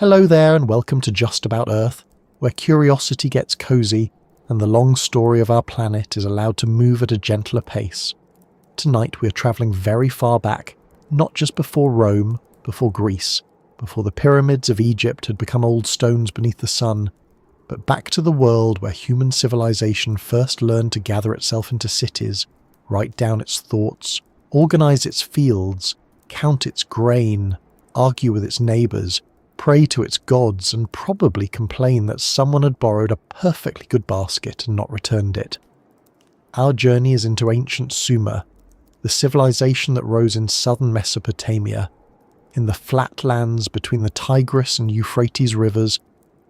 Hello there and welcome to Just About Earth, where curiosity gets cozy and the long story of our planet is allowed to move at a gentler pace. Tonight we are travelling very far back, not just before Rome, before Greece, before the pyramids of Egypt had become old stones beneath the sun, but back to the world where human civilization first learned to gather itself into cities, write down its thoughts, organise its fields, count its grain, argue with its neighbours, pray to its gods, and probably complain that someone had borrowed a perfectly good basket and not returned it. Our journey is into ancient Sumer, the civilization that rose in southern Mesopotamia, in the flatlands between the Tigris and Euphrates rivers,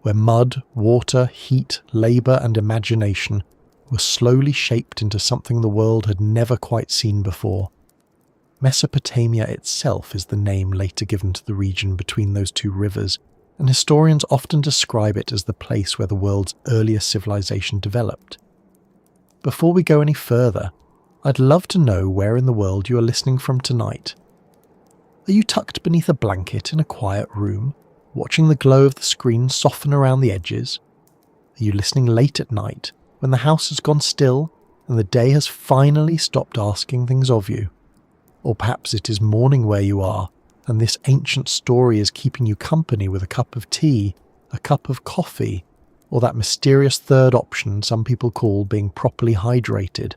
where mud, water, heat, labour and imagination were slowly shaped into something the world had never quite seen before. Mesopotamia itself is the name later given to the region between those two rivers, and historians often describe it as the place where the world's earliest civilization developed. Before we go any further, I'd love to know where in the world you are listening from tonight. Are you tucked beneath a blanket in a quiet room, watching the glow of the screen soften around the edges? Are you listening late at night, when the house has gone still and the day has finally stopped asking things of you? Or perhaps it is morning where you are, and this ancient story is keeping you company with a cup of tea, a cup of coffee, or that mysterious third option some people call being properly hydrated.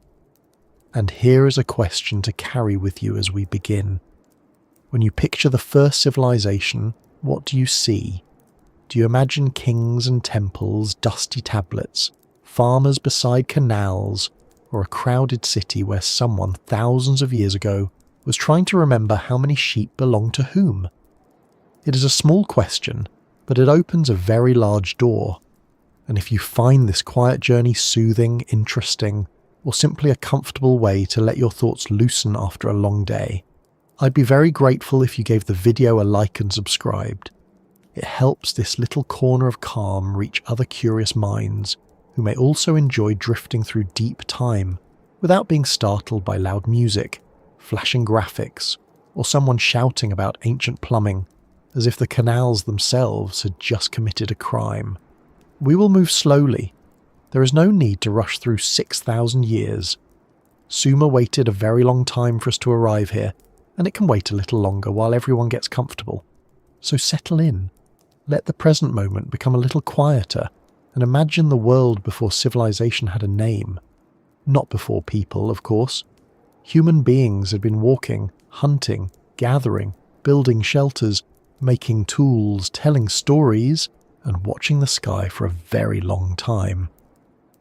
And here is a question to carry with you as we begin. When you picture the first civilization, what do you see? Do you imagine kings and temples, dusty tablets, farmers beside canals, or a crowded city where someone thousands of years ago was trying to remember how many sheep belonged to whom? It is a small question, but it opens a very large door. And if you find this quiet journey soothing, interesting, or simply a comfortable way to let your thoughts loosen after a long day, I'd be very grateful if you gave the video a like and subscribed. It helps this little corner of calm reach other curious minds who may also enjoy drifting through deep time without being startled by loud music, flashing graphics, or someone shouting about ancient plumbing as if the canals themselves had just committed a crime. We will move slowly. There is no need to rush through 6,000 years. Sumer waited a very long time for us to arrive here, and it can wait a little longer while everyone gets comfortable. So settle in. Let the present moment become a little quieter, and imagine the world before civilization had a name. Not before people, of course. Human beings had been walking, hunting, gathering, building shelters, making tools, telling stories, and watching the sky for a very long time.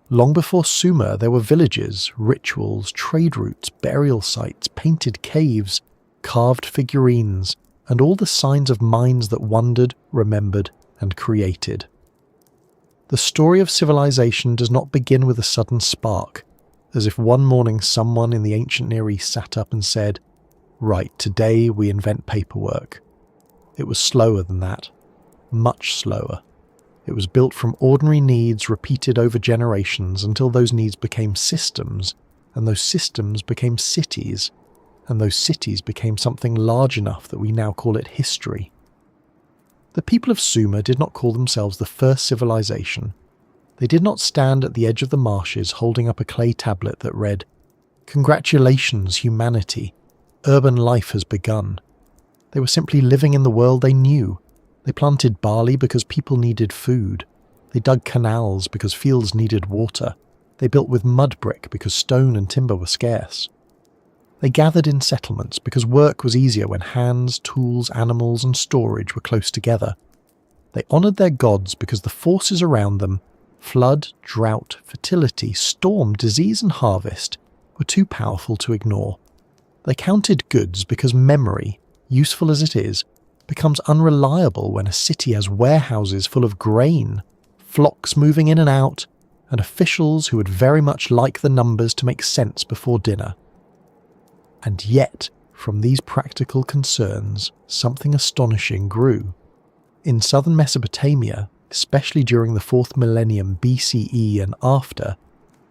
Long before Sumer, there were villages, rituals, trade routes, burial sites, painted caves, carved figurines, and all the signs of minds that wondered, remembered, and created. The story of civilization does not begin with a sudden spark, as if one morning someone in the ancient Near East sat up and said, "Right, today we invent paperwork." It was slower than that, much slower. It was built from ordinary needs repeated over generations until those needs became systems, and those systems became cities, and those cities became something large enough that we now call it history. The people of Sumer did not call themselves the first civilization. They did not stand at the edge of the marshes holding up a clay tablet that read, "Congratulations, humanity. Urban life has begun." They were simply living in the world they knew. They planted barley because people needed food. They dug canals because fields needed water. They built with mud brick because stone and timber were scarce. They gathered in settlements because work was easier when hands, tools, animals, and storage were close together. They honoured their gods because the forces around them, flood, drought, fertility, storm, disease, and harvest, were too powerful to ignore. They counted goods because memory, useful as it is, becomes unreliable when a city has warehouses full of grain, flocks moving in and out, and officials who would very much like the numbers to make sense before dinner. And yet, from these practical concerns, something astonishing grew. In southern Mesopotamia, especially during the 4th millennium BCE and after,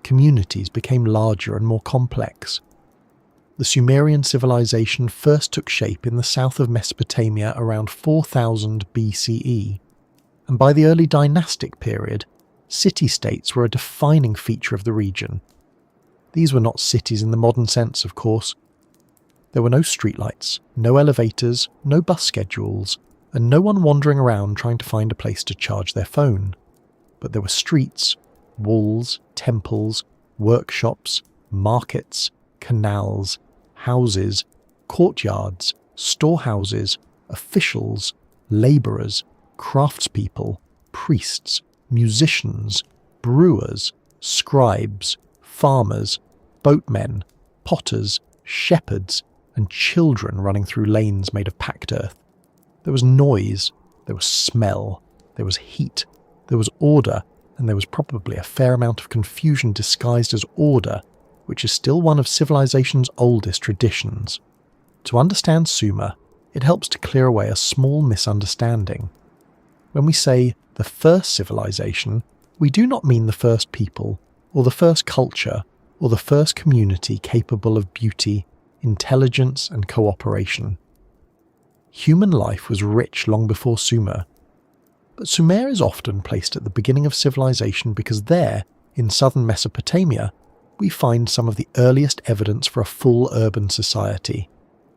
communities became larger and more complex. The Sumerian civilization first took shape in the south of Mesopotamia around 4000 BCE, and by the early dynastic period, city-states were a defining feature of the region. These were not cities in the modern sense, of course. There were no streetlights, no elevators, no bus schedules, and no one wandering around trying to find a place to charge their phone. But there were streets, walls, temples, workshops, markets, canals, houses, courtyards, storehouses, officials, labourers, craftspeople, priests, musicians, brewers, scribes, farmers, boatmen, potters, shepherds, and children running through lanes made of packed earth. There was noise, there was smell, there was heat, there was order, and there was probably a fair amount of confusion disguised as order, which is still one of civilization's oldest traditions. To understand Sumer, it helps to clear away a small misunderstanding. When we say the first civilization, we do not mean the first people, or the first culture, or the first community capable of beauty, intelligence, and cooperation. Human life was rich long before Sumer, but Sumer is often placed at the beginning of civilization because there, in southern Mesopotamia, we find some of the earliest evidence for a full urban society.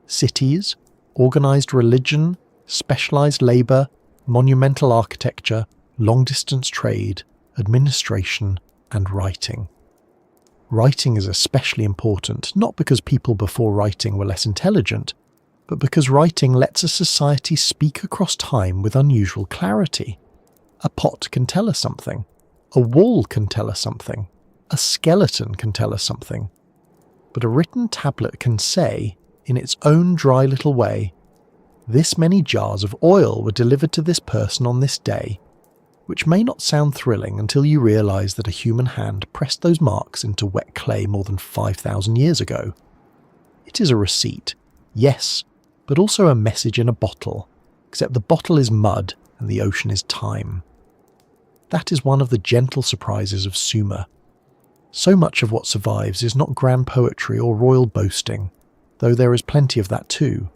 Cities, organized religion, specialized labor, monumental architecture, long-distance trade, administration, and writing. Writing is especially important, not because people before writing were less intelligent, but because writing lets a society speak across time with unusual clarity. A pot can tell us something. A wall can tell us something. A skeleton can tell us something. But a written tablet can say, in its own dry little way, this many jars of oil were delivered to this person on this day, which may not sound thrilling until you realise that a human hand pressed those marks into wet clay more than 5,000 years ago. It is a receipt, yes, but also a message in a bottle, except the bottle is mud and the ocean is time. That is one of the gentle surprises of Sumer. So much of what survives is not grand poetry or royal boasting, though there is plenty of that too.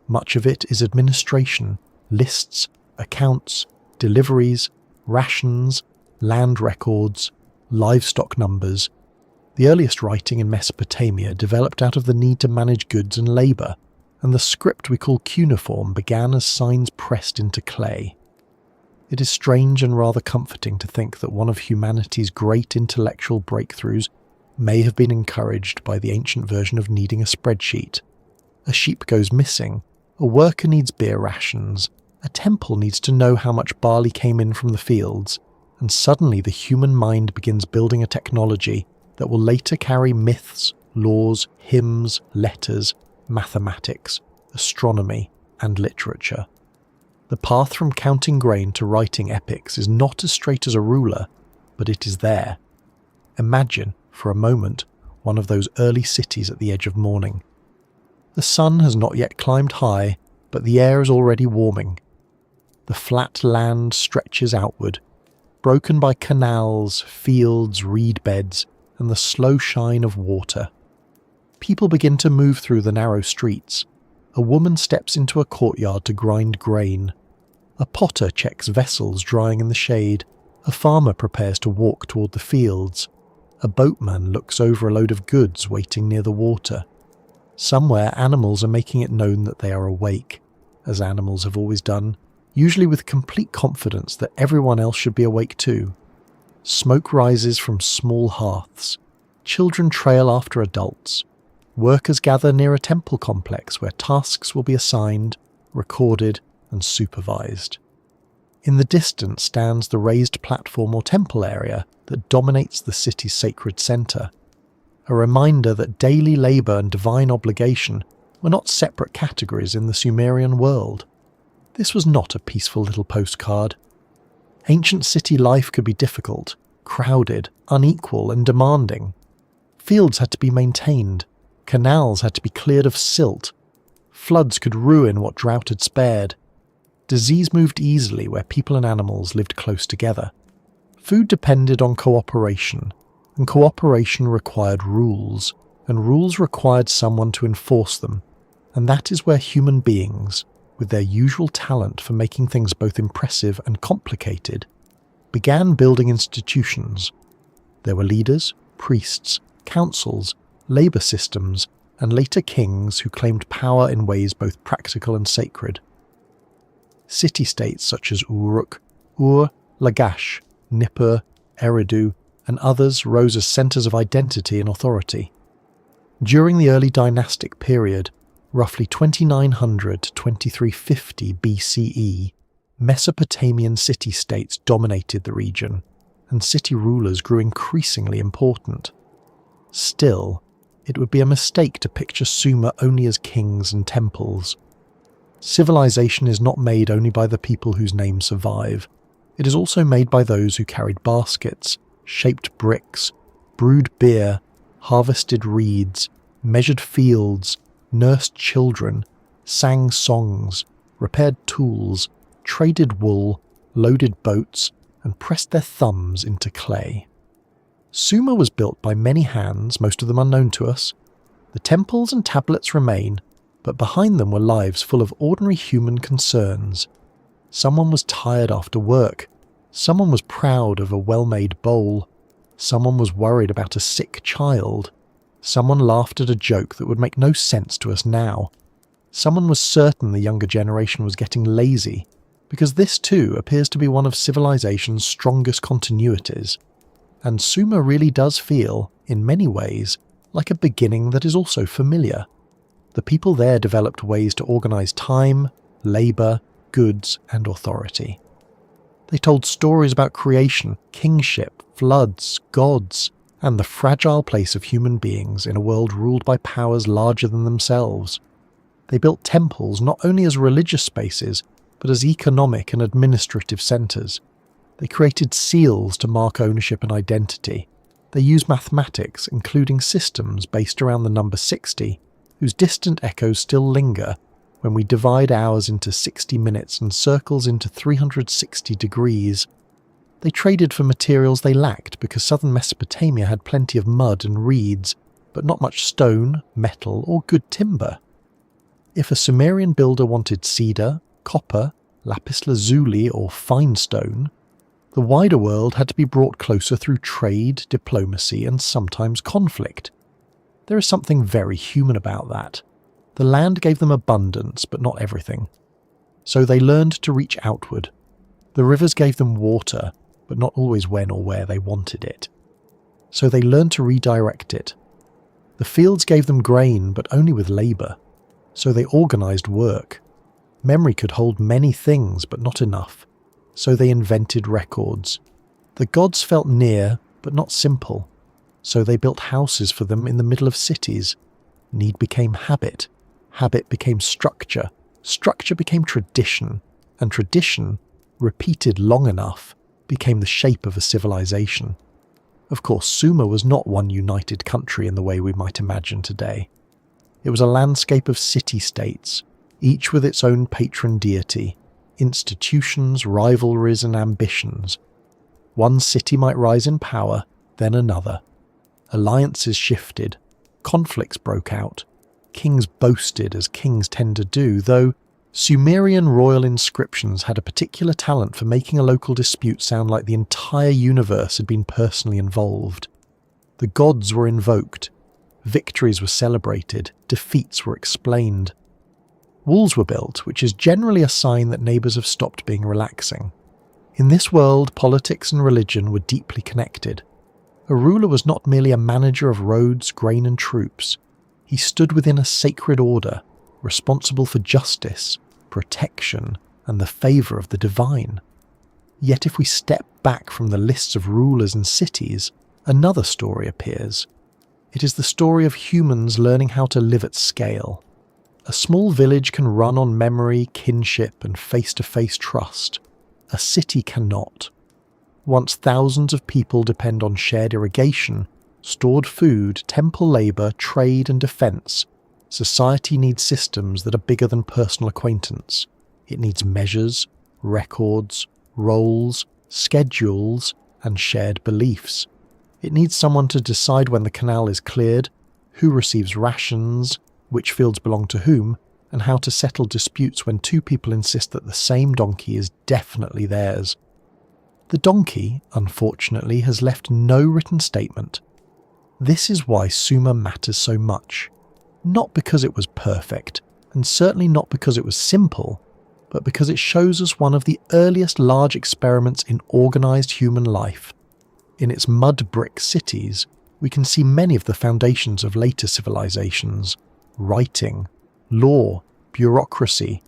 Much of it is administration, lists, accounts, deliveries, rations, land records, livestock numbers. The earliest writing in Mesopotamia developed out of the need to manage goods and labour, and the script we call cuneiform began as signs pressed into clay. It is strange and rather comforting to think that one of humanity's great intellectual breakthroughs may have been encouraged by the ancient version of needing a spreadsheet. A sheep goes missing, a worker needs beer rations, a temple needs to know how much barley came in from the fields, and suddenly the human mind begins building a technology that will later carry myths, laws, hymns, letters, mathematics, astronomy, and literature. The path from counting grain to writing epics is not as straight as a ruler, but it is there. Imagine, for a moment, one of those early cities at the edge of morning. The sun has not yet climbed high, but the air is already warming. The flat land stretches outward, broken by canals, fields, reed beds, and the slow shine of water. People begin to move through the narrow streets. A woman steps into a courtyard to grind grain. A potter checks vessels drying in the shade. A farmer prepares to walk toward the fields. A boatman looks over a load of goods waiting near the water. Somewhere animals are making it known that they are awake, as animals have always done, usually with complete confidence that everyone else should be awake too. Smoke rises from small hearths. Children trail after adults. Workers gather near a temple complex where tasks will be assigned, recorded, and supervised. In the distance stands the raised platform or temple area that dominates the city's sacred centre, a reminder that daily labour and divine obligation were not separate categories in the Sumerian world. This was not a peaceful little postcard. Ancient city life could be difficult, crowded, unequal, and demanding. Fields had to be maintained. Canals had to be cleared of silt. Floods could ruin what drought had spared. Disease moved easily where people and animals lived close together. Food depended on cooperation, and cooperation required rules, and rules required someone to enforce them, and that is where human beings, with their usual talent for making things both impressive and complicated, began building institutions. There were leaders, priests, councils, labour systems, and later kings who claimed power in ways both practical and sacred. City-states such as Uruk, Lagash, Nippur, Eridu, and others rose as centres of identity and authority. During the early dynastic period, roughly 2900 to 2350 BCE, Mesopotamian city-states dominated the region, and city rulers grew increasingly important. Still, it would be a mistake to picture Sumer only as kings and temples. Civilization is not made only by the people whose names survive. It is also made by those who carried baskets, shaped bricks, brewed beer, harvested reeds, measured fields, nursed children, sang songs, repaired tools, traded wool, loaded boats, and pressed their thumbs into clay. Sumer was built by many hands, most of them unknown to us. The temples and tablets remain, but behind them were lives full of ordinary human concerns. Someone was tired after work. Someone was proud of a well-made bowl. Someone was worried about a sick child. Someone laughed at a joke that would make no sense to us now. Someone was certain the younger generation was getting lazy, because this too appears to be one of civilization's strongest continuities. And Sumer really does feel, in many ways, like a beginning that is also familiar. The people there developed ways to organize time, labor, goods, and authority. They told stories about creation, kingship, floods, gods, and the fragile place of human beings in a world ruled by powers larger than themselves. They built temples not only as religious spaces, but as economic and administrative centers. They created seals to mark ownership and identity. They used mathematics, including systems based around the number 60, whose distant echoes still linger when we divide hours into 60 minutes and circles into 360 degrees. They traded for materials they lacked because southern Mesopotamia had plenty of mud and reeds, but not much stone, metal, or good timber. If a Sumerian builder wanted cedar, copper, lapis lazuli, or fine stone, the wider world had to be brought closer through trade, diplomacy, and sometimes conflict. There is something very human about that. The land gave them abundance, but not everything. So they learned to reach outward. The rivers gave them water, but not always when or where they wanted it. So they learned to redirect it. The fields gave them grain, but only with labour. So they organised work. Memory could hold many things, but not enough. So they invented records. The gods felt near, but not simple. So they built houses for them in the middle of cities. Need became habit. Habit became structure. Structure became tradition. And tradition, repeated long enough, became the shape of a civilization. Of course, Sumer was not one united country in the way we might imagine today. It was a landscape of city-states, each with its own patron deity, institutions, rivalries, and ambitions. One city might rise in power, then another. Alliances shifted, conflicts broke out, kings boasted as kings tend to do, though Sumerian royal inscriptions had a particular talent for making a local dispute sound like the entire universe had been personally involved. The gods were invoked, victories were celebrated, defeats were explained. Walls were built, which is generally a sign that neighbours have stopped being relaxing. In this world, politics and religion were deeply connected. A ruler was not merely a manager of roads, grain and troops. He stood within a sacred order, responsible for justice, protection, and the favour of the divine. Yet if we step back from the lists of rulers and cities, another story appears. It is the story of humans learning how to live at scale. A small village can run on memory, kinship, and face-to-face trust. A city cannot. Once thousands of people depend on shared irrigation, stored food, temple labour, trade and defence, society needs systems that are bigger than personal acquaintance. It needs measures, records, roles, schedules, and shared beliefs. It needs someone to decide when the canal is cleared, who receives rations, which fields belong to whom, and how to settle disputes when two people insist that the same donkey is definitely theirs. The donkey, unfortunately, has left no written statement. This is why Sumer matters so much. Not because it was perfect, and certainly not because it was simple, but because it shows us one of the earliest large experiments in organised human life. In its mud brick cities, we can see many of the foundations of later civilizations: writing, law, bureaucracy,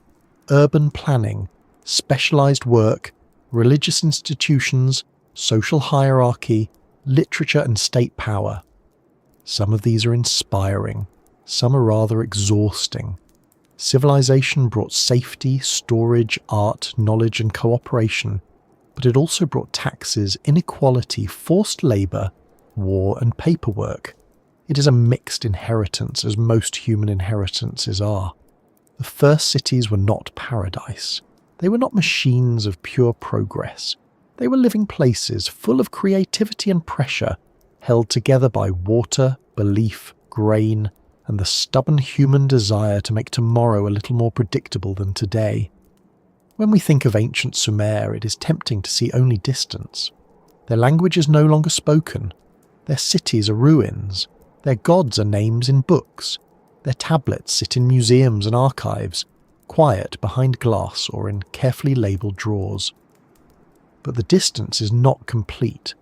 urban planning, specialised work, religious institutions, social hierarchy, literature and state power. Some of these are inspiring, some are rather exhausting. Civilization brought safety, storage, art, knowledge and cooperation, but it also brought taxes, inequality, forced labour, war and paperwork. It is a mixed inheritance, as most human inheritances are. The first cities were not paradise. They were not machines of pure progress. They were living places full of creativity and pressure, held together by water, belief, grain, and the stubborn human desire to make tomorrow a little more predictable than today. When we think of ancient Sumer, it is tempting to see only distance. Their language is no longer spoken. Their cities are ruins. Their gods are names in books. Their tablets sit in museums and archives, quiet behind glass or in carefully labelled drawers. But the distance is not complete.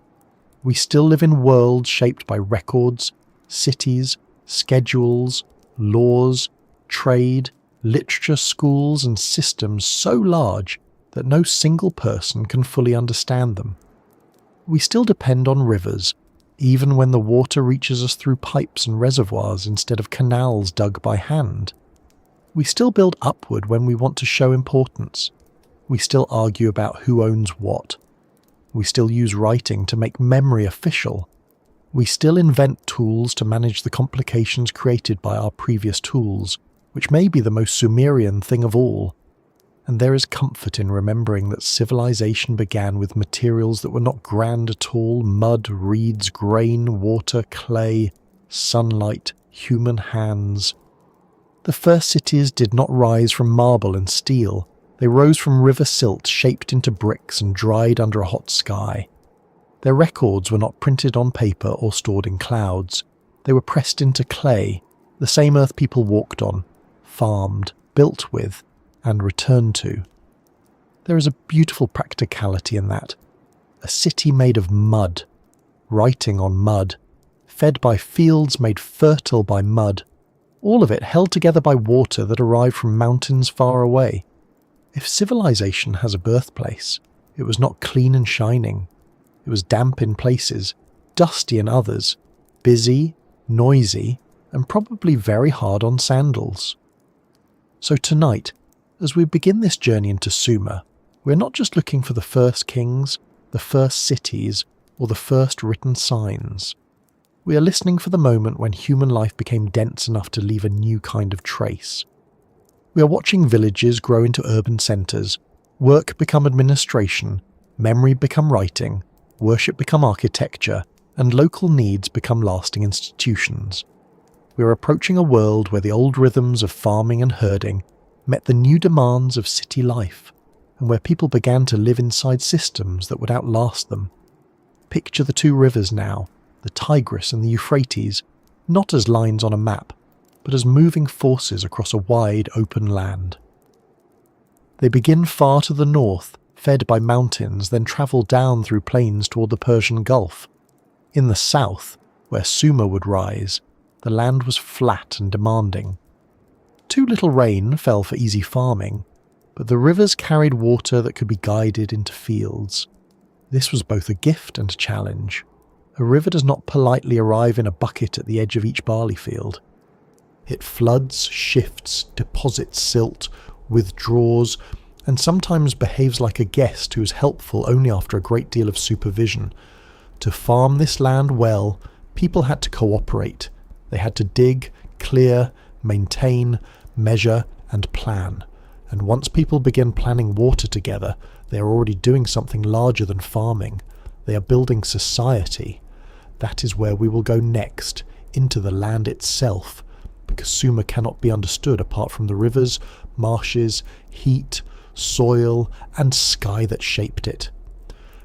We still live in worlds shaped by records, cities, schedules, laws, trade, literature, schools and systems so large that no single person can fully understand them. We still depend on rivers, even when the water reaches us through pipes and reservoirs instead of canals dug by hand. We still build upward when we want to show importance. We still argue about who owns what. We still use writing to make memory official. We still invent tools to manage the complications created by our previous tools, which may be the most Sumerian thing of all. And there is comfort in remembering that civilization began with materials that were not grand at all: mud, reeds, grain, water, clay, sunlight, human hands. The first cities did not rise from marble and steel. They rose from river silt shaped into bricks and dried under a hot sky. Their records were not printed on paper or stored in clouds. They were pressed into clay, the same earth people walked on, farmed, built with, and returned to. There is a beautiful practicality in that. A city made of mud, writing on mud, fed by fields made fertile by mud, all of it held together by water that arrived from mountains far away. If civilization has a birthplace, it was not clean and shining. It was damp in places, dusty in others, busy, noisy, and probably very hard on sandals. So tonight, as we begin this journey into Sumer, we're not just looking for the first kings, the first cities, or the first written signs. We are listening for the moment when human life became dense enough to leave a new kind of trace. We are watching villages grow into urban centres, work become administration, memory become writing, worship become architecture, and local needs become lasting institutions. We are approaching a world where the old rhythms of farming and herding met the new demands of city life, and where people began to live inside systems that would outlast them. Picture the two rivers now, the Tigris and the Euphrates, not as lines on a map, but as moving forces across a wide open land. They begin far to the north, fed by mountains, then travel down through plains toward the Persian Gulf. In the south, where Sumer would rise, the land was flat and demanding. Too little rain fell for easy farming, but the rivers carried water that could be guided into fields. This was both a gift and a challenge. A river does not politely arrive in a bucket at the edge of each barley field. It floods, shifts, deposits silt, withdraws, and sometimes behaves like a guest who is helpful only after a great deal of supervision. To farm this land well, people had to cooperate. They had to dig, clear, maintain, measure, and plan. And once people begin planning water together, they are already doing something larger than farming. They are building society. That is where we will go next, into the land itself, because Sumer cannot be understood apart from the rivers, marshes, heat, soil, and sky that shaped it.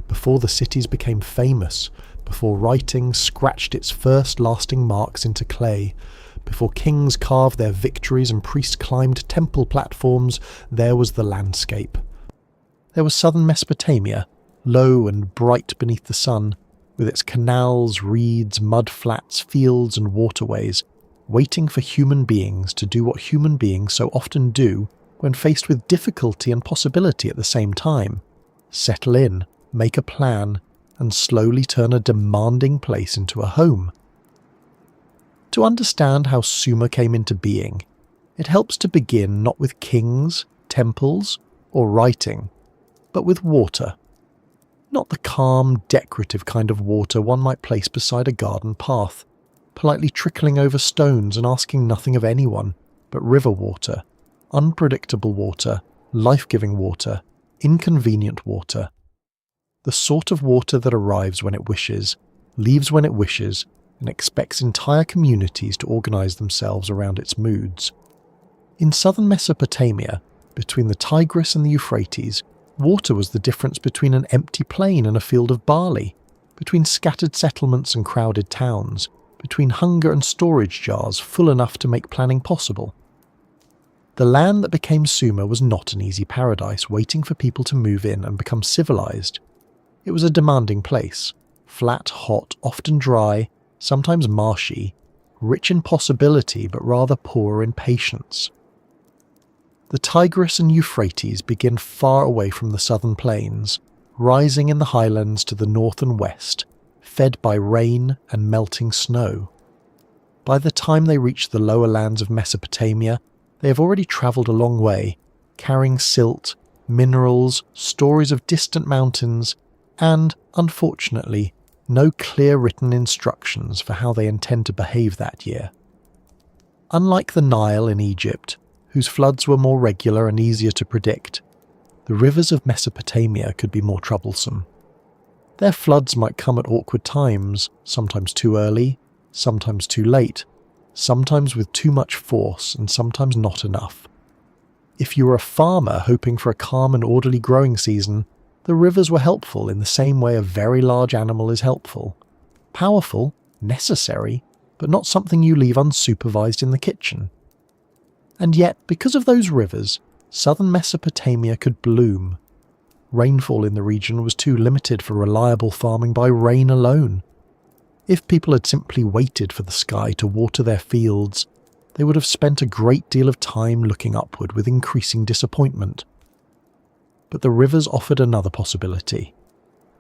Before the cities became famous, before writing scratched its first lasting marks into clay, before kings carved their victories and priests climbed temple platforms, there was the landscape. There was southern Mesopotamia, low and bright beneath the sun, with its canals, reeds, mud flats, fields and waterways, waiting for human beings to do what human beings so often do when faced with difficulty and possibility at the same time: settle in, make a plan, and slowly turn a demanding place into a home. To understand how Sumer came into being, it helps to begin not with kings, temples, or writing, but with water. Not the calm, decorative kind of water one might place beside a garden path, politely trickling over stones and asking nothing of anyone, but river water, unpredictable water, life-giving water, inconvenient water. The sort of water that arrives when it wishes, leaves when it wishes, and expects entire communities to organise themselves around its moods. In southern Mesopotamia, between the Tigris and the Euphrates, water was the difference between an empty plain and a field of barley, between scattered settlements and crowded towns, between hunger and storage jars full enough to make planning possible. The land that became Sumer was not an easy paradise waiting for people to move in and become civilized. It was a demanding place, flat, hot, often dry, sometimes marshy, rich in possibility but rather poor in patience. The Tigris and Euphrates begin far away from the southern plains, rising in the highlands to the north and west, fed by rain and melting snow. By the time they reach the lower lands of Mesopotamia, they have already travelled a long way, carrying silt, minerals, stories of distant mountains, and, unfortunately, no clear written instructions for how they intend to behave that year. Unlike the Nile in Egypt, whose floods were more regular and easier to predict, the rivers of Mesopotamia could be more troublesome. Their floods might come at awkward times, sometimes too early, sometimes too late, sometimes with too much force and sometimes not enough. If you were a farmer hoping for a calm and orderly growing season, the rivers were helpful in the same way a very large animal is helpful. Powerful, necessary, but not something you leave unsupervised in the kitchen. And yet, because of those rivers, southern Mesopotamia could bloom. Rainfall in the region was too limited for reliable farming by rain alone. If people had simply waited for the sky to water their fields, they would have spent a great deal of time looking upward with increasing disappointment. But the rivers offered another possibility.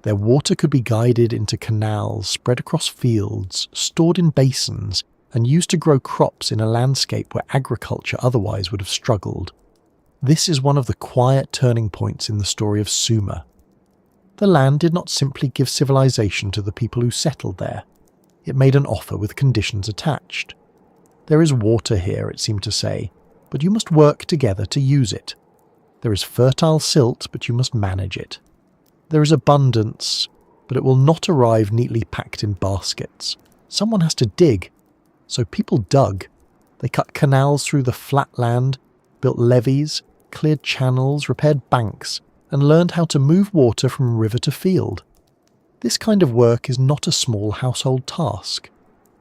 Their water could be guided into canals spread across fields, stored in basins, and used to grow crops in a landscape where agriculture otherwise would have struggled. This is one of the quiet turning points in the story of Sumer. The land did not simply give civilization to the people who settled there. It made an offer with conditions attached. There is water here, it seemed to say, but you must work together to use it. There is fertile silt, but you must manage it. There is abundance, but it will not arrive neatly packed in baskets. Someone has to dig. So people dug. They cut canals through the flat land, built levees, cleared channels, repaired banks, and learned how to move water from river to field. This kind of work is not a small household task.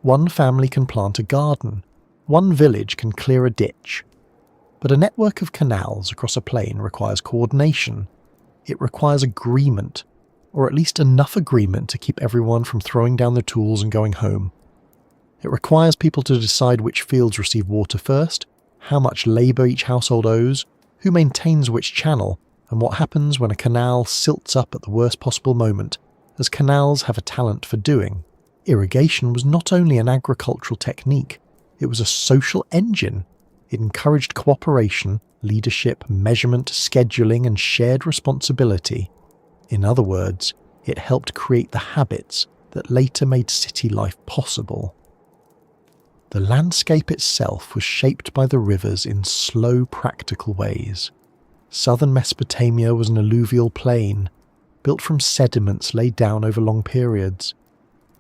One family can plant a garden. One village can clear a ditch. But a network of canals across a plain requires coordination. It requires agreement, or at least enough agreement to keep everyone from throwing down their tools and going home. It requires people to decide which fields receive water first, how much labour each household owes, who maintains which channel, and what happens when a canal silts up at the worst possible moment, as canals have a talent for doing. Irrigation was not only an agricultural technique, it was a social engine. It encouraged cooperation, leadership, measurement, scheduling, and shared responsibility. In other words, it helped create the habits that later made city life possible. The landscape itself was shaped by the rivers in slow, practical ways. Southern Mesopotamia was an alluvial plain, built from sediments laid down over long periods.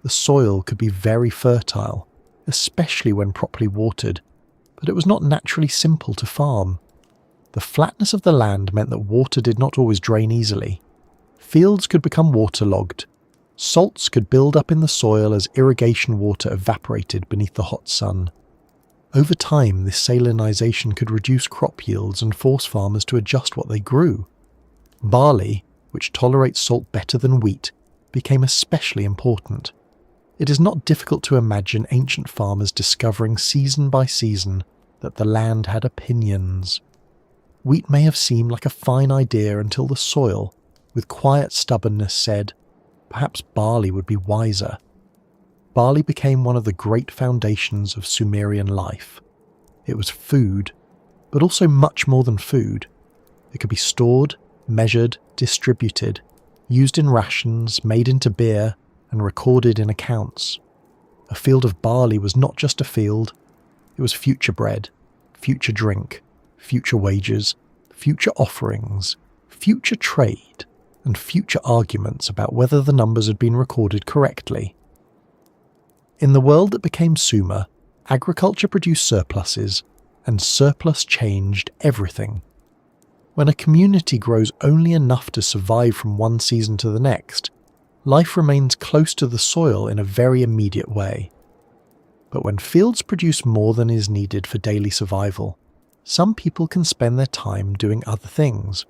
The soil could be very fertile, especially when properly watered, but it was not naturally simple to farm. The flatness of the land meant that water did not always drain easily. Fields could become waterlogged. Salts could build up in the soil as irrigation water evaporated beneath the hot sun. Over time, this salinization could reduce crop yields and force farmers to adjust what they grew. Barley, which tolerates salt better than wheat, became especially important. It is not difficult to imagine ancient farmers discovering season by season that the land had opinions. Wheat may have seemed like a fine idea until the soil, with quiet stubbornness, said, perhaps barley would be wiser. Barley became one of the great foundations of Sumerian life. It was food, but also much more than food. It could be stored, measured, distributed, used in rations, made into beer, and recorded in accounts. A field of barley was not just a field, it was future bread, future drink, future wages, future offerings, future trade, and future arguments about whether the numbers had been recorded correctly. In the world that became Sumer, agriculture produced surpluses, and surplus changed everything. When a community grows only enough to survive from one season to the next, life remains close to the soil in a very immediate way. But when fields produce more than is needed for daily survival, some people can spend their time doing other things.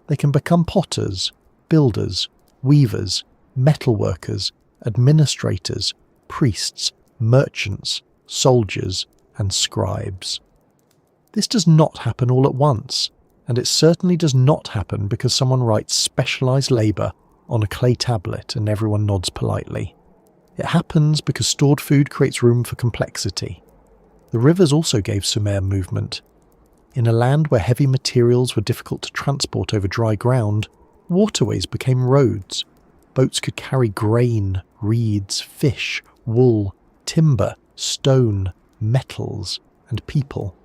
They can become potters, builders, weavers, metalworkers, administrators, priests, merchants, soldiers, and scribes. This does not happen all at once, and it certainly does not happen because someone writes specialized labor on a clay tablet and everyone nods politely. It happens because stored food creates room for complexity. The rivers also gave Sumer movement. In a land where heavy materials were difficult to transport over dry ground, waterways became roads. Boats could carry grain, reeds, fish, wool, timber, stone, metals, and people.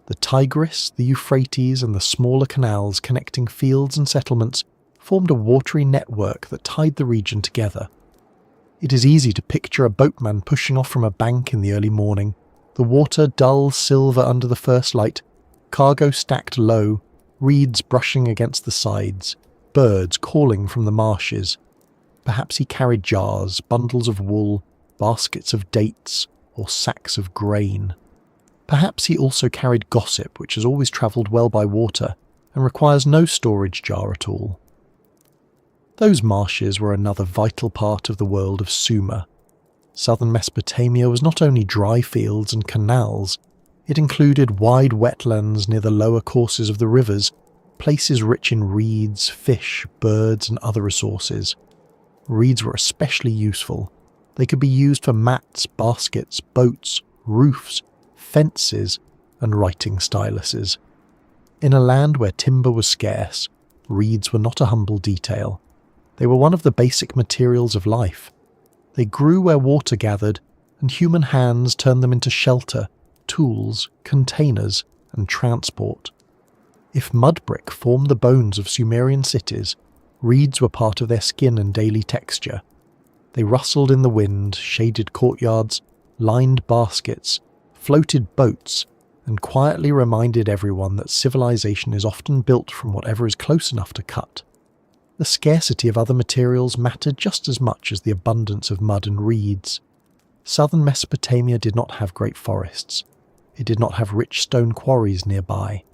The Tigris, the Euphrates, and the smaller canals connecting fields and settlements formed a watery network that tied the region together. It is easy to picture a boatman pushing off from a bank in the early morning, the water dull silver under the first light, cargo stacked low, reeds brushing against the sides, birds calling from the marshes. Perhaps he carried jars, bundles of wool, baskets of dates, or sacks of grain. Perhaps he also carried gossip, which has always travelled well by water and requires no storage jar at all. Those marshes were another vital part of the world of Sumer. Southern Mesopotamia was not only dry fields and canals, it included wide wetlands near the lower courses of the rivers, places rich in reeds, fish, birds, and other resources. Reeds were especially useful. They could be used for mats, baskets, boats, roofs, fences, and writing styluses. In a land where timber was scarce, reeds were not a humble detail. They were one of the basic materials of life. They grew where water gathered, and human hands turned them into shelter, tools, containers, and transport. If mud brick formed the bones of Sumerian cities, reeds were part of their skin and daily texture. They rustled in the wind, shaded courtyards, lined baskets, floated boats, and quietly reminded everyone that civilization is often built from whatever is close enough to cut. The scarcity of other materials mattered just as much as the abundance of mud and reeds. Southern Mesopotamia did not have great forests. It did not have rich stone quarries nearby.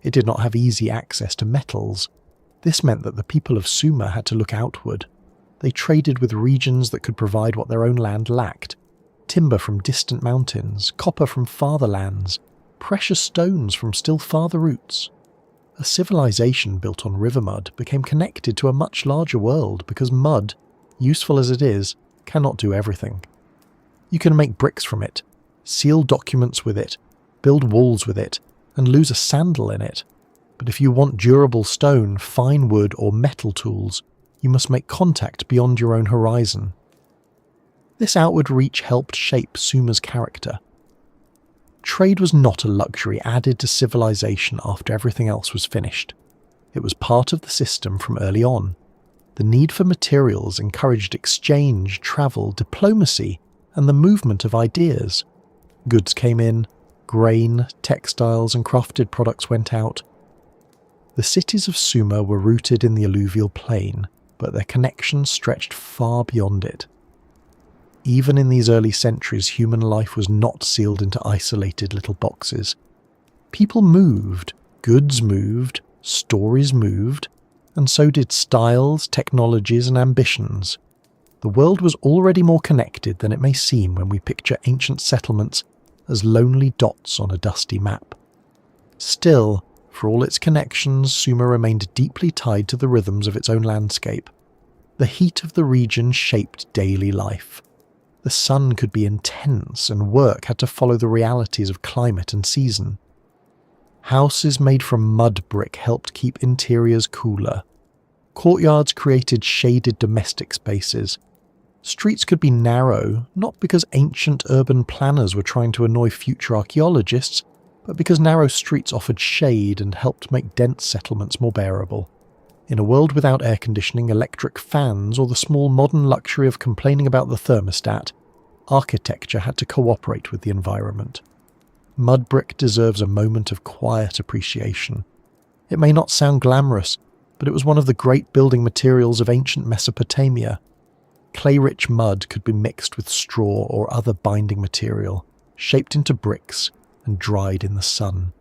It did not have easy access to metals. This meant that the people of Sumer had to look outward. They traded with regions that could provide what their own land lacked: timber from distant mountains, copper from farther lands, precious stones from still farther roots. A civilization built on river mud became connected to a much larger world because mud, useful as it is, cannot do everything. You can make bricks from it, seal documents with it, build walls with it, and lose a sandal in it. But if you want durable stone, fine wood, or metal tools, you must make contact beyond your own horizon. This outward reach helped shape Sumer's character. Trade was not a luxury added to civilization after everything else was finished. It was part of the system from early on. The need for materials encouraged exchange, travel, diplomacy, and the movement of ideas. Goods came in, Grain, textiles, and crafted products went out. The cities of Sumer were rooted in the alluvial plain, but their connections stretched far beyond it. Even in these early centuries, human life was not sealed into isolated little boxes. People moved, goods moved, stories moved, and so did styles, technologies, and ambitions. The world was already more connected than it may seem when we picture ancient settlements as lonely dots on a dusty map. Still, for all its connections, Sumer remained deeply tied to the rhythms of its own landscape. The heat of the region shaped daily life. The sun could be intense, and work had to follow the realities of climate and season. Houses made from mud brick helped keep interiors cooler. Courtyards created shaded domestic spaces. Streets could be narrow, not because ancient urban planners were trying to annoy future archaeologists, but because narrow streets offered shade and helped make dense settlements more bearable. In a world without air conditioning, electric fans, or the small modern luxury of complaining about the thermostat, architecture had to cooperate with the environment. Mud brick deserves a moment of quiet appreciation. It may not sound glamorous, but it was one of the great building materials of ancient Mesopotamia. Clay-rich mud could be mixed with straw or other binding material, shaped into bricks, and dried in the sun.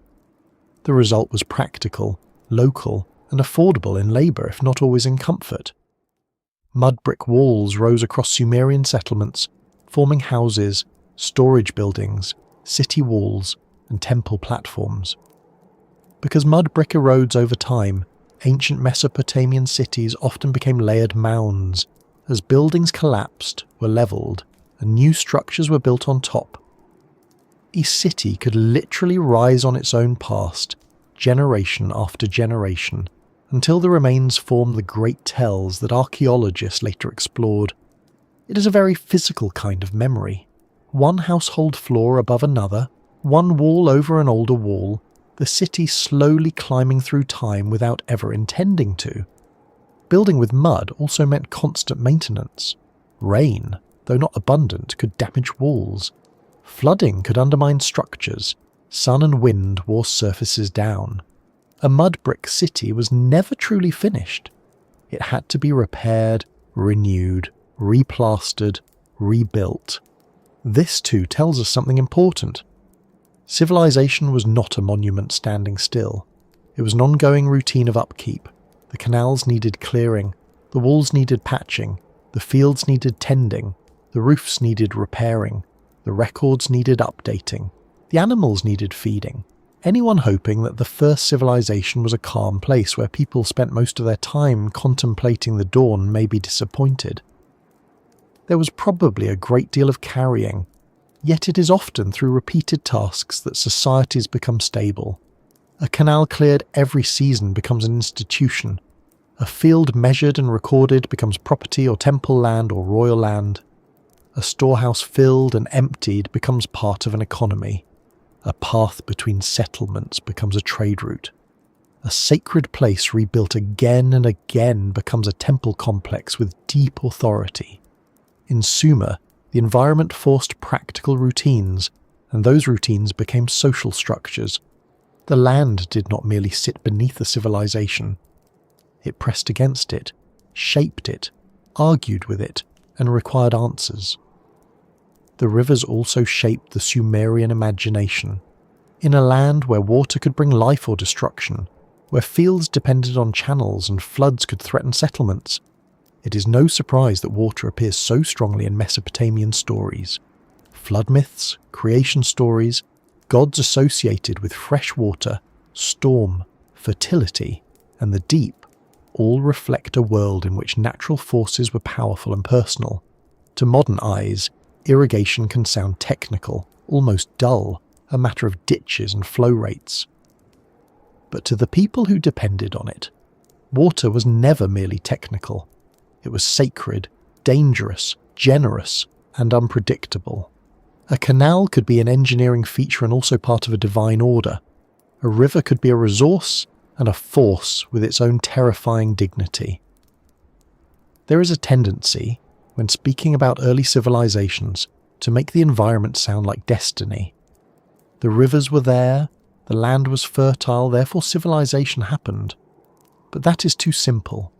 The result was practical, local, and affordable in labour, if not always in comfort. Mud brick walls rose across Sumerian settlements, forming houses, storage buildings, city walls, and temple platforms. Because mud brick erodes over time, ancient Mesopotamian cities often became layered mounds. As buildings collapsed, were levelled, and new structures were built on top. A city could literally rise on its own past, generation after generation, until the remains formed the great tells that archaeologists later explored. It is a very physical kind of memory. One household floor above another, one wall over an older wall, the city slowly climbing through time without ever intending to. Building with mud also meant constant maintenance. Rain, though not abundant, could damage walls. Flooding could undermine structures. Sun and wind wore surfaces down. A mud brick city was never truly finished. It had to be repaired, renewed, replastered, rebuilt. This too tells us something important. Civilization was not a monument standing still. It was an ongoing routine of upkeep. The canals needed clearing, the walls needed patching, the fields needed tending, the roofs needed repairing, the records needed updating, the animals needed feeding. Anyone hoping that the first civilization was a calm place where people spent most of their time contemplating the dawn may be disappointed. There was probably a great deal of carrying, yet it is often through repeated tasks that societies become stable. A canal cleared every season becomes an institution. A field measured and recorded becomes property or temple land or royal land. A storehouse filled and emptied becomes part of an economy. A path between settlements becomes a trade route. A sacred place rebuilt again and again becomes a temple complex with deep authority. In Sumer, the environment forced practical routines, and those routines became social structures. The land did not merely sit beneath the civilization. It pressed against it, shaped it, argued with it, and required answers. The rivers also shaped the Sumerian imagination. In a land where water could bring life or destruction, where fields depended on channels and floods could threaten settlements, it is no surprise that water appears so strongly in Mesopotamian stories. Flood myths, creation stories, gods associated with fresh water, storm, fertility, and the deep all reflect a world in which natural forces were powerful and personal. To modern eyes, irrigation can sound technical, almost dull, a matter of ditches and flow rates. But to the people who depended on it, water was never merely technical. It was sacred, dangerous, generous, and unpredictable. A canal could be an engineering feature and also part of a divine order. A river could be a resource and a force with its own terrifying dignity. There is a tendency, when speaking about early civilizations, to make the environment sound like destiny. The rivers were there, the land was fertile, therefore civilization happened. But that is too simple.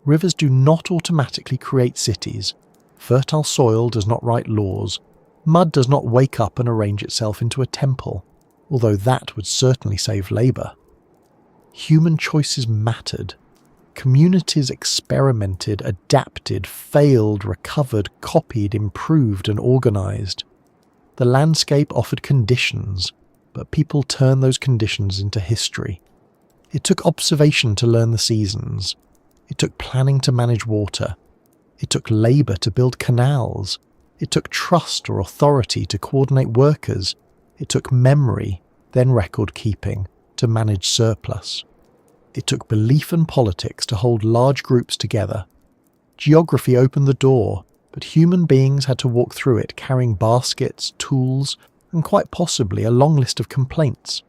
Rivers do not automatically create cities. Fertile soil does not write laws. Mud does not wake up and arrange itself into a temple, although that would certainly save labour. Human choices mattered. Communities experimented, adapted, failed, recovered, copied, improved and organised. The landscape offered conditions, but people turned those conditions into history. It took observation to learn the seasons. It took planning to manage water. It took labour to build canals. It took trust or authority to coordinate workers. It took memory, then record keeping, to manage surplus. It took belief and politics to hold large groups together. Geography opened the door, but human beings had to walk through it carrying baskets, tools, and quite possibly a long list of complaints.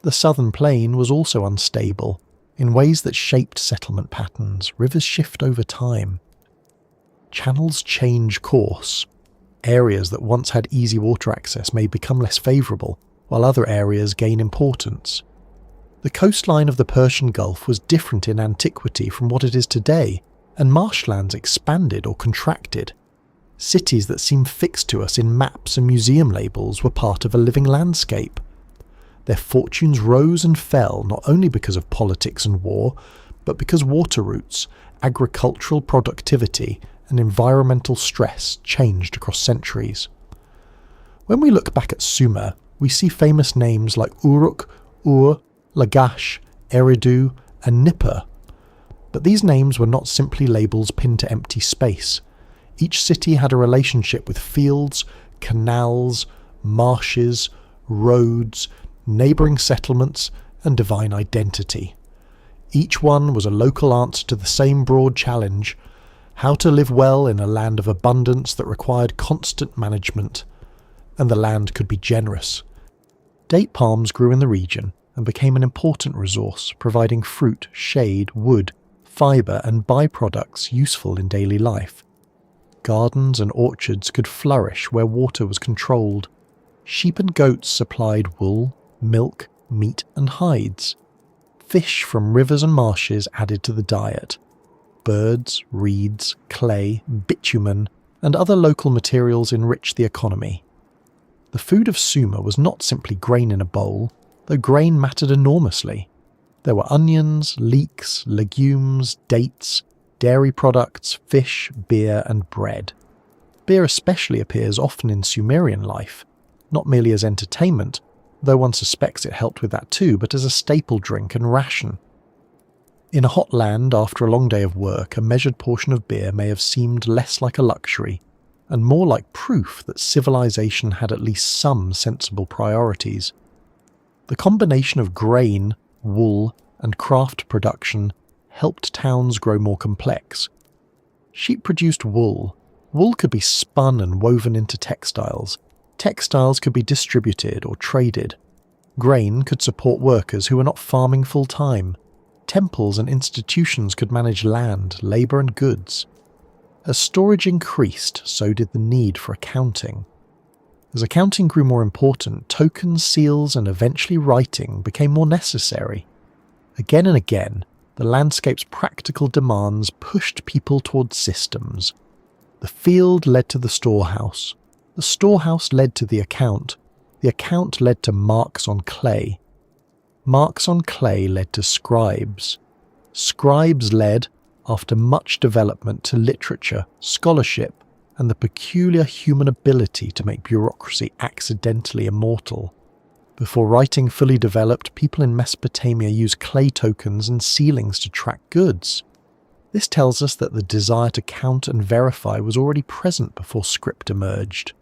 The southern plain was also unstable, in ways that shaped settlement patterns. Rivers shift over time. Channels change course. Areas that once had easy water access may become less favourable, while other areas gain importance. The coastline of the Persian Gulf was different in antiquity from what it is today, and marshlands expanded or contracted. Cities that seem fixed to us in maps and museum labels were part of a living landscape. Their fortunes rose and fell not only because of politics and war, but because water routes, agricultural productivity, and environmental stress changed across centuries. When we look back at Sumer, we see famous names like Uruk, Ur, Lagash, Eridu, and Nippur. But these names were not simply labels pinned to empty space. Each city had a relationship with fields, canals, marshes, roads, neighbouring settlements, and divine identity. Each one was a local answer to the same broad challenge: how to live well in a land of abundance that required constant management. And the land could be generous. Date palms grew in the region and became an important resource, providing fruit, shade, wood, fibre and byproducts useful in daily life. Gardens and orchards could flourish where water was controlled. Sheep and goats supplied wool, milk, meat and hides. Fish from rivers and marshes added to the diet. Birds, reeds, clay, bitumen and other local materials enriched the economy. The food of Sumer was not simply grain in a bowl, though grain mattered enormously. There were onions, leeks, legumes, dates, dairy products, fish, beer and bread. Beer especially appears often in Sumerian life, not merely as entertainment, though one suspects it helped with that too, but as a staple drink and ration. In a hot land after a long day of work, a measured portion of beer may have seemed less like a luxury, and more like proof that civilization had at least some sensible priorities. The combination of grain, wool, and craft production helped towns grow more complex. Sheep produced wool. Wool could be spun and woven into textiles. Textiles could be distributed or traded. Grain could support workers who were not farming full-time. Temples and institutions could manage land, labour and goods. As storage increased, so did the need for accounting. As accounting grew more important, tokens, seals and eventually writing became more necessary. Again and again, the landscape's practical demands pushed people towards systems. The field led to the storehouse. The storehouse led to the account. The account led to marks on clay. Marks on clay led to scribes. Scribes led, after much development, to literature, scholarship, and the peculiar human ability to make bureaucracy accidentally immortal. Before writing fully developed, people in Mesopotamia used clay tokens and sealings to track goods. This tells us that the desire to count and verify was already present before script emerged.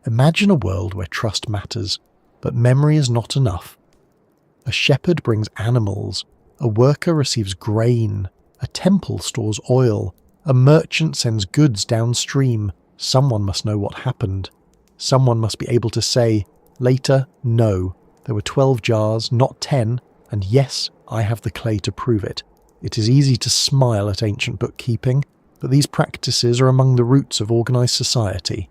Imagine a world where trust matters, but memory is not enough. A shepherd brings animals, a worker receives grain, a temple stores oil, a merchant sends goods downstream. Someone must know what happened. Someone must be able to say, later, no, there were 12 jars, not 10, and yes, I have the clay to prove it. It is easy to smile at ancient bookkeeping, but these practices are among the roots of organised society.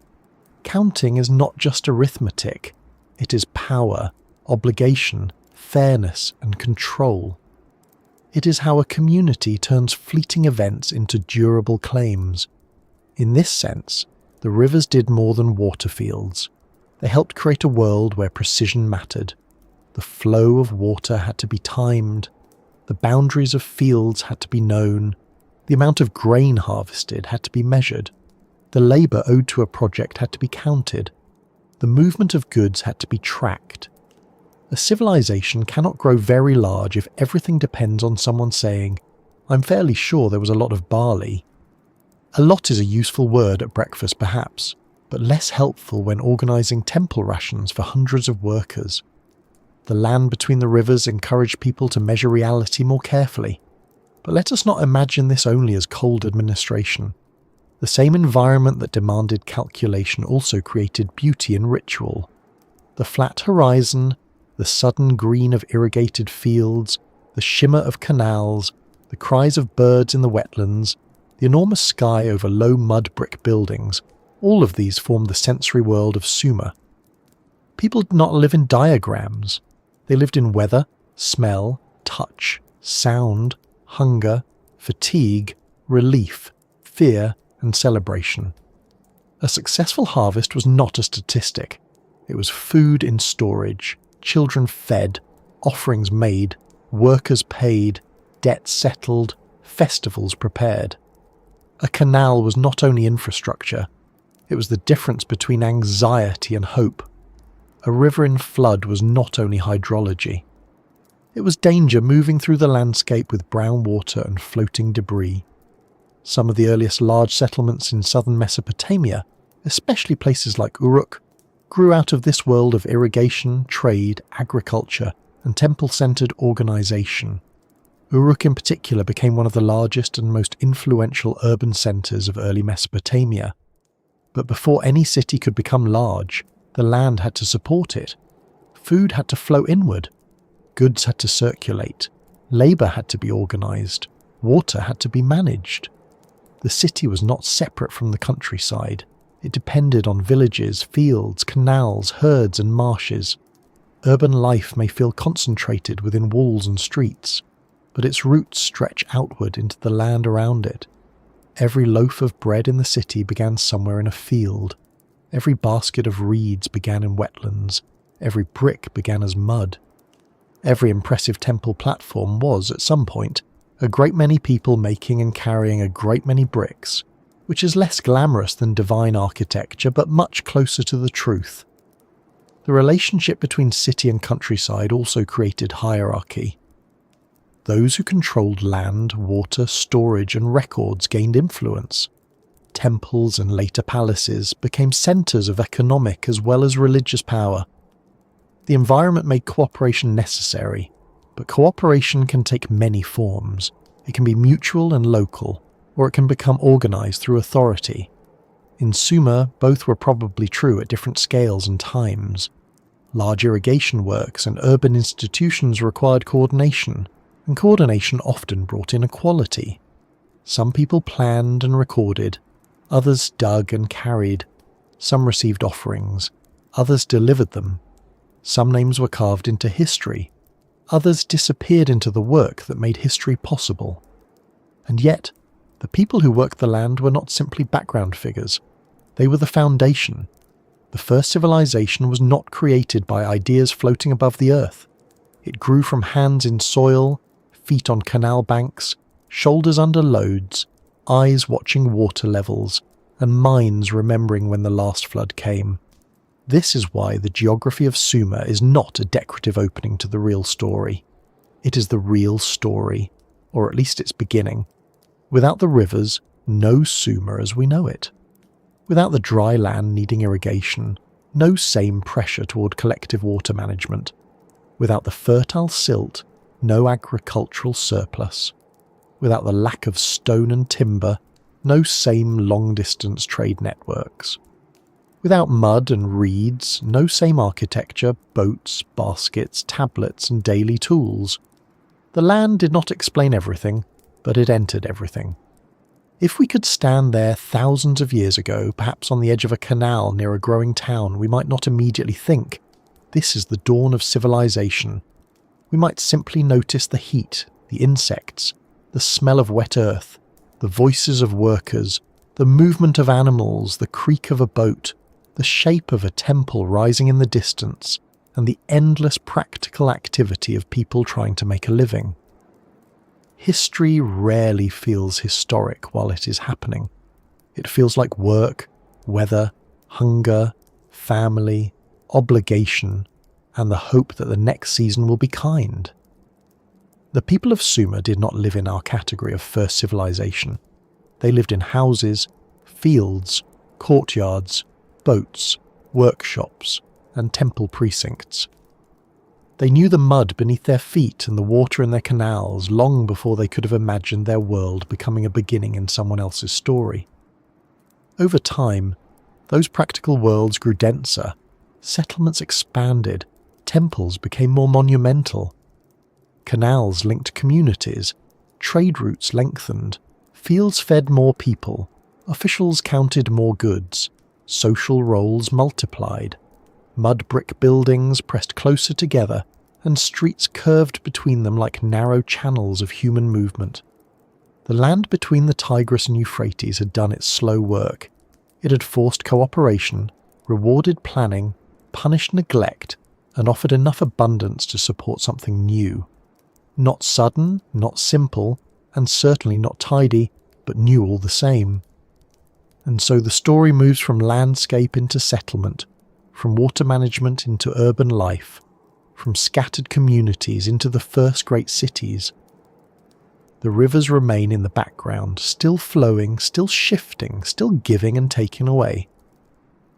Counting is not just arithmetic, It is power, obligation, fairness, and control. It is how a community turns fleeting events into durable claims. In this sense, the rivers did more than water fields. They helped create a world where precision mattered. The flow of water had to be timed. The boundaries of fields had to be known. The amount of grain harvested had to be measured. The labour owed to a project had to be counted. The movement of goods had to be tracked. A civilization cannot grow very large if everything depends on someone saying, "I'm fairly sure there was a lot of barley." A lot is a useful word at breakfast perhaps, but less helpful when organising temple rations for hundreds of workers. The land between the rivers encouraged people to measure reality more carefully. But let us not imagine this only as cold administration. The same environment that demanded calculation also created beauty in ritual. The flat horizon, the sudden green of irrigated fields, the shimmer of canals, the cries of birds in the wetlands, the enormous sky over low mud brick buildings, all of these formed the sensory world of Sumer. People did not live in diagrams. They lived in weather, smell, touch, sound, hunger, fatigue, relief, fear, and celebration. A successful harvest was not a statistic. It was food in storage, children fed, offerings made, workers paid, debts settled, festivals prepared. A canal was not only infrastructure, it was the difference between anxiety and hope. A river in flood was not only hydrology. It was danger moving through the landscape with brown water and floating debris. Some of the earliest large settlements in southern Mesopotamia, especially places like Uruk, grew out of this world of irrigation, trade, agriculture, and temple-centered organization. Uruk in particular became one of the largest and most influential urban centers of early Mesopotamia. But before any city could become large, the land had to support it. Food had to flow inward. Goods had to circulate. Labour had to be organised. Water had to be managed. The city was not separate from the countryside. It depended on villages, fields, canals, herds and marshes. Urban life may feel concentrated within walls and streets, but its roots stretch outward into the land around it. Every loaf of bread in the city began somewhere in a field. Every basket of reeds began in wetlands. Every brick began as mud. Every impressive temple platform was, at some point, a great many people making and carrying a great many bricks, which is less glamorous than divine architecture but much closer to the truth. The relationship between city and countryside also created hierarchy. Those who controlled land, water, storage and records gained influence. Temples and later palaces became centres of economic as well as religious power. The environment made cooperation necessary, but cooperation can take many forms. It can be mutual and local, or it can become organised through authority. In Sumer, both were probably true at different scales and times. Large irrigation works and urban institutions required coordination, and coordination often brought in equality. Some people planned and recorded, others dug and carried, some received offerings, others delivered them. Some names were carved into history, others disappeared into the work that made history possible. And yet, the people who worked the land were not simply background figures. They were the foundation. The first civilization was not created by ideas floating above the earth. It grew from hands in soil, feet on canal banks, shoulders under loads, eyes watching water levels, and minds remembering when the last flood came. This is why the geography of Sumer is not a decorative opening to the real story. It is the real story, or at least its beginning. Without the rivers, no Sumer as we know it. Without the dry land needing irrigation, no same pressure toward collective water management. Without the fertile silt, no agricultural surplus. Without the lack of stone and timber, no same long-distance trade networks. Without mud and reeds, no same architecture, boats, baskets, tablets and daily tools. The land did not explain everything, but it entered everything. If we could stand there thousands of years ago, perhaps on the edge of a canal near a growing town, we might not immediately think, This is the dawn of civilization. We might simply notice the heat, the insects, the smell of wet earth, the voices of workers, the movement of animals, the creak of a boat, the shape of a temple rising in the distance, and the endless practical activity of people trying to make a living. History rarely feels historic while it is happening. It feels like work, weather, hunger, family, obligation, and the hope that the next season will be kind. The people of Sumer did not live in our category of first civilization. They lived in houses, fields, courtyards, boats, workshops, and temple precincts. They knew the mud beneath their feet and the water in their canals long before they could have imagined their world becoming a beginning in someone else's story. Over time, those practical worlds grew denser, settlements expanded, temples became more monumental. Canals linked communities, trade routes lengthened, fields fed more people, officials counted more goods, social roles multiplied. Mud brick buildings pressed closer together, and streets curved between them like narrow channels of human movement. The land between the Tigris and Euphrates had done its slow work. It had forced cooperation, rewarded planning, punished neglect, and offered enough abundance to support something new. Not sudden, not simple, and certainly not tidy, but new all the same. And so the story moves from landscape into settlement, from water management into urban life, from scattered communities into the first great cities. The rivers remain in the background, still flowing, still shifting, still giving and taking away.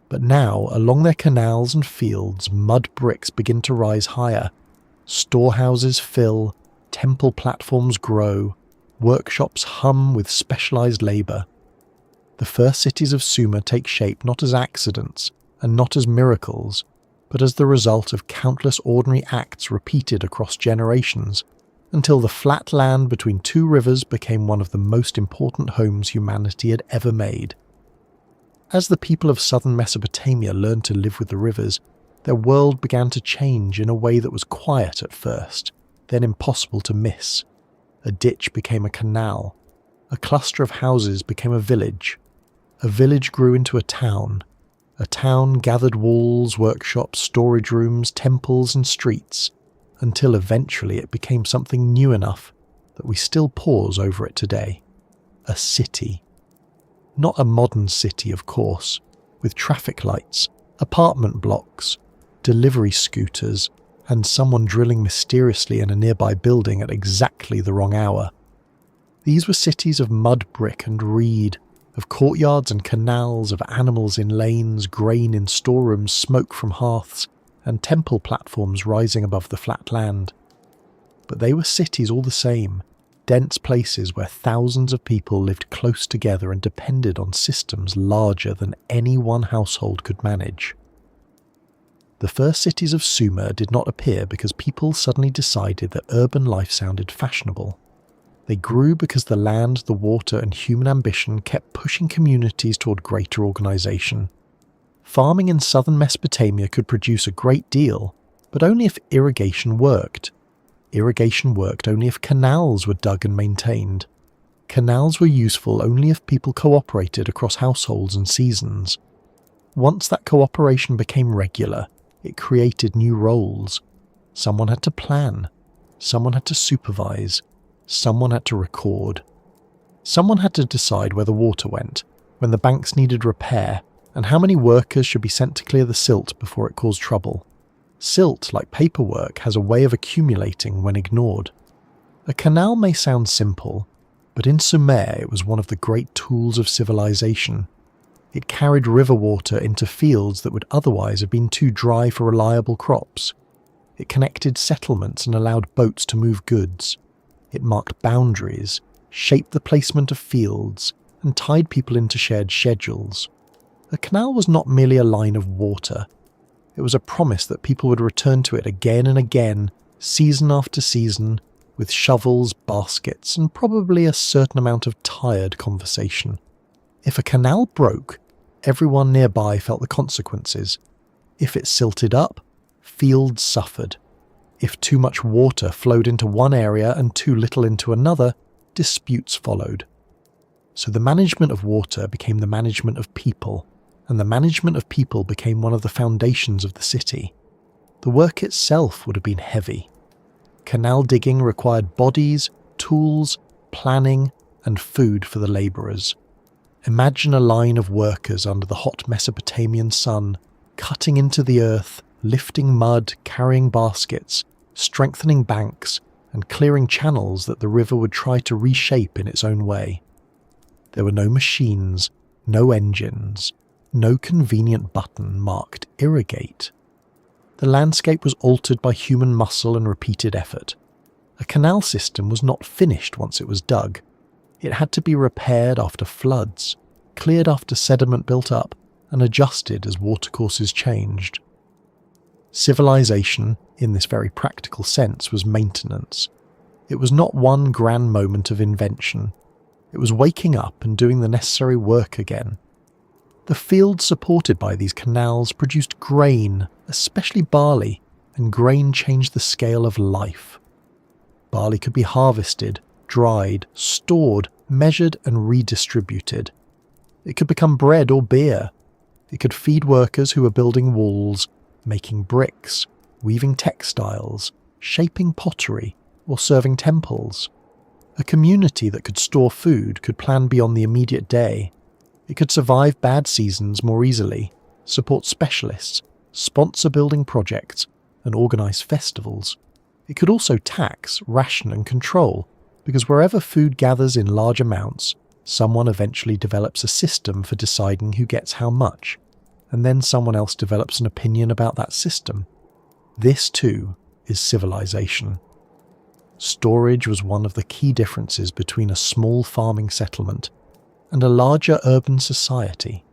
But now, along their canals and fields, mud bricks begin to rise higher. Storehouses fill, temple platforms grow, workshops hum with specialized labor. The first cities of Sumer take shape not as accidents and not as miracles, but as the result of countless ordinary acts repeated across generations, until the flat land between two rivers became one of the most important homes humanity had ever made. As the people of southern Mesopotamia learned to live with the rivers, their world began to change in a way that was quiet at first, then impossible to miss. A ditch became a canal. A cluster of houses became a village. A village grew into a town. A town gathered walls, workshops, storage rooms, temples and streets, until eventually it became something new enough that we still pause over it today. A city. Not a modern city, of course, with traffic lights, apartment blocks, delivery scooters, and someone drilling mysteriously in a nearby building at exactly the wrong hour. These were cities of mud brick and reed, of courtyards and canals, of animals in lanes, grain in storerooms, smoke from hearths, and temple platforms rising above the flat land. But they were cities all the same, dense places where thousands of people lived close together and depended on systems larger than any one household could manage. The first cities of Sumer did not appear because people suddenly decided that urban life sounded fashionable. They grew because the land, the water, and human ambition kept pushing communities toward greater organization. Farming in southern Mesopotamia could produce a great deal, but only if irrigation worked. Irrigation worked only if canals were dug and maintained. Canals were useful only if people cooperated across households and seasons. Once that cooperation became regular, it created new roles. Someone had to plan. Someone had to supervise. Someone had to record. Someone had to decide where the water went, when the banks needed repair, and how many workers should be sent to clear the silt before it caused trouble. Silt, like paperwork, has a way of accumulating when ignored. A canal may sound simple, but in Sumer it was one of the great tools of civilization. It carried river water into fields that would otherwise have been too dry for reliable crops. It connected settlements and allowed boats to move goods. It marked boundaries, shaped the placement of fields, and tied people into shared schedules. A canal was not merely a line of water. It was a promise that people would return to it again and again, season after season, with shovels, baskets, and probably a certain amount of tired conversation. If a canal broke, everyone nearby felt the consequences. If it silted up, fields suffered. If too much water flowed into one area and too little into another, disputes followed. So the management of water became the management of people, and the management of people became one of the foundations of the city. The work itself would have been heavy. Canal digging required bodies, tools, planning, and food for the labourers. Imagine a line of workers under the hot Mesopotamian sun, cutting into the earth, lifting mud, carrying baskets, strengthening banks, and clearing channels that the river would try to reshape in its own way. There were no machines, no engines, no convenient button marked irrigate. The landscape was altered by human muscle and repeated effort. A canal system was not finished once it was dug. It had to be repaired after floods, cleared after sediment built up, and adjusted as watercourses changed. Civilization, in this very practical sense, was maintenance. It was not one grand moment of invention. It was waking up and doing the necessary work again. The fields supported by these canals produced grain, especially barley, and grain changed the scale of life. Barley could be harvested, dried, stored, measured, and redistributed. It could become bread or beer. It could feed workers who were building walls, making bricks, weaving textiles, shaping pottery, or serving temples. A community that could store food could plan beyond the immediate day. It could survive bad seasons more easily, support specialists, sponsor building projects, and organise festivals. It could also tax, ration and control, because wherever food gathers in large amounts, someone eventually develops a system for deciding who gets how much, and then someone else develops an opinion about that system. This too is civilization. Storage was one of the key differences between a small farming settlement and a larger urban society.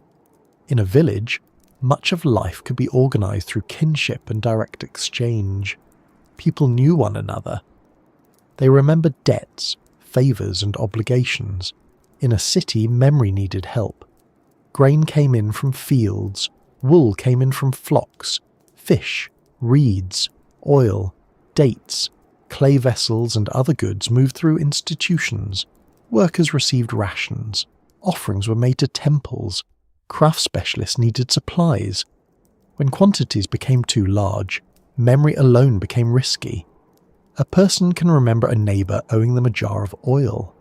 In a village, much of life could be organised through kinship and direct exchange. People knew one another. They remembered debts, favours and obligations. In a city, memory needed help. Grain came in from fields, wool came in from flocks, fish, reeds, oil, dates, clay vessels and other goods moved through institutions. Workers received rations. Offerings were made to temples. Craft specialists needed supplies. When quantities became too large, memory alone became risky. A person can remember a neighbour owing them a jar of oil.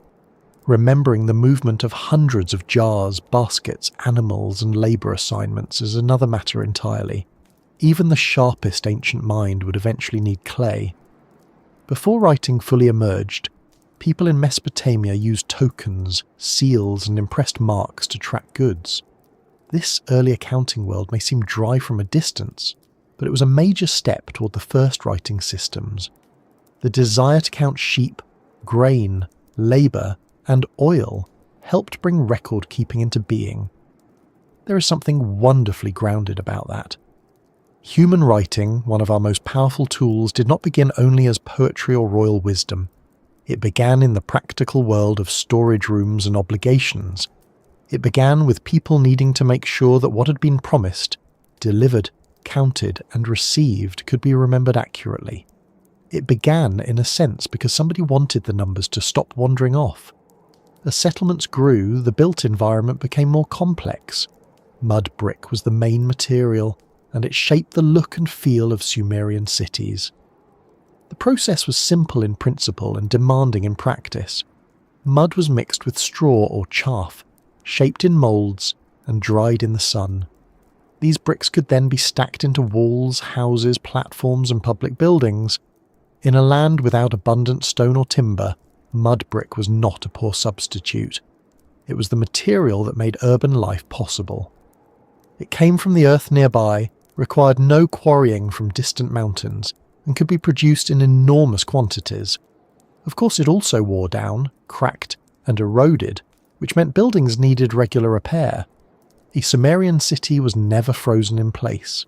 Remembering the movement of hundreds of jars, baskets, animals and labour assignments is another matter entirely. Even the sharpest ancient mind would eventually need clay. Before writing fully emerged, people in Mesopotamia used tokens, seals and impressed marks to track goods. This early accounting world may seem dry from a distance, but it was a major step toward the first writing systems. The desire to count sheep, grain, labour and oil helped bring record-keeping into being. There is something wonderfully grounded about that. Human writing, one of our most powerful tools, did not begin only as poetry or royal wisdom. It began in the practical world of storage rooms and obligations. It began with people needing to make sure that what had been promised, delivered, counted, and received could be remembered accurately. It began, in a sense, because somebody wanted the numbers to stop wandering off. As settlements grew, the built environment became more complex. Mud brick was the main material, and it shaped the look and feel of Sumerian cities. The process was simple in principle and demanding in practice. Mud was mixed with straw or chaff, shaped in moulds, and dried in the sun. These bricks could then be stacked into walls, houses, platforms, and public buildings. In a land without abundant stone or timber, mud brick was not a poor substitute. It was the material that made urban life possible. It came from the earth nearby, required no quarrying from distant mountains, and could be produced in enormous quantities. Of course, it also wore down, cracked, and eroded, which meant buildings needed regular repair. A Sumerian city was never frozen in place.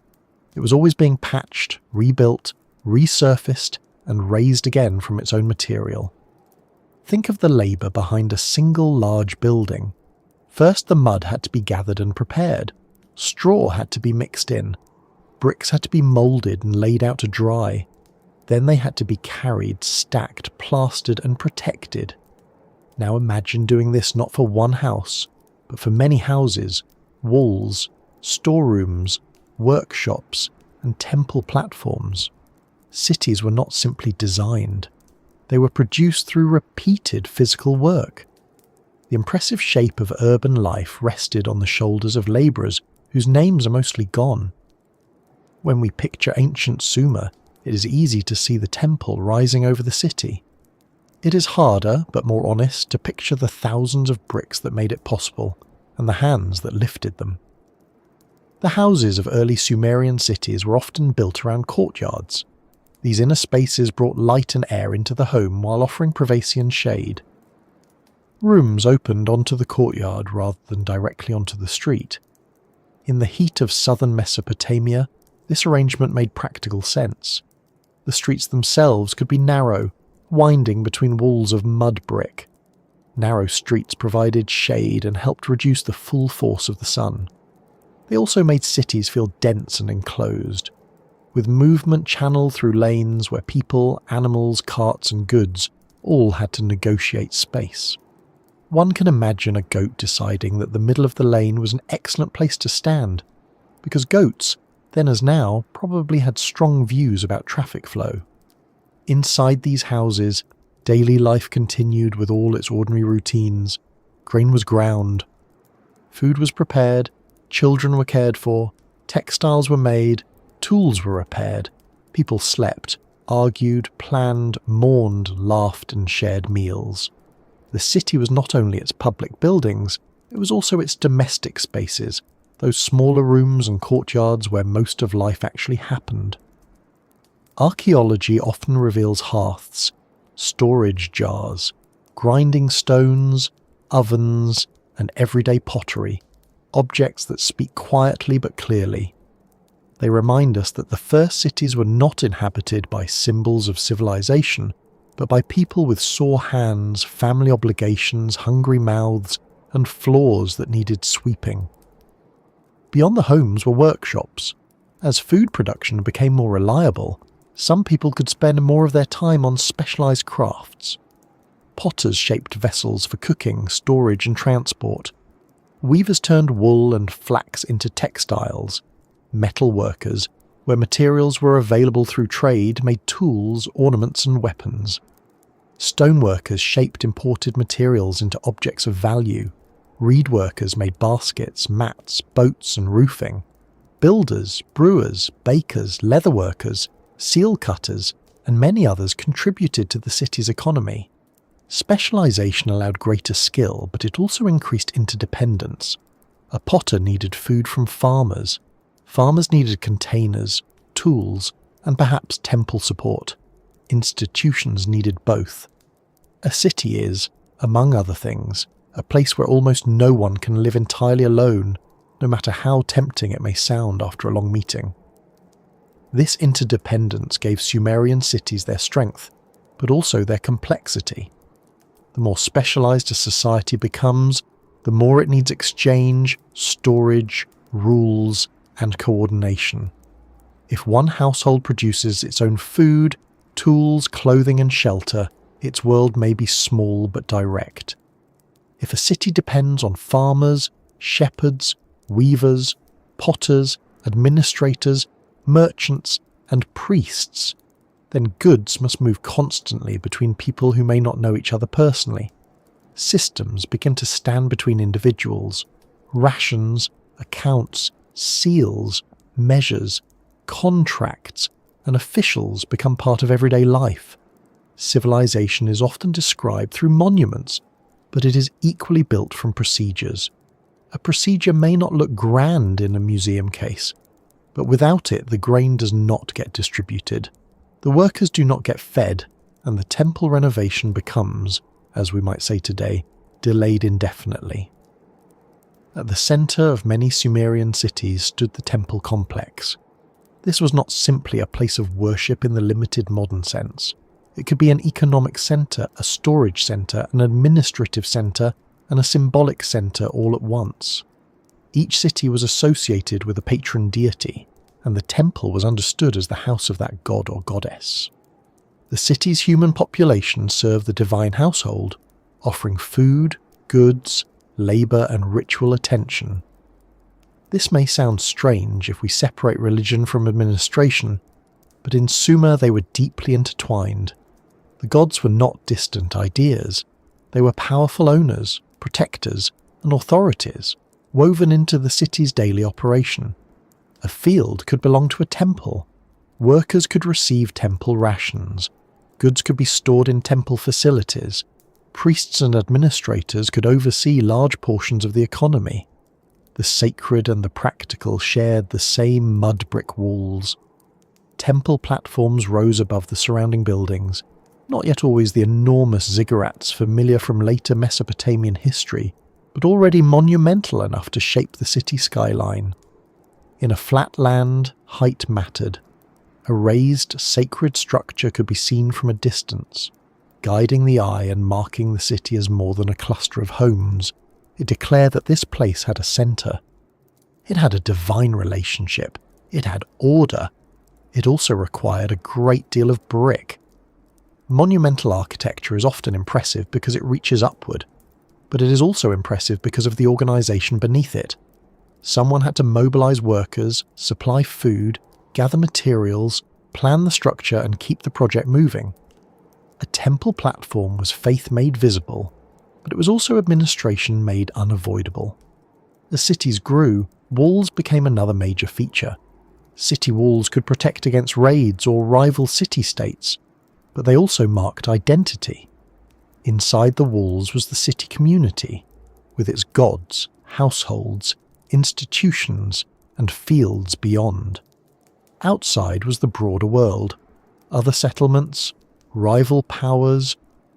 It was always being patched, rebuilt, resurfaced, and raised again from its own material. Think of the labour behind a single large building. First, the mud had to be gathered and prepared. Straw had to be mixed in. bricks had to be moulded and laid out to dry. Then they had to be carried, stacked, plastered and protected. Now imagine doing this not for one house, but for many houses, walls, storerooms, workshops and temple platforms. Cities were not simply designed. They were produced through repeated physical work. The impressive shape of urban life rested on the shoulders of labourers whose names are mostly gone. When we picture ancient Sumer, it is easy to see the temple rising over the city. It is harder, but more honest, to picture the thousands of bricks that made it possible, and the hands that lifted them. The houses of early Sumerian cities were often built around courtyards. These inner spaces brought light and air into the home while offering privacy and shade. Rooms opened onto the courtyard rather than directly onto the street. In the heat of southern Mesopotamia, this arrangement made practical sense. The streets themselves could be narrow, winding between walls of mud brick. Narrow streets provided shade and helped reduce the full force of the sun. They also made cities feel dense and enclosed, with movement channeled through lanes where people, animals, carts and goods all had to negotiate space. One can imagine a goat deciding that the middle of the lane was an excellent place to stand, because goats, then as now, probably had strong views about traffic flow. Inside these houses, daily life continued with all its ordinary routines. Grain was ground, food was prepared, children were cared for, textiles were made, tools were repaired, people slept, argued, planned, mourned, laughed and shared meals. The city was not only its public buildings, it was also its domestic spaces, those smaller rooms and courtyards where most of life actually happened. Archaeology often reveals hearths, storage jars, grinding stones, ovens, and everyday pottery, objects that speak quietly but clearly. They remind us that the first cities were not inhabited by symbols of civilization, but by people with sore hands, family obligations, hungry mouths, and floors that needed sweeping. Beyond the homes were workshops. As food production became more reliable, some people could spend more of their time on specialized crafts. Potters shaped vessels for cooking, storage and transport. Weavers turned wool and flax into textiles. Metal workers, where materials were available through trade, made tools, ornaments and weapons. Stoneworkers shaped imported materials into objects of value. Reed workers made baskets, mats, boats and roofing. Builders, brewers, bakers, leather workers, seal cutters, and many others contributed to the city's economy. Specialization allowed greater skill, but it also increased interdependence. A potter needed food from farmers. Farmers needed containers, tools, and perhaps temple support. Institutions needed both. A city is, among other things, a place where almost no one can live entirely alone, no matter how tempting it may sound after a long meeting. This interdependence gave Sumerian cities their strength, but also their complexity. The more specialized a society becomes, the more it needs exchange, storage, rules, and coordination. If one household produces its own food, tools, clothing and shelter, its world may be small but direct. If a city depends on farmers, shepherds, weavers, potters, administrators, merchants, and priests, then goods must move constantly between people who may not know each other personally. Systems begin to stand between individuals. Rations, accounts, seals, measures, contracts, and officials become part of everyday life. Civilization is often described through monuments, but it is equally built from procedures. A procedure may not look grand in a museum case, but without it the grain does not get distributed. The workers do not get fed, and the temple renovation becomes, as we might say today, delayed indefinitely. At the centre of many Sumerian cities stood the temple complex. This was not simply a place of worship in the limited modern sense. It could be an economic centre, a storage centre, an administrative centre, and a symbolic centre all at once. Each city was associated with a patron deity, and the temple was understood as the house of that god or goddess. The city's human population served the divine household, offering food, goods, labour and ritual attention. This may sound strange if we separate religion from administration, but in Sumer they were deeply intertwined. The gods were not distant ideas. They were powerful owners, protectors, and authorities, woven into the city's daily operation. A field could belong to a temple. Workers could receive temple rations. Goods could be stored in temple facilities. Priests and administrators could oversee large portions of the economy. The sacred and the practical shared the same mud brick walls. Temple platforms rose above the surrounding buildings, not yet always the enormous ziggurats familiar from later Mesopotamian history, but already monumental enough to shape the city skyline. In a flat land, height mattered. A raised, sacred structure could be seen from a distance, guiding the eye and marking the city as more than a cluster of homes. It declared that this place had a centre. It had a divine relationship. It had order. It also required a great deal of brick. Monumental architecture is often impressive because it reaches upward, but it is also impressive because of the organisation beneath it. Someone had to mobilise workers, supply food, gather materials, plan the structure and keep the project moving. A temple platform was faith made visible, but it was also administration made unavoidable. As cities grew, walls became another major feature. City walls could protect against raids or rival city-states, but they also marked identity. Inside the walls was the city community, with its gods, households, institutions, and fields beyond. Outside was the broader world, other settlements, rival powers,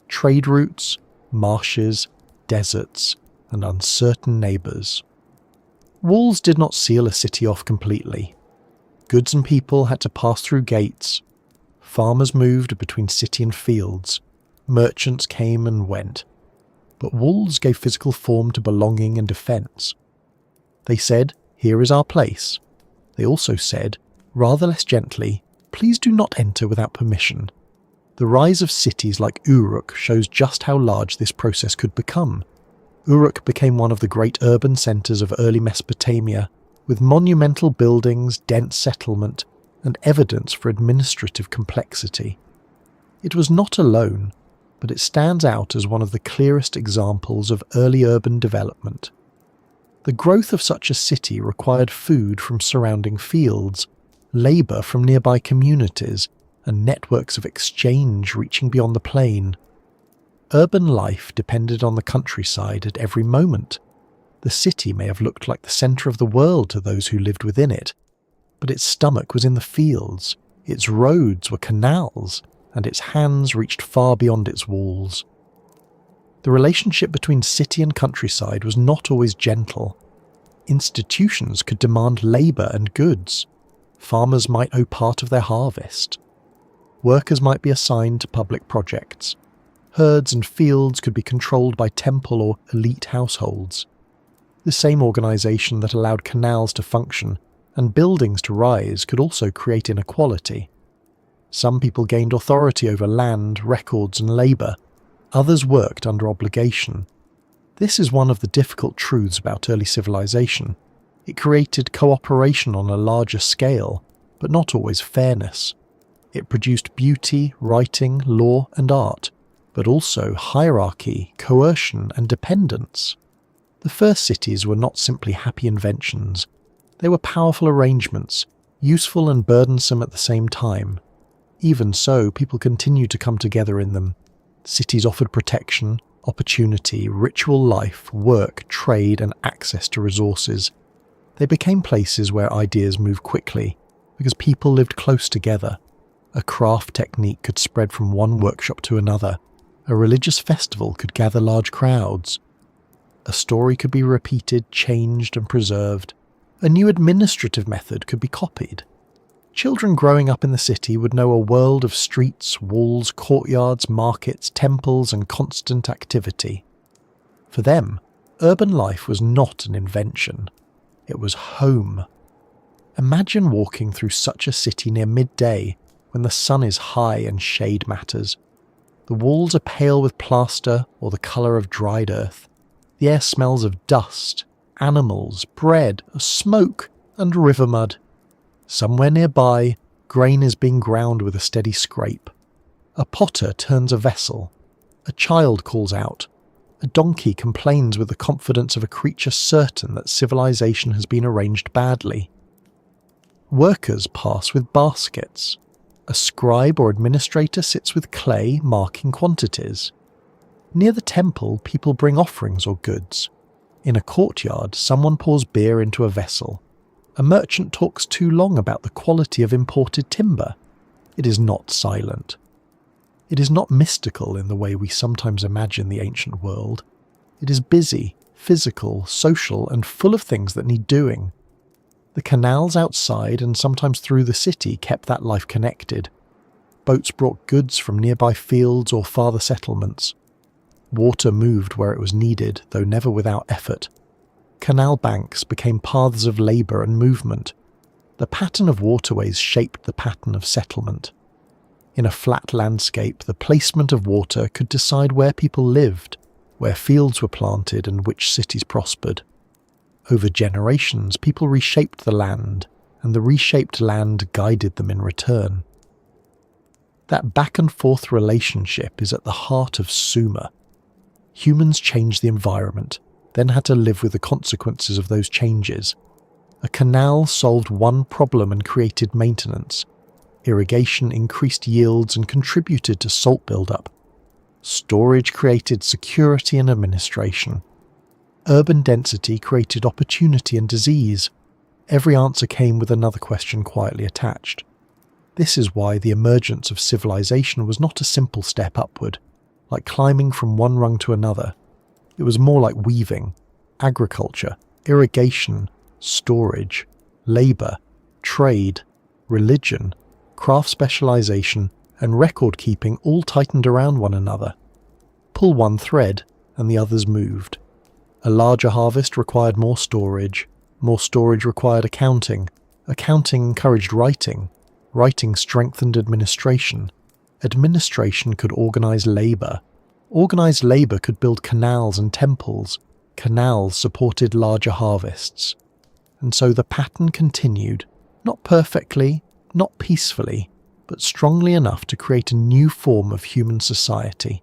trade routes, marshes, deserts, and uncertain neighbours. Walls did not seal a city off completely. Goods and people had to pass through gates. Farmers moved between city and fields. Merchants came and went. But walls gave physical form to belonging and defence. They said, "Here is our place." They also said, rather less gently, "Please do not enter without permission." The rise of cities like Uruk shows just how large this process could become. Uruk became one of the great urban centres of early Mesopotamia, with monumental buildings, dense settlement, and evidence for administrative complexity. It was not alone, but it stands out as one of the clearest examples of early urban development. The growth of such a city required food from surrounding fields, labour from nearby communities, and networks of exchange reaching beyond the plain. Urban life depended on the countryside at every moment. The city may have looked like the centre of the world to those who lived within it, but its stomach was in the fields, its roads were canals, and its hands reached far beyond its walls. The relationship between city and countryside was not always gentle. Institutions could demand labour and goods. Farmers might owe part of their harvest. Workers might be assigned to public projects. Herds and fields could be controlled by temple or elite households. The same organisation that allowed canals to function and buildings to rise could also create inequality. Some people gained authority over land, records and labour. Others worked under obligation. This is one of the difficult truths about early civilization. It created cooperation on a larger scale, but not always fairness. It produced beauty, writing, law and art, but also hierarchy, coercion and dependence. The first cities were not simply happy inventions. They were powerful arrangements, useful and burdensome at the same time. Even so, people continued to come together in them. Cities offered protection, opportunity, ritual life, work, trade and access to resources. They became places where ideas moved quickly, because people lived close together. A craft technique could spread from one workshop to another. A religious festival could gather large crowds. A story could be repeated, changed and preserved. A new administrative method could be copied. Children growing up in the city would know a world of streets, walls, courtyards, markets, temples and constant activity. For them, urban life was not an invention. It was home. Imagine walking through such a city near midday when the sun is high and shade matters. The walls are pale with plaster or the colour of dried earth. The air smells of dust, animals, bread, smoke, and river mud. Somewhere nearby, grain is being ground with a steady scrape. A potter turns a vessel. A child calls out. A donkey complains with the confidence of a creature certain that civilization has been arranged badly. Workers pass with baskets. A scribe or administrator sits with clay marking quantities. Near the temple, people bring offerings or goods. In a courtyard, someone pours beer into a vessel. A merchant talks too long about the quality of imported timber. It is not silent. It is not mystical in the way we sometimes imagine the ancient world. It is busy, physical, social, and full of things that need doing. The canals outside and sometimes through the city kept that life connected. Boats brought goods from nearby fields or farther settlements. Water moved where it was needed, though never without effort. Canal banks became paths of labour and movement. The pattern of waterways shaped the pattern of settlement. In a flat landscape, the placement of water could decide where people lived, where fields were planted and which cities prospered. Over generations, people reshaped the land, and the reshaped land guided them in return. That back-and-forth relationship is at the heart of Sumer. Humans changed the environment, then had to live with the consequences of those changes. A canal solved one problem and created maintenance. Irrigation increased yields and contributed to salt buildup. Storage created security and administration. Urban density created opportunity and disease. Every answer came with another question quietly attached. This is why the emergence of civilization was not a simple step upward, like climbing from one rung to another. It was more like weaving, agriculture, irrigation, storage, labour, trade, religion, craft specialization, and record-keeping all tightened around one another. Pull one thread, and the others moved. A larger harvest required more storage required accounting encouraged writing strengthened administration could organise labour could build canals and temples, canals supported larger harvests. And so the pattern continued, not perfectly, not peacefully, but strongly enough to create a new form of human society.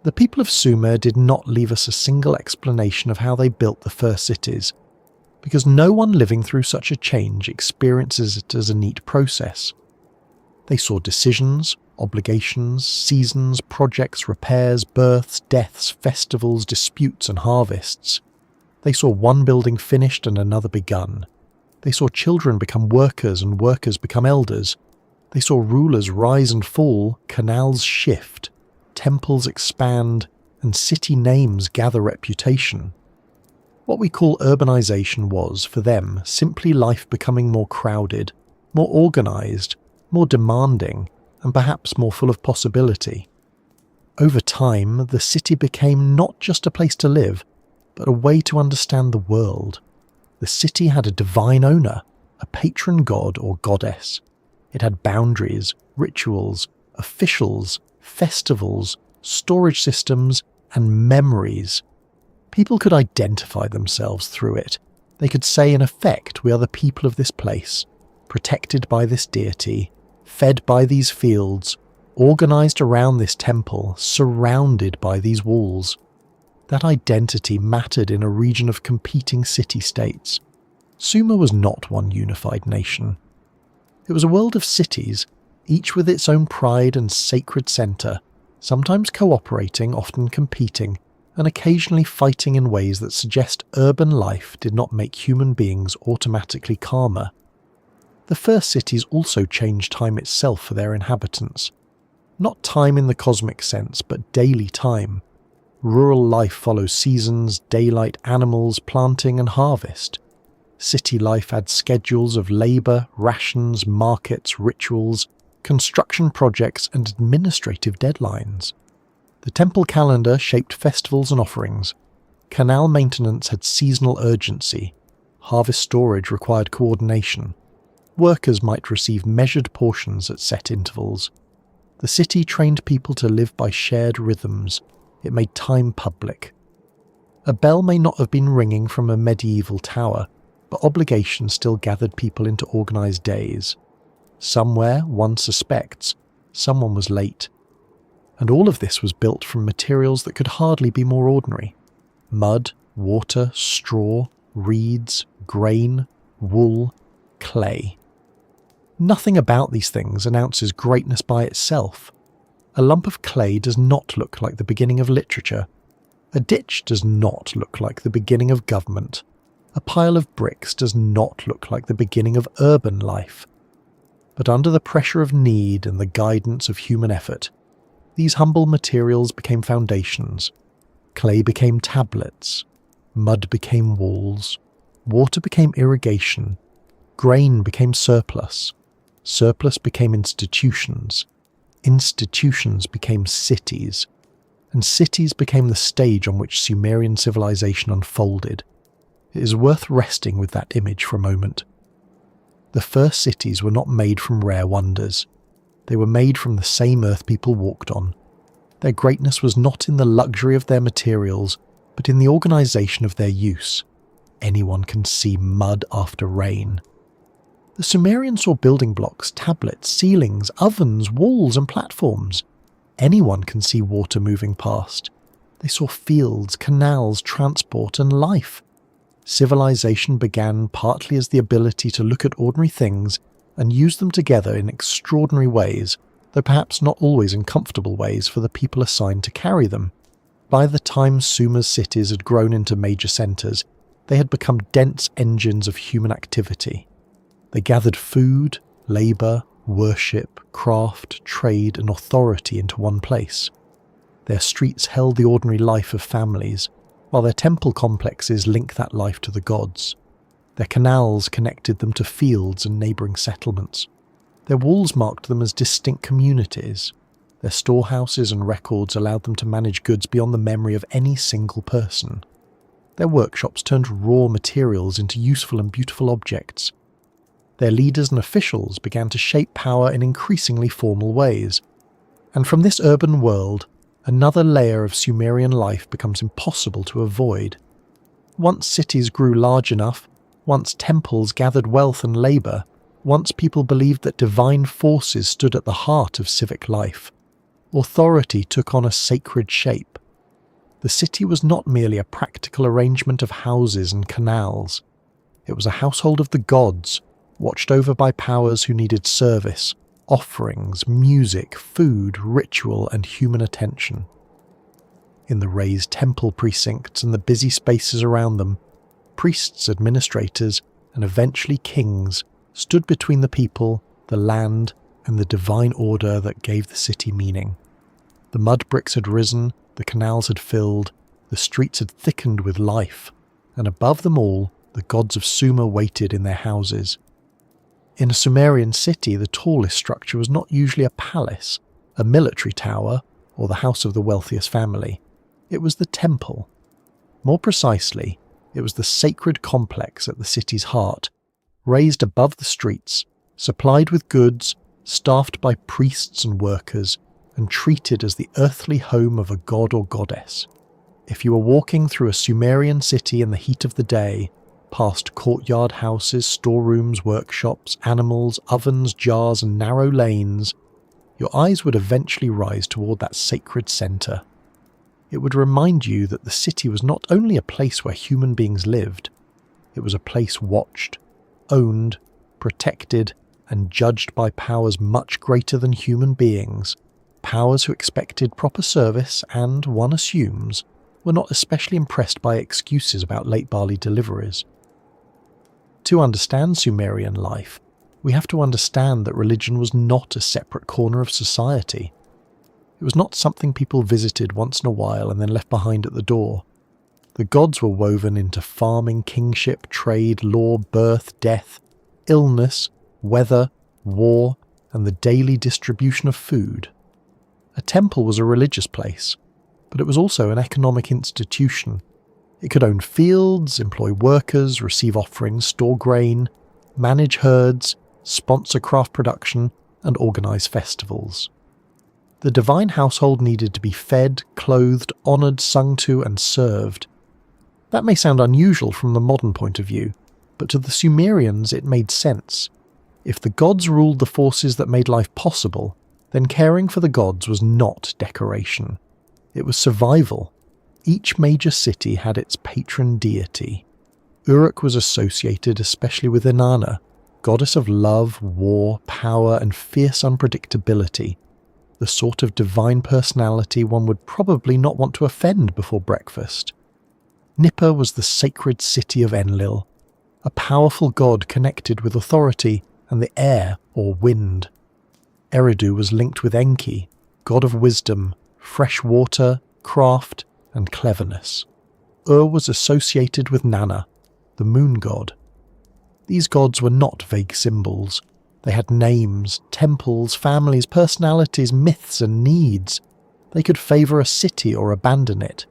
The people of Sumer did not leave us a single explanation of how they built the first cities, because no one living through such a change experiences it as a neat process. They saw decisions, obligations, seasons, projects, repairs, births, deaths, festivals, disputes and harvests. They saw one building finished and another begun. They saw children become workers and workers become elders. They saw rulers rise and fall, canals shift, temples expand, and city names gather reputation. What we call urbanization was, for them, simply life becoming more crowded, more organized, more demanding, and perhaps more full of possibility. Over time, the city became not just a place to live, but a way to understand the world. The city had a divine owner, a patron god or goddess. It had boundaries, rituals, officials, festivals, storage systems, and memories. People could identify themselves through it. They could say, in effect, we are the people of this place, protected by this deity, fed by these fields, organised around this temple, surrounded by these walls. That identity mattered in a region of competing city-states. Sumer was not one unified nation. It was a world of cities, each with its own pride and sacred centre, sometimes cooperating, often competing, and occasionally fighting in ways that suggest urban life did not make human beings automatically calmer. The first cities also changed time itself for their inhabitants. Not time in the cosmic sense, but daily time. Rural life follows seasons, daylight, animals, planting and harvest. City life adds schedules of labour, rations, markets, rituals, construction projects and administrative deadlines. The temple calendar shaped festivals and offerings. Canal maintenance had seasonal urgency. harvest storage required coordination. Workers might receive measured portions at set intervals. The city trained people to live by shared rhythms. It made time public. A bell may not have been ringing from a medieval tower, but obligation still gathered people into organised days. Somewhere, one suspects, someone was late. And all of this was built from materials that could hardly be more ordinary. Mud, water, straw, reeds, grain, wool, clay. Nothing about these things announces greatness by itself. A lump of clay does not look like the beginning of literature. A ditch does not look like the beginning of government. A pile of bricks does not look like the beginning of urban life. But under the pressure of need and the guidance of human effort, these humble materials became foundations. Clay became tablets. Mud became walls. Water became irrigation. Grain became surplus. Surplus became institutions. Institutions became cities. And cities became the stage on which Sumerian civilization unfolded. It is worth resting with that image for a moment. The first cities were not made from rare wonders. They were made from the same earth people walked on. Their greatness was not in the luxury of their materials, but in the organization of their use. Anyone can see mud after rain. The Sumerians saw building blocks, tablets, ceilings, ovens, walls and platforms. Anyone can see water moving past. They saw fields, canals, transport and life. Civilization began partly as the ability to look at ordinary things and use them together in extraordinary ways, though perhaps not always in comfortable ways for the people assigned to carry them. By the time Sumer's cities had grown into major centres, they had become dense engines of human activity. They gathered food, labour, worship, craft, trade and authority into one place. Their streets held the ordinary life of families, while their temple complexes link that life to the gods. Their canals connected them to fields and neighbouring settlements. Their walls marked them as distinct communities. Their storehouses and records allowed them to manage goods beyond the memory of any single person. Their workshops turned raw materials into useful and beautiful objects. Their leaders and officials began to shape power in increasingly formal ways. And from this urban world, another layer of Sumerian life becomes impossible to avoid. Once cities grew large enough, once temples gathered wealth and labour, once people believed that divine forces stood at the heart of civic life, authority took on a sacred shape. The city was not merely a practical arrangement of houses and canals. It was a household of the gods, watched over by powers who needed service, offerings, music, food, ritual and human attention. In the raised temple precincts and the busy spaces around them, priests, administrators, and eventually kings stood between the people, the land, and the divine order that gave the city meaning. The mud bricks had risen, the canals had filled, the streets had thickened with life, and above them all, the gods of Sumer waited in their houses. In a Sumerian city, the tallest structure was not usually a palace, a military tower, or the house of the wealthiest family. It was the temple. More precisely, it was the sacred complex at the city's heart, raised above the streets, supplied with goods, staffed by priests and workers, and treated as the earthly home of a god or goddess. If you were walking through a Sumerian city in the heat of the day, past courtyard houses, storerooms, workshops, animals, ovens, jars and narrow lanes, your eyes would eventually rise toward that sacred centre. It would remind you that the city was not only a place where human beings lived, it was a place watched, owned, protected, and judged by powers much greater than human beings, powers who expected proper service and, one assumes, were not especially impressed by excuses about late barley deliveries. To understand Sumerian life, we have to understand that religion was not a separate corner of society. It was not something people visited once in a while and then left behind at the door. The gods were woven into farming, kingship, trade, law, birth, death, illness, weather, war, and the daily distribution of food. A temple was a religious place, but it was also an economic institution. It could own fields, employ workers, receive offerings, store grain, manage herds, sponsor craft production, and organize festivals. The divine household needed to be fed, clothed, honored, sung to, and served. That may sound unusual from the modern point of view, but to the Sumerians it made sense. If the gods ruled the forces that made life possible, then caring for the gods was not decoration. It was survival. Each major city had its patron deity. Uruk was associated especially with Inanna, goddess of love, war, power, and fierce unpredictability, the sort of divine personality one would probably not want to offend before breakfast. Nippur was the sacred city of Enlil, a powerful god connected with authority and the air or wind. Eridu was linked with Enki, god of wisdom, fresh water, craft, and cleverness. Was associated with Nanna, the moon god. These gods were not vague symbols. They had names, temples, families, personalities, myths, and needs. They could favour a city or abandon it.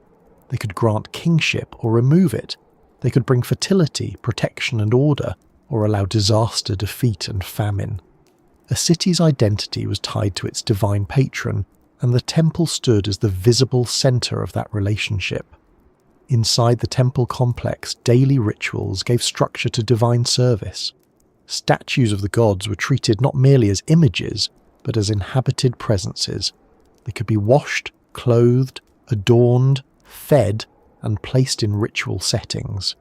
They could grant kingship or remove it. They could bring fertility, protection, and order, or allow disaster, defeat, and famine. A city's identity was tied to its divine patron, and the temple stood as the visible centre of that relationship. Inside the temple complex, daily rituals gave structure to divine service. Statues of the gods were treated not merely as images, but as inhabited presences. They could be washed, clothed, adorned, fed, and placed in ritual settings.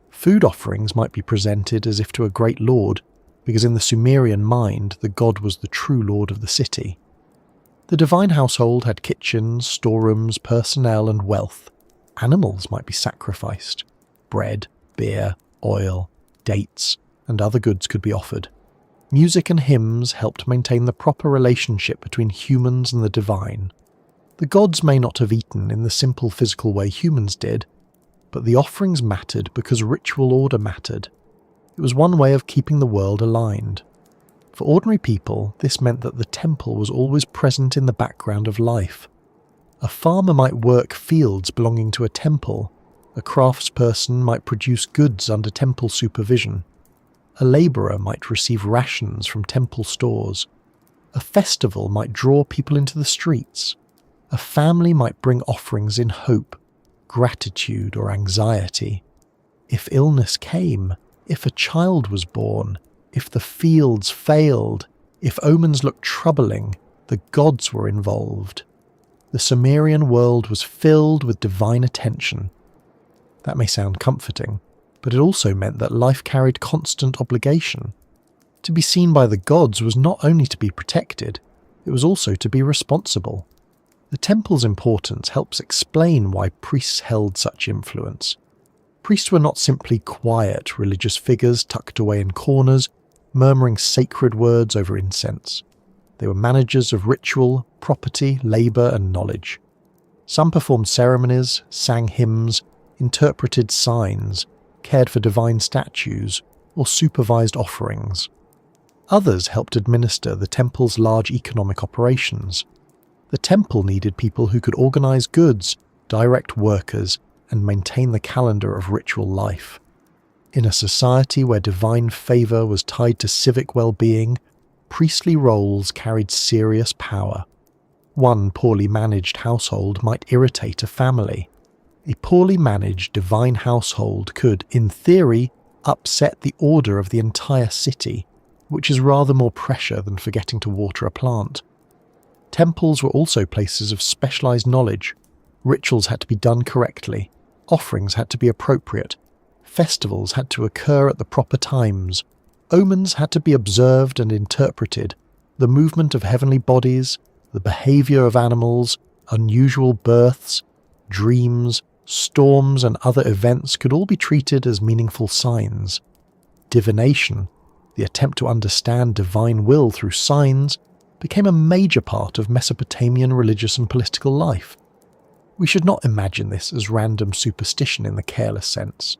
Food offerings might be presented as if to a great lord, because in the Sumerian mind the god was the true lord of the city. The divine household had kitchens, storerooms, personnel, and wealth. Animals might be sacrificed. Bread, beer, oil, dates, and other goods could be offered. Music and hymns helped maintain the proper relationship between humans and the divine. The gods may not have eaten in the simple physical way humans did, but the offerings mattered because ritual order mattered. It was one way of keeping the world aligned. For ordinary people, this meant that the temple was always present in the background of life. A farmer might work fields belonging to a temple. A craftsperson might produce goods under temple supervision. A labourer might receive rations from temple stores. A festival might draw people into the streets. A family might bring offerings in hope, gratitude, or anxiety. If illness came, if a child was born, if the fields failed, if omens looked troubling, the gods were involved. The Sumerian world was filled with divine attention. That may sound comforting, but it also meant that life carried constant obligation. To be seen by the gods was not only to be protected, it was also to be responsible. The temple's importance helps explain why priests held such influence. Priests were not simply quiet religious figures tucked away in corners, murmuring sacred words over incense. They were managers of ritual, property, labour, and knowledge. Some performed ceremonies, sang hymns, interpreted signs, cared for divine statues, or supervised offerings. Others helped administer the temple's large economic operations. The temple needed people who could organise goods, direct workers, and maintain the calendar of ritual life. In a society where divine favour was tied to civic well-being, priestly roles carried serious power. One poorly managed household might irritate a family. A poorly managed divine household could, in theory, upset the order of the entire city, which is rather more pressure than forgetting to water a plant. Temples were also places of specialised knowledge. Rituals had to be done correctly. Offerings had to be appropriate. Festivals had to occur at the proper times. Omens had to be observed and interpreted. The movement of heavenly bodies, the behaviour of animals, unusual births, dreams, storms and other events could all be treated as meaningful signs. Divination, the attempt to understand divine will through signs, became a major part of Mesopotamian religious and political life. We should not imagine this as random superstition in the careless sense.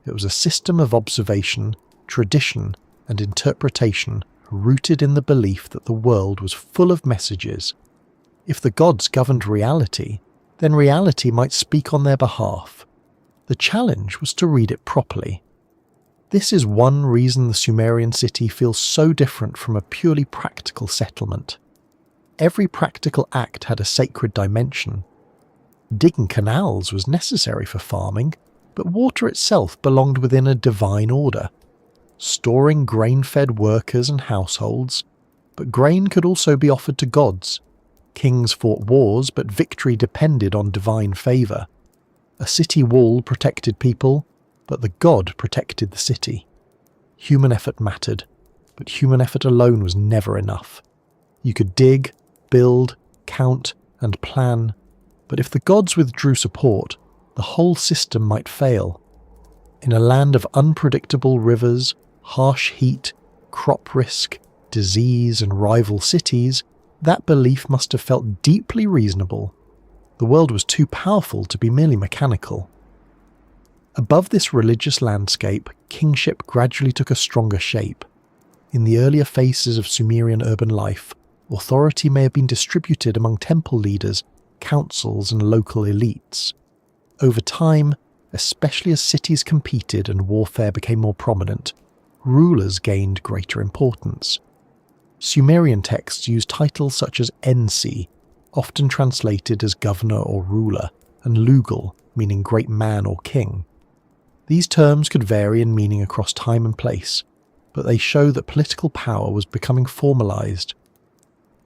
It was a system of observation, tradition, and interpretation rooted in the belief that the world was full of messages. If the gods governed reality, then reality might speak on their behalf. The challenge was to read it properly. This is one reason the Sumerian city feels so different from a purely practical settlement. Every practical act had a sacred dimension. Digging canals was necessary for farming, but water itself belonged within a divine order. Storing grain fed workers and households, but grain could also be offered to gods. Kings fought wars, but victory depended on divine favour. A city wall protected people, but the god protected the city. Human effort mattered, but human effort alone was never enough. You could dig, build, count, and plan, but if the gods withdrew support, the whole system might fail. In a land of unpredictable rivers, harsh heat, crop risk, disease, and rival cities, that belief must have felt deeply reasonable. The world was too powerful to be merely mechanical. Above this religious landscape, kingship gradually took a stronger shape. In the earlier phases of Sumerian urban life, authority may have been distributed among temple leaders, councils, and local elites. Over time, especially as cities competed and warfare became more prominent, rulers gained greater importance. Sumerian texts use titles such as Ensi, often translated as governor or ruler, and Lugal, meaning great man or king. These terms could vary in meaning across time and place, but they show that political power was becoming formalized.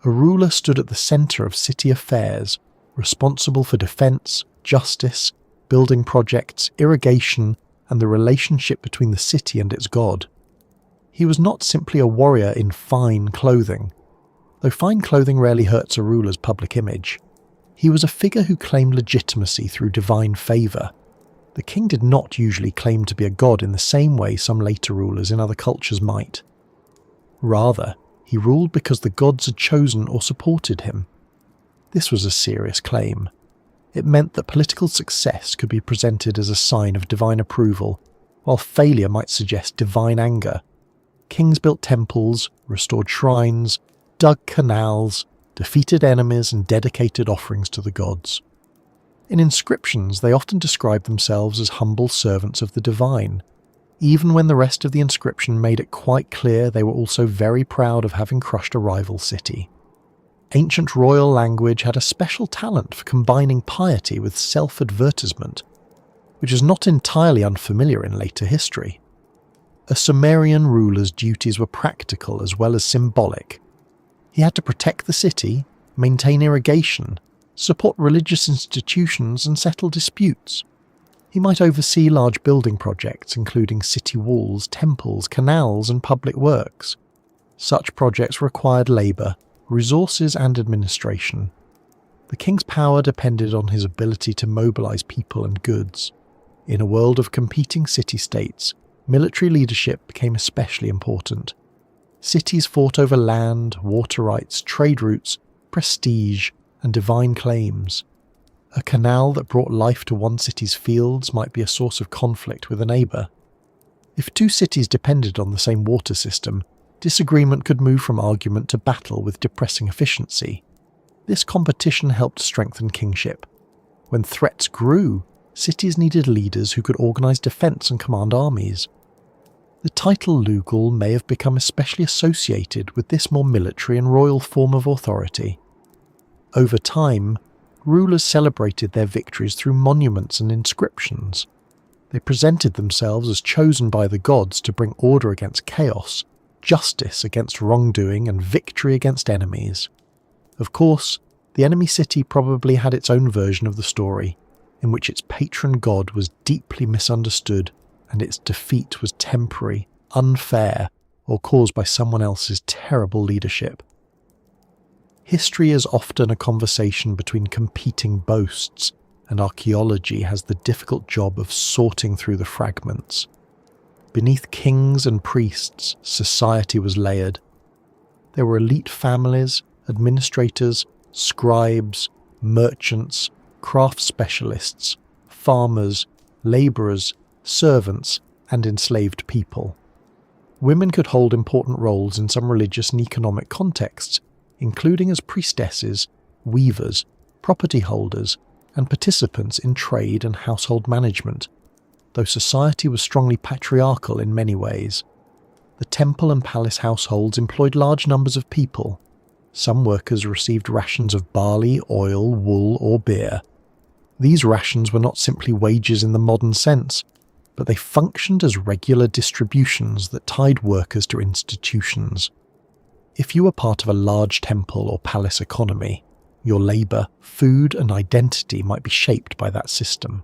A ruler stood at the center of city affairs, responsible for defense, justice, building projects, irrigation, and the relationship between the city and its god. He was not simply a warrior in fine clothing. Though fine clothing rarely hurts a ruler's public image, he was a figure who claimed legitimacy through divine favor. The king did not usually claim to be a god in the same way some later rulers in other cultures might. Rather, he ruled because the gods had chosen or supported him. This was a serious claim. It meant that political success could be presented as a sign of divine approval, while failure might suggest divine anger. Kings built temples, restored shrines, dug canals, defeated enemies, and dedicated offerings to the gods. In inscriptions, they often described themselves as humble servants of the divine, even when the rest of the inscription made it quite clear they were also very proud of having crushed a rival city. Ancient royal language had a special talent for combining piety with self-advertisement, which is not entirely unfamiliar in later history. A Sumerian ruler's duties were practical as well as symbolic. He had to protect the city, maintain irrigation, support religious institutions, and settle disputes. He might oversee large building projects including city walls, temples, canals, and public works. Such projects required labour, resources, and administration. The king's power depended on his ability to mobilise people and goods. In a world of competing city-states, military leadership became especially important. Cities fought over land, water rights, trade routes, prestige, and divine claims. A canal that brought life to one city's fields might be a source of conflict with a neighbour. If two cities depended on the same water system, disagreement could move from argument to battle with depressing efficiency. This competition helped strengthen kingship. When threats grew, cities needed leaders who could organise defence and command armies. The title Lugal may have become especially associated with this more military and royal form of authority. Over time, rulers celebrated their victories through monuments and inscriptions. They presented themselves as chosen by the gods to bring order against chaos, justice against wrongdoing, and victory against enemies. Of course, the enemy city probably had its own version of the story, in which its patron god was deeply misunderstood and its defeat was temporary, unfair, or caused by someone else's terrible leadership. History is often a conversation between competing boasts, and archaeology has the difficult job of sorting through the fragments. Beneath kings and priests, society was layered. There were elite families, administrators, scribes, merchants, craft specialists, farmers, labourers, servants, and enslaved people. Women could hold important roles in some religious and economic contexts, including as priestesses, weavers, property holders, and participants in trade and household management, though society was strongly patriarchal in many ways. The temple and palace households employed large numbers of people. Some workers received rations of barley, oil, wool, or beer. These rations were not simply wages in the modern sense, but they functioned as regular distributions that tied workers to institutions. If you were part of a large temple or palace economy, your labour, food, and identity might be shaped by that system.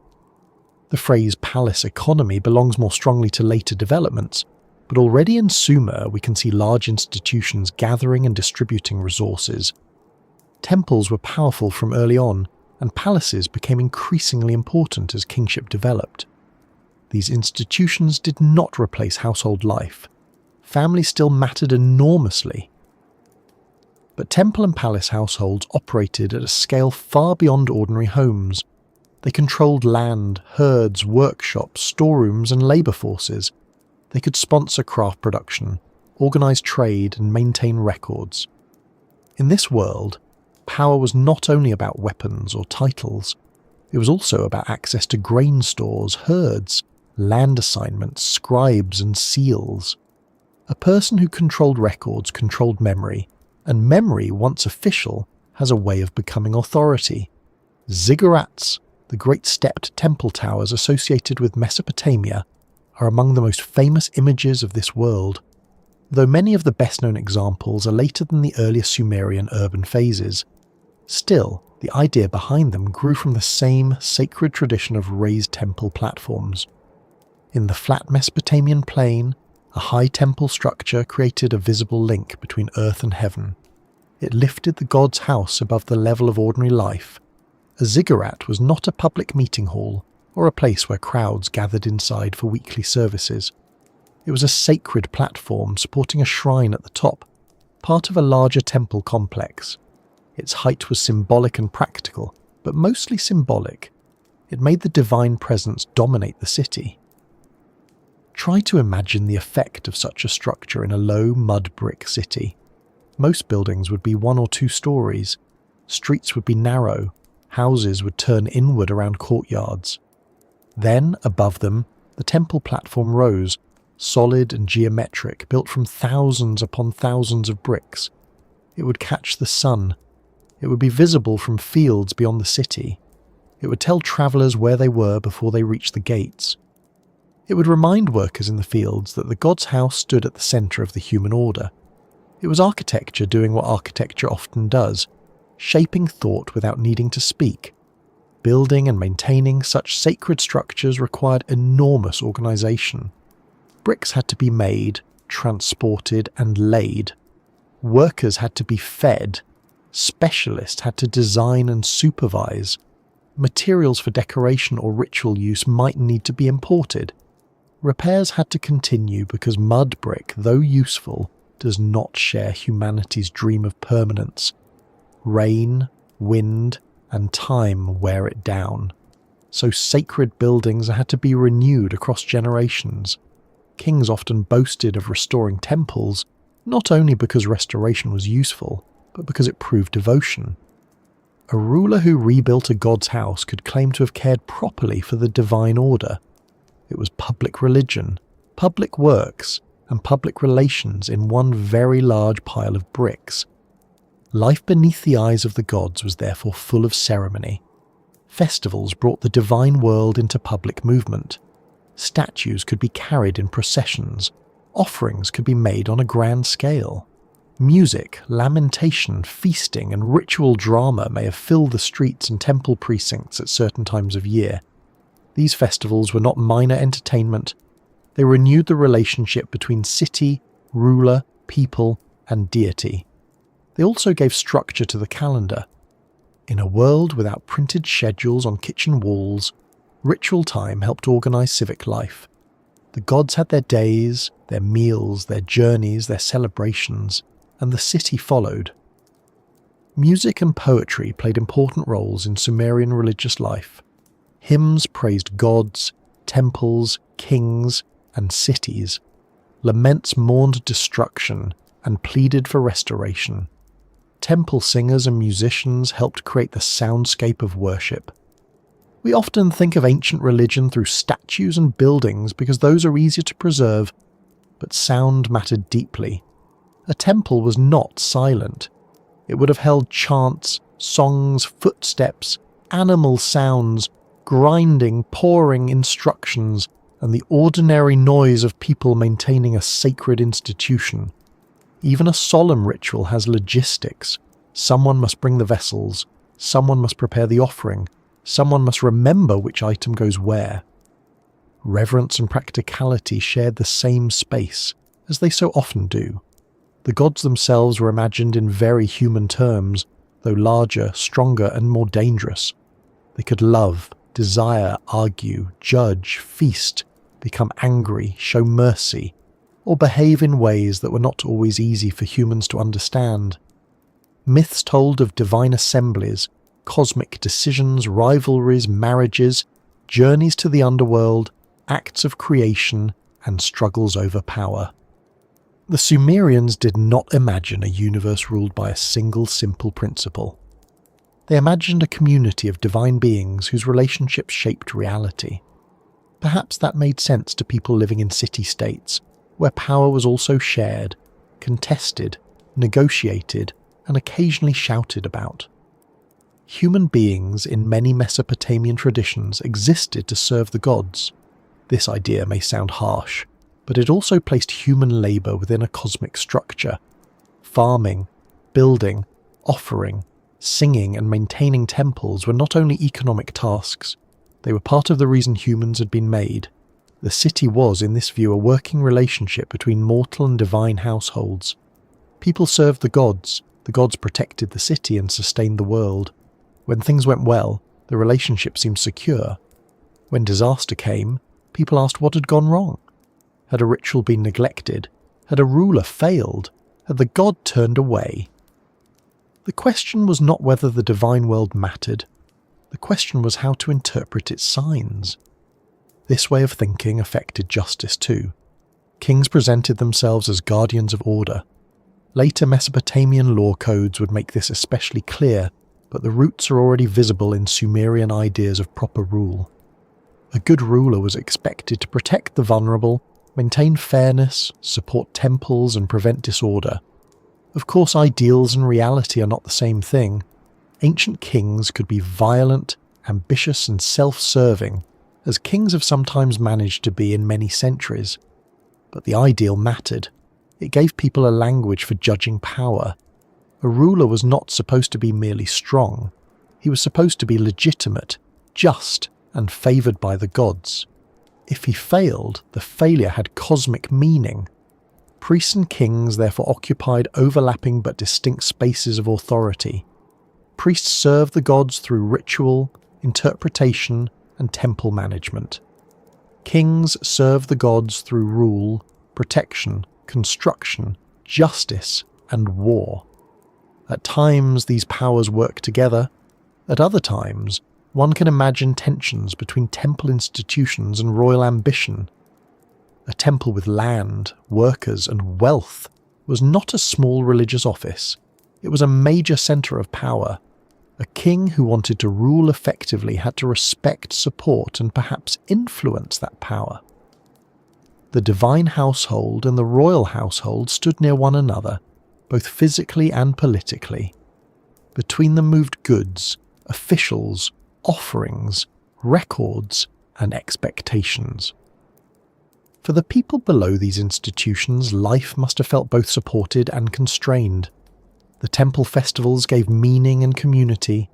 The phrase palace economy belongs more strongly to later developments, but already in Sumer we can see large institutions gathering and distributing resources. Temples were powerful from early on, and palaces became increasingly important as kingship developed. These institutions did not replace household life. Family still mattered enormously. But temple and palace households operated at a scale far beyond ordinary homes. They controlled land, herds, workshops, storerooms, and labour forces. They could sponsor craft production, organise trade, and maintain records. In this world, power was not only about weapons or titles, it was also about access to grain stores, herds, land assignments, scribes, and seals. A person who controlled records controlled memory, and memory, once official, has a way of becoming authority. Ziggurats, the great stepped temple towers associated with Mesopotamia, are among the most famous images of this world. Though many of the best-known examples are later than the earlier Sumerian urban phases, still, the idea behind them grew from the same sacred tradition of raised temple platforms. In the flat Mesopotamian plain, a high temple structure created a visible link between earth and heaven. It lifted the god's house above the level of ordinary life. A ziggurat was not a public meeting hall, or a place where crowds gathered inside for weekly services. It was a sacred platform supporting a shrine at the top, part of a larger temple complex. Its height was symbolic and practical, but mostly symbolic. It made the divine presence dominate the city. Try to imagine the effect of such a structure in a low mud brick city. Most buildings would be 1 or 2 stories. Streets would be narrow. Houses would turn inward around courtyards. Then, above them, the temple platform rose, solid and geometric, built from thousands upon thousands of bricks. It would catch the sun. It would be visible from fields beyond the city. It would tell travellers where they were before they reached the gates. It would remind workers in the fields that the god's house stood at the centre of the human order. It was architecture doing what architecture often does, shaping thought without needing to speak. Building and maintaining such sacred structures required enormous organisation. Bricks had to be made, transported, and laid. Workers had to be fed. Specialists had to design and supervise. Materials for decoration or ritual use might need to be imported. Repairs had to continue because mud brick, though useful, does not share humanity's dream of permanence. Rain, wind, and time wear it down. So sacred buildings had to be renewed across generations. Kings often boasted of restoring temples, not only because restoration was useful, but because it proved devotion. A ruler who rebuilt a god's house could claim to have cared properly for the divine order. It was public religion, public works, and public relations in one very large pile of bricks. Life beneath the eyes of the gods was therefore full of ceremony. Festivals brought the divine world into public movement. Statues could be carried in processions. Offerings could be made on a grand scale. Music, lamentation, feasting, and ritual drama may have filled the streets and temple precincts at certain times of year. These festivals were not minor entertainment. They renewed the relationship between city, ruler, people, and deity. They also gave structure to the calendar. In a world without printed schedules on kitchen walls, ritual time helped organise civic life. The gods had their days, their meals, their journeys, their celebrations, and the city followed. Music and poetry played important roles in Sumerian religious life. Hymns praised gods, temples, kings, and cities. Laments mourned destruction and pleaded for restoration. Temple singers and musicians helped create the soundscape of worship. We often think of ancient religion through statues and buildings because those are easier to preserve, but sound mattered deeply. A temple was not silent. It would have held chants, songs, footsteps, animal sounds, grinding, pouring instructions, and the ordinary noise of people maintaining a sacred institution. Even a solemn ritual has logistics. Someone must bring the vessels, someone must prepare the offering, someone must remember which item goes where. Reverence and practicality shared the same space, as they so often do. The gods themselves were imagined in very human terms, though larger, stronger, and more dangerous. They could love, desire, argue, judge, feast, become angry, show mercy, or behave in ways that were not always easy for humans to understand. Myths told of divine assemblies, cosmic decisions, rivalries, marriages, journeys to the underworld, acts of creation, and struggles over power. The Sumerians did not imagine a universe ruled by a single simple principle. They imagined a community of divine beings whose relationships shaped reality. Perhaps that made sense to people living in city-states, where power was also shared, contested, negotiated, and occasionally shouted about. Human beings in many Mesopotamian traditions existed to serve the gods. This idea may sound harsh, but it also placed human labour within a cosmic structure. Farming, building, offering, singing and maintaining temples were not only economic tasks, they were part of the reason humans had been made. The city was, in this view, a working relationship between mortal and divine households. People served the gods protected the city and sustained the world. When things went well, the relationship seemed secure. When disaster came, people asked what had gone wrong. Had a ritual been neglected? Had a ruler failed? Had the god turned away? The question was not whether the divine world mattered. The question was how to interpret its signs. This way of thinking affected justice too. Kings presented themselves as guardians of order. Later Mesopotamian law codes would make this especially clear, but the roots are already visible in Sumerian ideas of proper rule. A good ruler was expected to protect the vulnerable, maintain fairness, support temples, and prevent disorder. Of course, ideals and reality are not the same thing. Ancient kings could be violent, ambitious, and self-serving, as kings have sometimes managed to be in many centuries. But the ideal mattered. It gave people a language for judging power. A ruler was not supposed to be merely strong. He was supposed to be legitimate, just, and favoured by the gods. If he failed, the failure had cosmic meaning. Priests and kings therefore occupied overlapping but distinct spaces of authority. Priests served the gods through ritual, interpretation, and temple management. Kings served the gods through rule, protection, construction, justice, and war. At times these powers work together. At other times, one can imagine tensions between temple institutions and royal ambition. A temple with land, workers, and wealth was not a small religious office. It was a major centre of power. A king who wanted to rule effectively had to respect, support, and perhaps influence that power. The divine household and the royal household stood near one another, both physically and politically. Between them moved goods, officials, offerings, records, and expectations. For the people below these institutions, life must have felt both supported and constrained. The temple festivals gave meaning and community.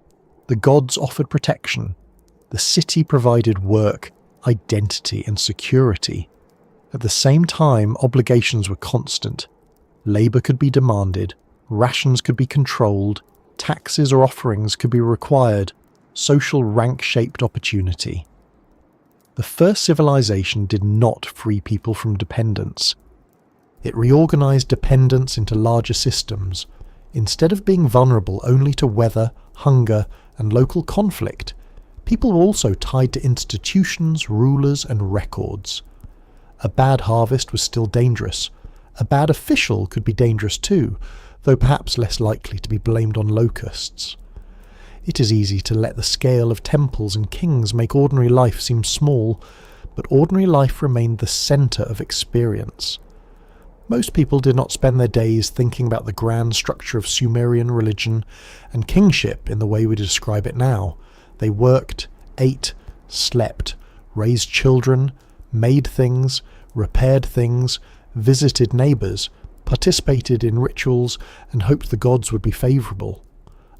The gods offered protection. The city provided work, identity, and security. At the same time, obligations were constant. Labour could be demanded, rations could be controlled, taxes or offerings could be required, social rank shaped opportunity. The first civilization did not free people from dependence. It reorganized dependence into larger systems. Instead of being vulnerable only to weather, hunger, and local conflict, people were also tied to institutions, rulers, and records. A bad harvest was still dangerous. A bad official could be dangerous too, though perhaps less likely to be blamed on locusts. It is easy to let the scale of temples and kings make ordinary life seem small, but ordinary life remained the centre of experience. Most people did not spend their days thinking about the grand structure of Sumerian religion and kingship in the way we describe it now. They worked, ate, slept, raised children, made things, repaired things, visited neighbours, participated in rituals, and hoped the gods would be favourable.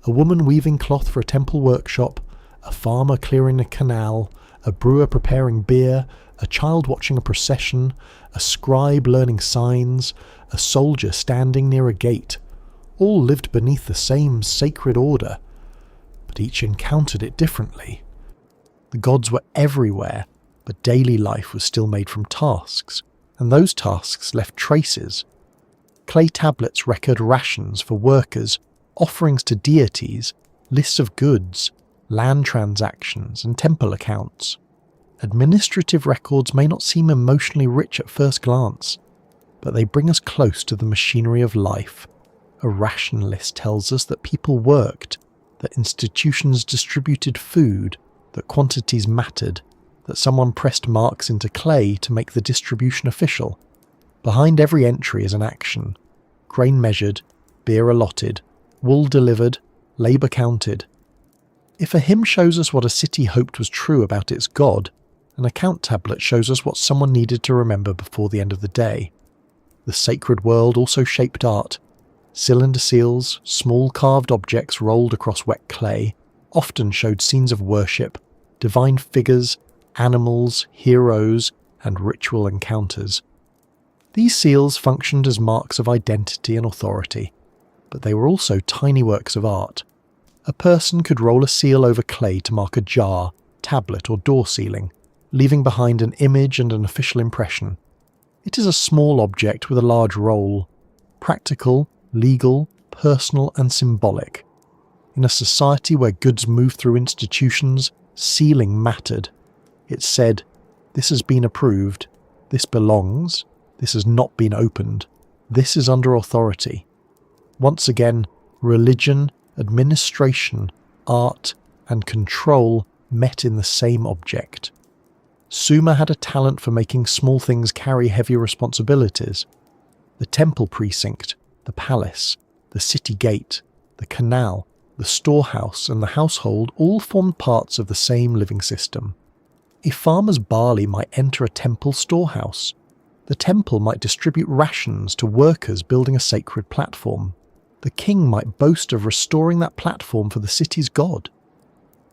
A woman weaving cloth for a temple workshop, a farmer clearing a canal, a brewer preparing beer, a child watching a procession, a scribe learning signs, a soldier standing near a gate, all lived beneath the same sacred order, but each encountered it differently. The gods were everywhere, but daily life was still made from tasks, and those tasks left traces. Clay tablets record rations for workers, offerings to deities, lists of goods, land transactions, and temple accounts. Administrative records may not seem emotionally rich at first glance, but they bring us close to the machinery of life. A ration list tells us that people worked, that institutions distributed food, that quantities mattered, that someone pressed marks into clay to make the distribution official. Behind every entry is an action. Grain measured, beer allotted, wool delivered, labour counted. If a hymn shows us what a city hoped was true about its god, an account tablet shows us what someone needed to remember before the end of the day. The sacred world also shaped art. Cylinder seals, small carved objects rolled across wet clay, often showed scenes of worship, divine figures, animals, heroes, and ritual encounters. These seals functioned as marks of identity and authority, but they were also tiny works of art. A person could roll a seal over clay to mark a jar, tablet, or door ceiling, leaving behind an image and an official impression. It is a small object with a large role, practical, legal, personal, and symbolic. In a society where goods moved through institutions, sealing mattered. It said, "This has been approved, this belongs, this has not been opened, this is under authority." Once again, religion, administration, art, and control met in the same object. Sumer had a talent for making small things carry heavy responsibilities. The temple precinct, the palace, the city gate, the canal, the storehouse, and the household all formed parts of the same living system. A farmer's barley might enter a temple storehouse. The temple might distribute rations to workers building a sacred platform. The king might boast of restoring that platform for the city's god.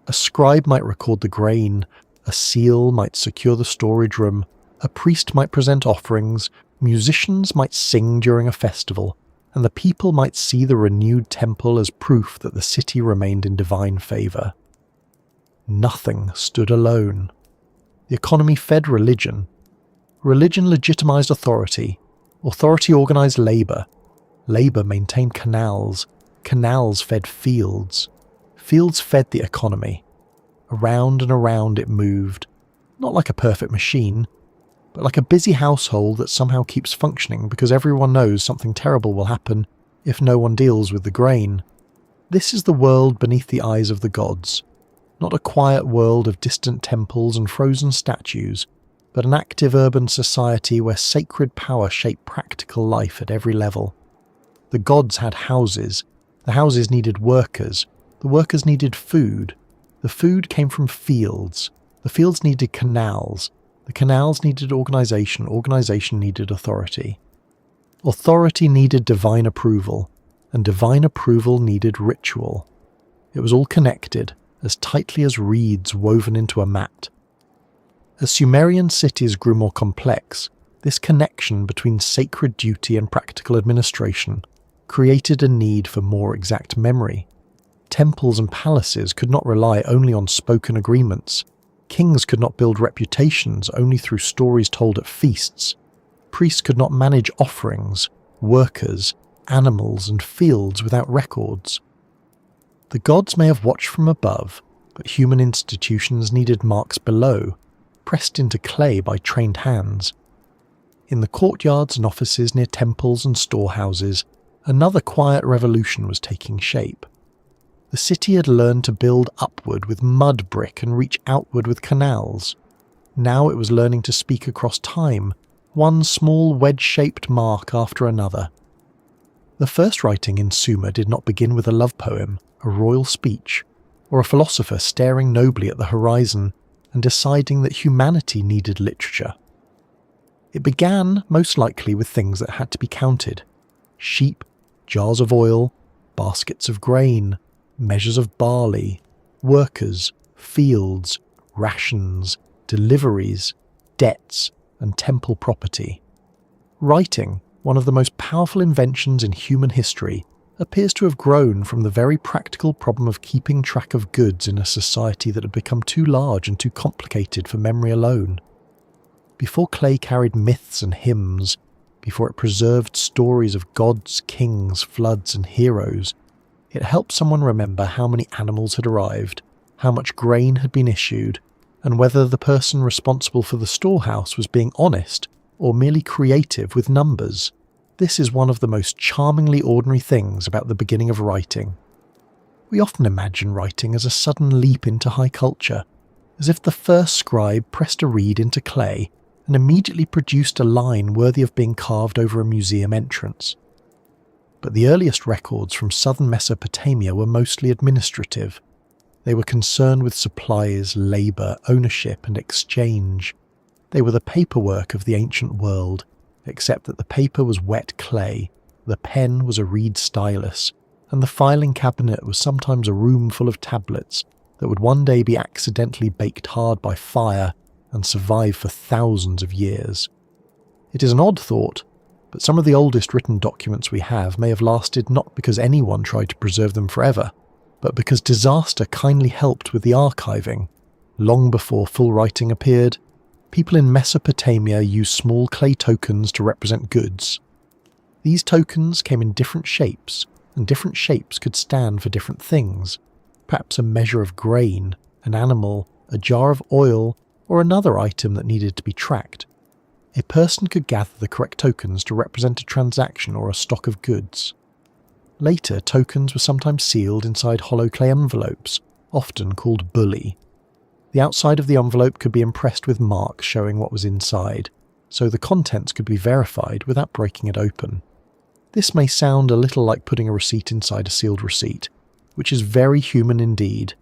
A scribe might record the grain, a seal might secure the storage room, a priest might present offerings, musicians might sing during a festival, and the people might see the renewed temple as proof that the city remained in divine favour. Nothing stood alone. The economy fed religion. Religion legitimised authority. Authority organised labour. Labour maintained canals. Canals fed fields. Fields fed the economy. Around and around it moved, not like a perfect machine, but like a busy household that somehow keeps functioning because everyone knows something terrible will happen if no one deals with the grain. This is the world beneath the eyes of the gods, not a quiet world of distant temples and frozen statues, but an active urban society where sacred power shaped practical life at every level. The gods had houses, the houses needed workers, the workers needed food. The food came from fields. The fields needed canals. The canals needed organisation. Organisation needed authority. Authority needed divine approval, and divine approval needed ritual. It was all connected, as tightly as reeds woven into a mat. As Sumerian cities grew more complex, this connection between sacred duty and practical administration created a need for more exact memory. Temples and palaces could not rely only on spoken agreements. Kings could not build reputations only through stories told at feasts. Priests could not manage offerings, workers, animals, and fields without records. The gods may have watched from above, but human institutions needed marks below, pressed into clay by trained hands. In the courtyards and offices near temples and storehouses, another quiet revolution was taking shape. The city had learned to build upward with mud brick and reach outward with canals. Now it was learning to speak across time, one small wedge-shaped mark after another. The first writing in Sumer did not begin with a love poem, a royal speech, or a philosopher staring nobly at the horizon and deciding that humanity needed literature. It began, most likely, with things that had to be counted: sheep, jars of oil, baskets of grain, measures of barley, workers, fields, rations, deliveries, debts, and temple property. Writing, one of the most powerful inventions in human history, appears to have grown from the very practical problem of keeping track of goods in a society that had become too large and too complicated for memory alone. Before clay carried myths and hymns, before it preserved stories of gods, kings, floods, and heroes, it helped someone remember how many animals had arrived, how much grain had been issued, and whether the person responsible for the storehouse was being honest or merely creative with numbers. This is one of the most charmingly ordinary things about the beginning of writing. We often imagine writing as a sudden leap into high culture, as if the first scribe pressed a reed into clay and immediately produced a line worthy of being carved over a museum entrance. But the earliest records from southern Mesopotamia were mostly administrative. They were concerned with supplies, labour, ownership, and exchange. They were the paperwork of the ancient world, except that the paper was wet clay, the pen was a reed stylus, and the filing cabinet was sometimes a room full of tablets that would one day be accidentally baked hard by fire and survive for thousands of years. It is an odd thought, but some of the oldest written documents we have may have lasted not because anyone tried to preserve them forever, but because disaster kindly helped with the archiving. Long before full writing appeared, people in Mesopotamia used small clay tokens to represent goods. These tokens came in different shapes, and different shapes could stand for different things. Perhaps a measure of grain, an animal, a jar of oil, or another item that needed to be tracked. A person could gather the correct tokens to represent a transaction or a stock of goods. Later, tokens were sometimes sealed inside hollow clay envelopes, often called bulli. The outside of the envelope could be impressed with marks showing what was inside, so the contents could be verified without breaking it open. This may sound a little like putting a receipt inside a sealed receipt, which is very human indeed.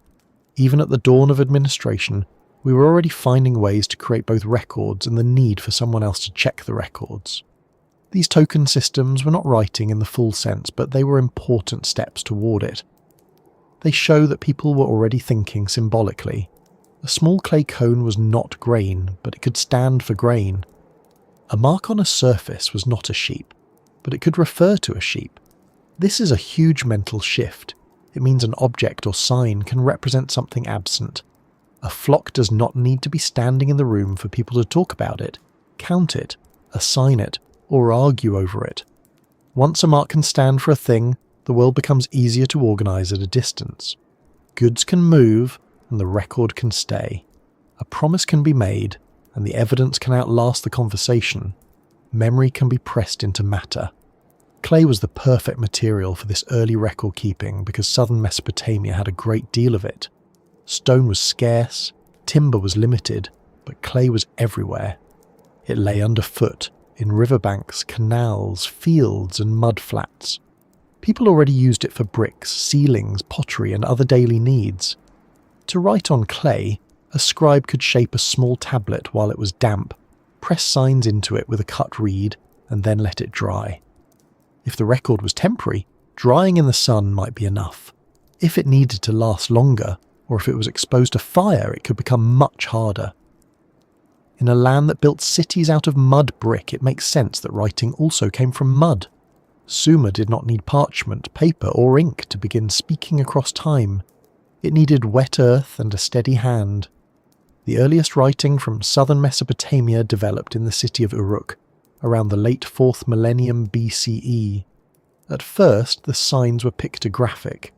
Even at the dawn of administration, we were already finding ways to create both records and the need for someone else to check the records. These token systems were not writing in the full sense, but they were important steps toward it. They show that people were already thinking symbolically. A small clay cone was not grain, but it could stand for grain. A mark on a surface was not a sheep, but it could refer to a sheep. This is a huge mental shift. It means an object or sign can represent something absent. A flock does not need to be standing in the room for people to talk about it, count it, assign it, or argue over it. Once a mark can stand for a thing, the world becomes easier to organise at a distance. Goods can move, and the record can stay. A promise can be made, and the evidence can outlast the conversation. Memory can be pressed into matter. Clay was the perfect material for this early record keeping because southern Mesopotamia had a great deal of it. Stone was scarce, timber was limited, but clay was everywhere. It lay underfoot, in riverbanks, canals, fields, and mud flats. People already used it for bricks, ceilings, pottery, and other daily needs. To write on clay, a scribe could shape a small tablet while it was damp, press signs into it with a cut reed, and then let it dry. If the record was temporary, drying in the sun might be enough. If it needed to last longer, or if it was exposed to fire, it could become much harder. In a land that built cities out of mud brick, it makes sense that writing also came from mud. Sumer did not need parchment, paper, or ink to begin speaking across time. It needed wet earth and a steady hand. The earliest writing from southern Mesopotamia developed in the city of Uruk, around the late 4th millennium BCE. At first, the signs were pictographic.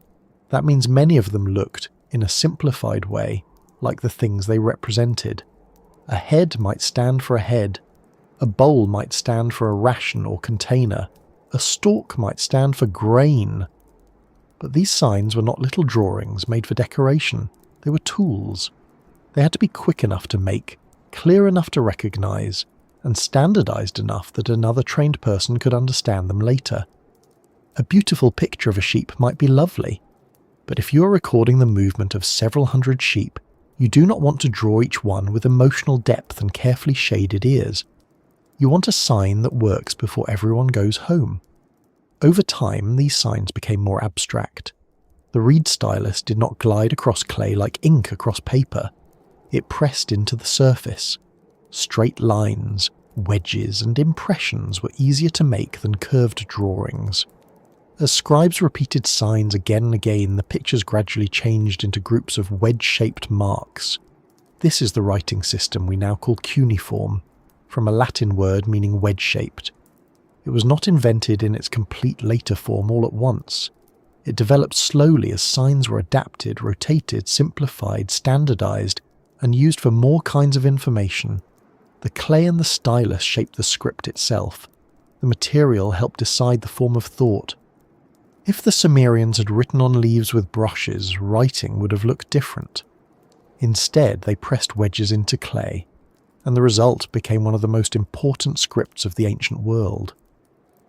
That means many of them looked, in a simplified way, like the things they represented. A head might stand for a head, a bowl might stand for a ration or container, a stalk might stand for grain. But these signs were not little drawings made for decoration. They were tools. They had to be quick enough to make, clear enough to recognize, and standardized enough that another trained person could understand them later. A beautiful picture of a sheep might be lovely, but if you are recording the movement of several hundred sheep, you do not want to draw each one with emotional depth and carefully shaded ears. You want a sign that works before everyone goes home. Over time, these signs became more abstract. The reed stylus did not glide across clay like ink across paper. It pressed into the surface. Straight lines, wedges, and impressions were easier to make than curved drawings. As scribes repeated signs again and again, the pictures gradually changed into groups of wedge-shaped marks. This is the writing system we now call cuneiform, from a Latin word meaning wedge-shaped. It was not invented in its complete later form all at once. It developed slowly as signs were adapted, rotated, simplified, standardized, and used for more kinds of information. The clay and the stylus shaped the script itself. The material helped decide the form of thought. If the Sumerians had written on leaves with brushes, writing would have looked different. Instead, they pressed wedges into clay, and the result became one of the most important scripts of the ancient world.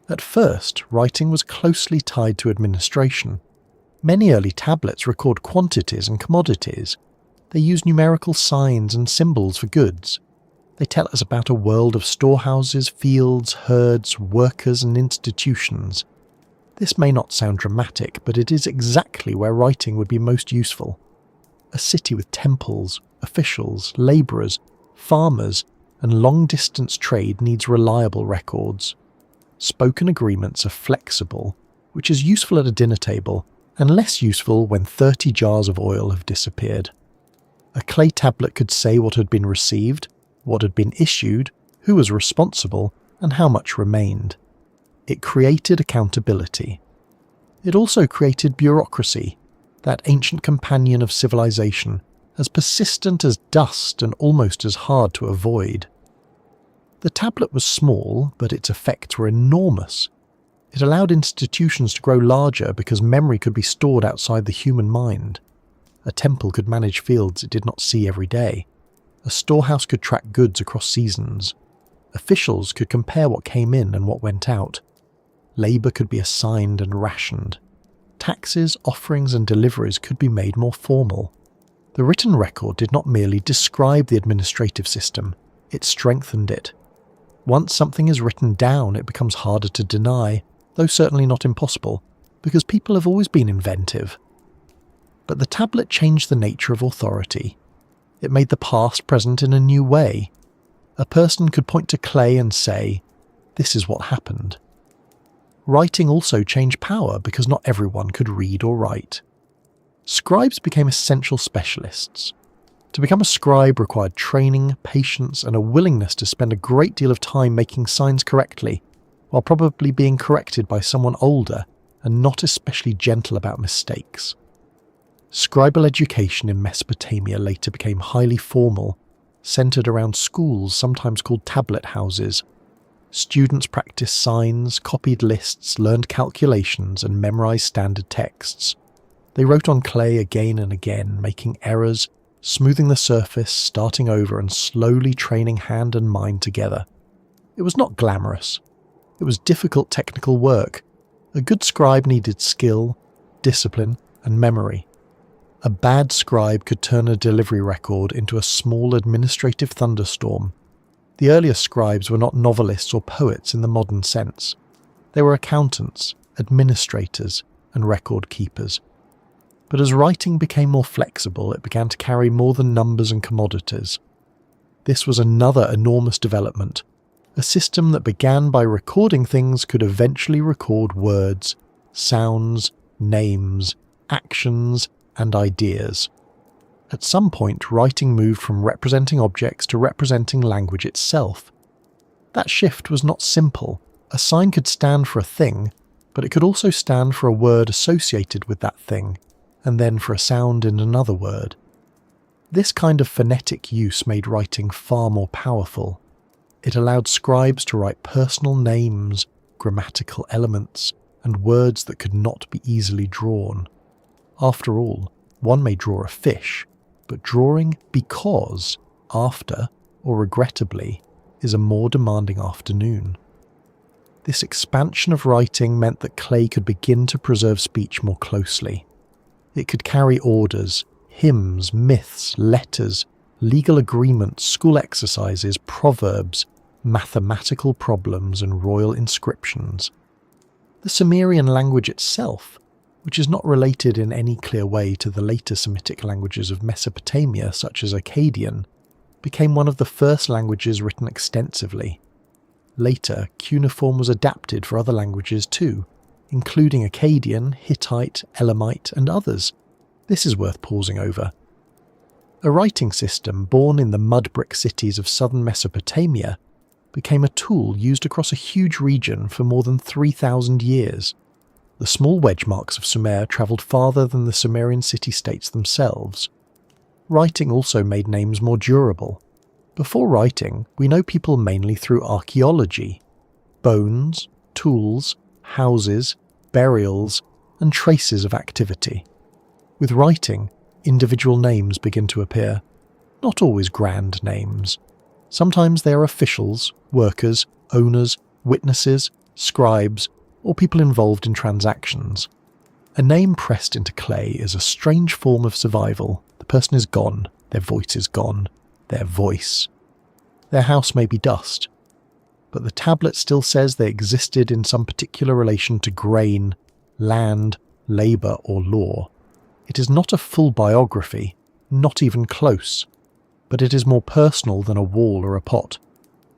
At first, writing was closely tied to administration. Many early tablets record quantities and commodities. They use numerical signs and symbols for goods. They tell us about a world of storehouses, fields, herds, workers, and institutions. This may not sound dramatic, but it is exactly where writing would be most useful. A city with temples, officials, labourers, farmers, and long-distance trade needs reliable records. Spoken agreements are flexible, which is useful at a dinner table, and less useful when 30 jars of oil have disappeared. A clay tablet could say what had been received, what had been issued, who was responsible, and how much remained. It created accountability. It also created bureaucracy, that ancient companion of civilization, as persistent as dust and almost as hard to avoid. The tablet was small, but its effects were enormous. It allowed institutions to grow larger because memory could be stored outside the human mind. A temple could manage fields it did not see every day. A storehouse could track goods across seasons. Officials could compare what came in and what went out. Labour could be assigned and rationed. Taxes, offerings, and deliveries could be made more formal. The written record did not merely describe the administrative system, it strengthened it. Once something is written down, it becomes harder to deny, though certainly not impossible, because people have always been inventive. But the tablet changed the nature of authority. It made the past present in a new way. A person could point to clay and say, "This is what happened." Writing also changed power because not everyone could read or write. Scribes became essential specialists. To become a scribe required training, patience, and a willingness to spend a great deal of time making signs correctly, while probably being corrected by someone older and not especially gentle about mistakes. Scribal education in Mesopotamia later became highly formal, centered around schools sometimes called tablet houses. Students practiced signs, copied lists, learned calculations, and memorized standard texts. They wrote on clay again and again, making errors, smoothing the surface, starting over, and slowly training hand and mind together. It was not glamorous. It was difficult technical work. A good scribe needed skill, discipline, and memory. A bad scribe could turn a delivery record into a small administrative thunderstorm. The earlier scribes were not novelists or poets in the modern sense. They were accountants, administrators, and record keepers. But as writing became more flexible, it began to carry more than numbers and commodities. This was another enormous development. A system that began by recording things could eventually record words, sounds, names, actions, and ideas. At some point, writing moved from representing objects to representing language itself. That shift was not simple. A sign could stand for a thing, but it could also stand for a word associated with that thing, and then for a sound in another word. This kind of phonetic use made writing far more powerful. It allowed scribes to write personal names, grammatical elements, and words that could not be easily drawn. After all, one may draw a fish, but drawing because, after, or regrettably, is a more demanding afternoon. This expansion of writing meant that clay could begin to preserve speech more closely. It could carry orders, hymns, myths, letters, legal agreements, school exercises, proverbs, mathematical problems, and royal inscriptions. The Sumerian language itself, which is not related in any clear way to the later Semitic languages of Mesopotamia such as Akkadian, became one of the first languages written extensively. Later, cuneiform was adapted for other languages too, including Akkadian, Hittite, Elamite, and others. This is worth pausing over. A writing system born in the mud brick cities of southern Mesopotamia became a tool used across a huge region for more than 3,000 years. The small wedge marks of Sumer travelled farther than the Sumerian city-states themselves. Writing also made names more durable. Before writing, we know people mainly through archaeology. Bones, tools, houses, burials, and traces of activity. With writing, individual names begin to appear. Not always grand names. Sometimes they are officials, workers, owners, witnesses, scribes, or people involved in transactions. A name pressed into clay is a strange form of survival. The person is gone, their voice is gone, their voice. Their house may be dust, but the tablet still says they existed in some particular relation to grain, land, labour, or law. It is not a full biography, not even close, but it is more personal than a wall or a pot.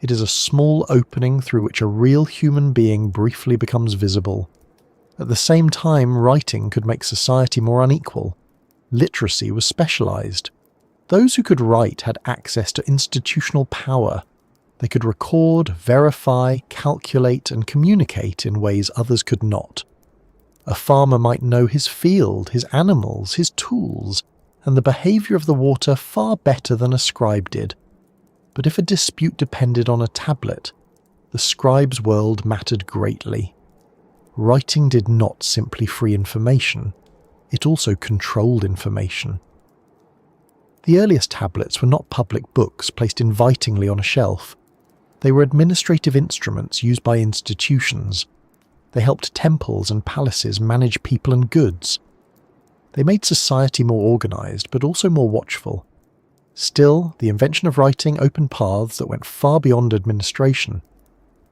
It is a small opening through which a real human being briefly becomes visible. At the same time, writing could make society more unequal. Literacy was specialised. Those who could write had access to institutional power. They could record, verify, calculate, and communicate in ways others could not. A farmer might know his field, his animals, his tools, and the behaviour of the water far better than a scribe did. But if a dispute depended on a tablet, the scribe's world mattered greatly. Writing did not simply free information, it also controlled information. The earliest tablets were not public books placed invitingly on a shelf. They were administrative instruments used by institutions. They helped temples and palaces manage people and goods. They made society more organised, but also more watchful. Still, the invention of writing opened paths that went far beyond administration.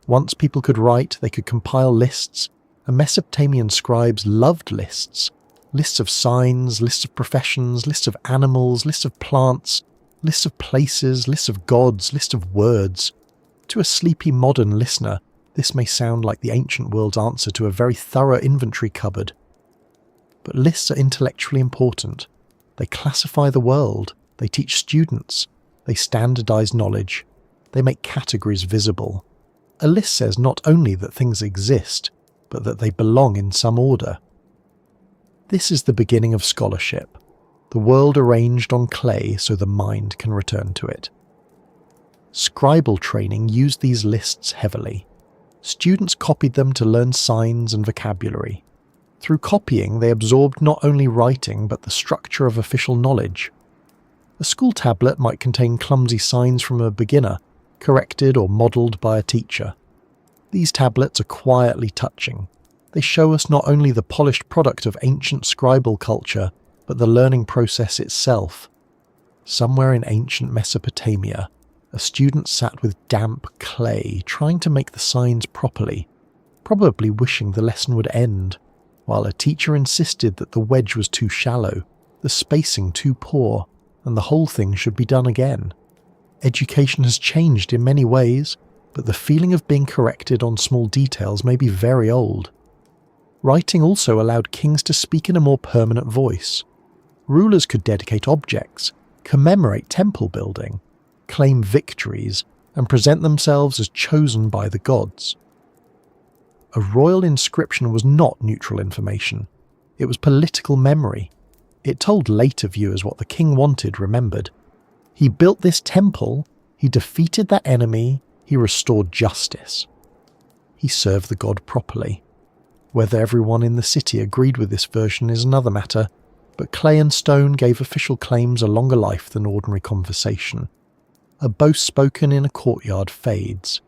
Once people could write, they could compile lists, and Mesopotamian scribes loved lists. Lists of signs, lists of professions, lists of animals, lists of plants, lists of places, lists of gods, lists of words. To a sleepy modern listener, this may sound like the ancient world's answer to a very thorough inventory cupboard. But lists are intellectually important. They classify the world, they teach students, they standardise knowledge, they make categories visible. A list says not only that things exist, but that they belong in some order. This is the beginning of scholarship, the world arranged on clay so the mind can return to it. Scribal training used these lists heavily. Students copied them to learn signs and vocabulary. Through copying, they absorbed not only writing but the structure of official knowledge. A school tablet might contain clumsy signs from a beginner, corrected or modelled by a teacher. These tablets are quietly touching. They show us not only the polished product of ancient scribal culture, but the learning process itself. Somewhere in ancient Mesopotamia, a student sat with damp clay trying to make the signs properly, probably wishing the lesson would end, while a teacher insisted that the wedge was too shallow, the spacing too poor, and the whole thing should be done again. Education has changed in many ways, but the feeling of being corrected on small details may be very old. Writing also allowed kings to speak in a more permanent voice. Rulers could dedicate objects, commemorate temple building, claim victories, and present themselves as chosen by the gods. A royal inscription was not neutral information. It was political memory. It told later viewers what the king wanted remembered. He built this temple, he defeated that enemy, he restored justice. He served the god properly. Whether everyone in the city agreed with this version is another matter, but clay and stone gave official claims a longer life than ordinary conversation. A boast spoken in a courtyard fades.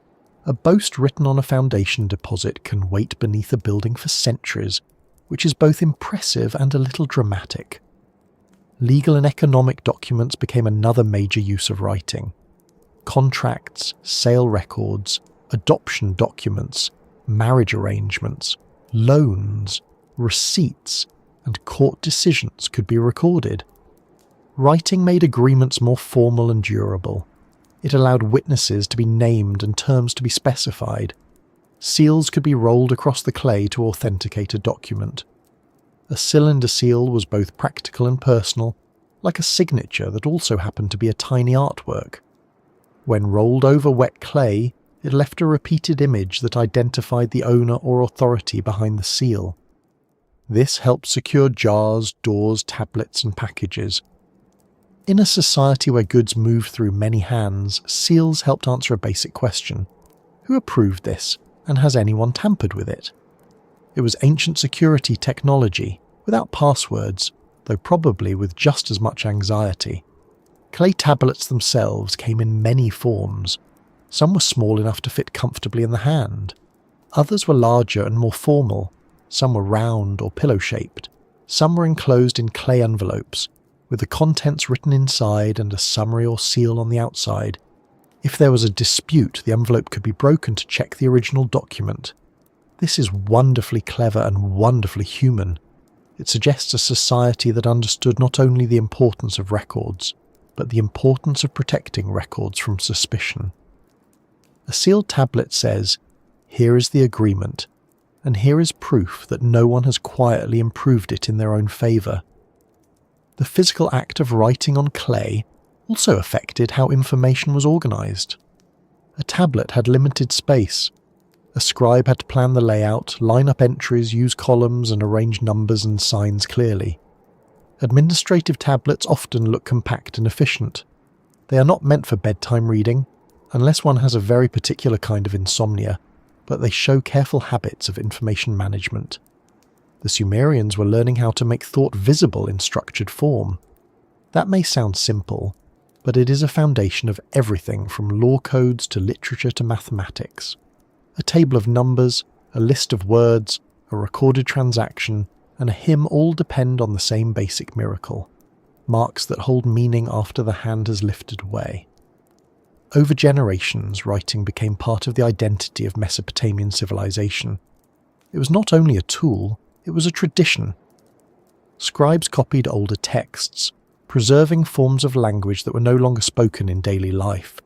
A boast written on a foundation deposit can wait beneath a building for centuries, which is both impressive and a little dramatic. Legal and economic documents became another major use of writing. Contracts, sale records, adoption documents, marriage arrangements, loans, receipts, and court decisions could be recorded. Writing made agreements more formal and durable. It allowed witnesses to be named and terms to be specified. Seals could be rolled across the clay to authenticate a document. A cylinder seal was both practical and personal, like a signature that also happened to be a tiny artwork. When rolled over wet clay, it left a repeated image that identified the owner or authority behind the seal. This helped secure jars, doors, tablets, and packages. In a society where goods moved through many hands, seals helped answer a basic question. Who approved this, and has anyone tampered with it? It was ancient security technology, without passwords, though probably with just as much anxiety. Clay tablets themselves came in many forms. Some were small enough to fit comfortably in the hand. Others were larger and more formal. Some were round or pillow-shaped. Some were enclosed in clay envelopes, with the contents written inside and a summary or seal on the outside. If there was a dispute, the envelope could be broken to check the original document. This is wonderfully clever and wonderfully human. It suggests a society that understood not only the importance of records, but the importance of protecting records from suspicion. A sealed tablet says, "Here is the agreement, and here is proof that no one has quietly improved it in their own favour." The physical act of writing on clay also affected how information was organised. A tablet had limited space. A scribe had to plan the layout, line up entries, use columns, and arrange numbers and signs clearly. Administrative tablets often look compact and efficient. They are not meant for bedtime reading, unless one has a very particular kind of insomnia, but they show careful habits of information management. The Sumerians were learning how to make thought visible in structured form. That may sound simple, but it is a foundation of everything from law codes to literature to mathematics. A table of numbers, a list of words, a recorded transaction, and a hymn all depend on the same basic miracle, marks that hold meaning after the hand has lifted away. Over generations, writing became part of the identity of Mesopotamian civilization. It was not only a tool, it was a tradition. Scribes copied older texts, preserving forms of language that were no longer spoken in daily life.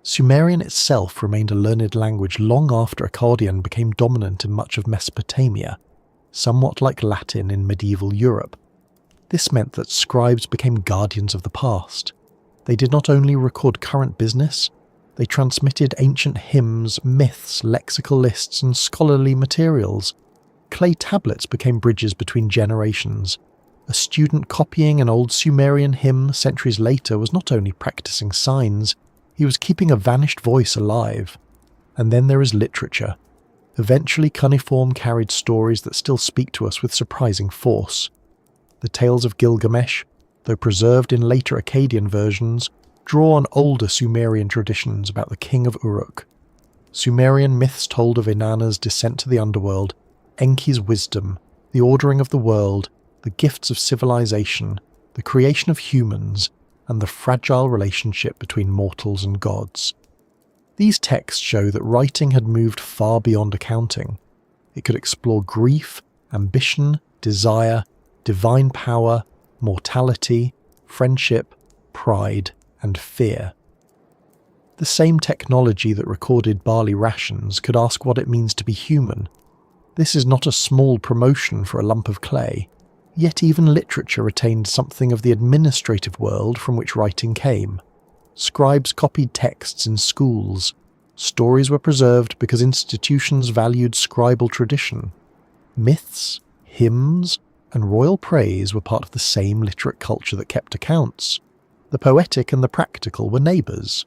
Sumerian itself remained a learned language long after Akkadian became dominant in much of Mesopotamia, somewhat like Latin in medieval Europe. This meant that scribes became guardians of the past. They did not only record current business, they transmitted ancient hymns, myths, lexical lists, and scholarly materials. Clay tablets became bridges between generations. A student copying an old Sumerian hymn centuries later was not only practicing signs, he was keeping a vanished voice alive. And then there is literature. Eventually cuneiform carried stories that still speak to us with surprising force. The tales of Gilgamesh, though preserved in later Akkadian versions, draw on older Sumerian traditions about the king of Uruk. Sumerian myths told of Inanna's descent to the underworld, Enki's wisdom, the ordering of the world, the gifts of civilization, the creation of humans, and the fragile relationship between mortals and gods. These texts show that writing had moved far beyond accounting. It could explore grief, ambition, desire, divine power, mortality, friendship, pride, and fear. The same technology that recorded barley rations could ask what it means to be human. This is not a small promotion for a lump of clay, yet even literature retained something of the administrative world from which writing came. Scribes copied texts in schools. Stories were preserved because institutions valued scribal tradition. Myths, hymns, and royal praise were part of the same literate culture that kept accounts. The poetic and the practical were neighbours.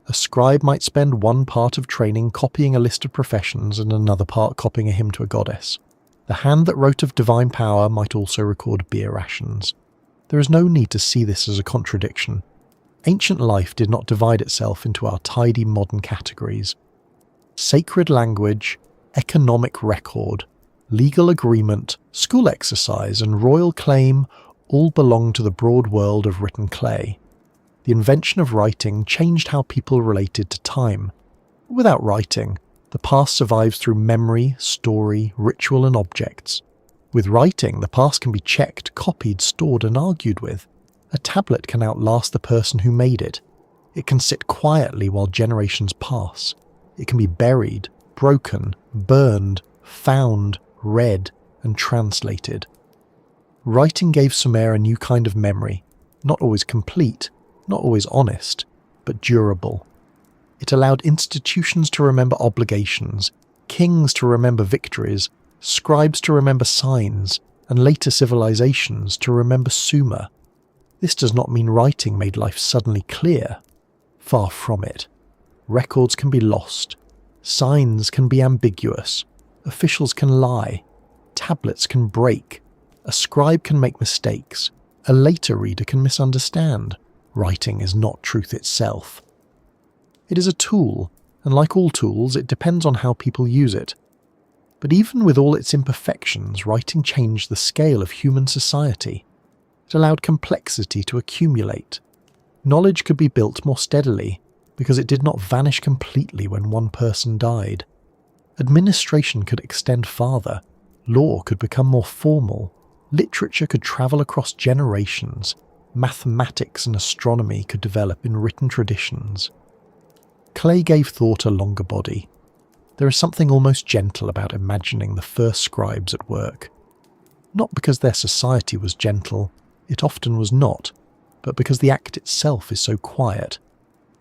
A scribe might spend one part of training copying a list of professions and another part copying a hymn to a goddess. The hand that wrote of divine power might also record beer rations. There is no need to see this as a contradiction. Ancient life did not divide itself into our tidy modern categories. Sacred language, economic record, legal agreement, school exercise, and royal claim all belong to the broad world of written clay. The invention of writing changed how people related to time. Without writing, the past survives through memory, story, ritual, and objects. With writing, the past can be checked, copied, stored, and argued with. A tablet can outlast the person who made it. It can sit quietly while generations pass. It can be buried, broken, burned, found, read, and translated. Writing gave Sumer a new kind of memory, not always complete, not always honest, but durable. It allowed institutions to remember obligations, kings to remember victories, scribes to remember signs, and later civilizations to remember Sumer. This does not mean writing made life suddenly clear. Far from it. Records can be lost. Signs can be ambiguous. Officials can lie. Tablets can break. A scribe can make mistakes. A later reader can misunderstand. Writing is not truth itself. It is a tool, and like all tools, it depends on how people use it. But even with all its imperfections, writing changed the scale of human society. It allowed complexity to accumulate. Knowledge could be built more steadily, because it did not vanish completely when one person died. Administration could extend farther. Law could become more formal. Literature could travel across generations. Mathematics and astronomy could develop in written traditions. Clay gave thought a longer body. There is something almost gentle about imagining the first scribes at work. Not because their society was gentle, it often was not, but because the act itself is so quiet.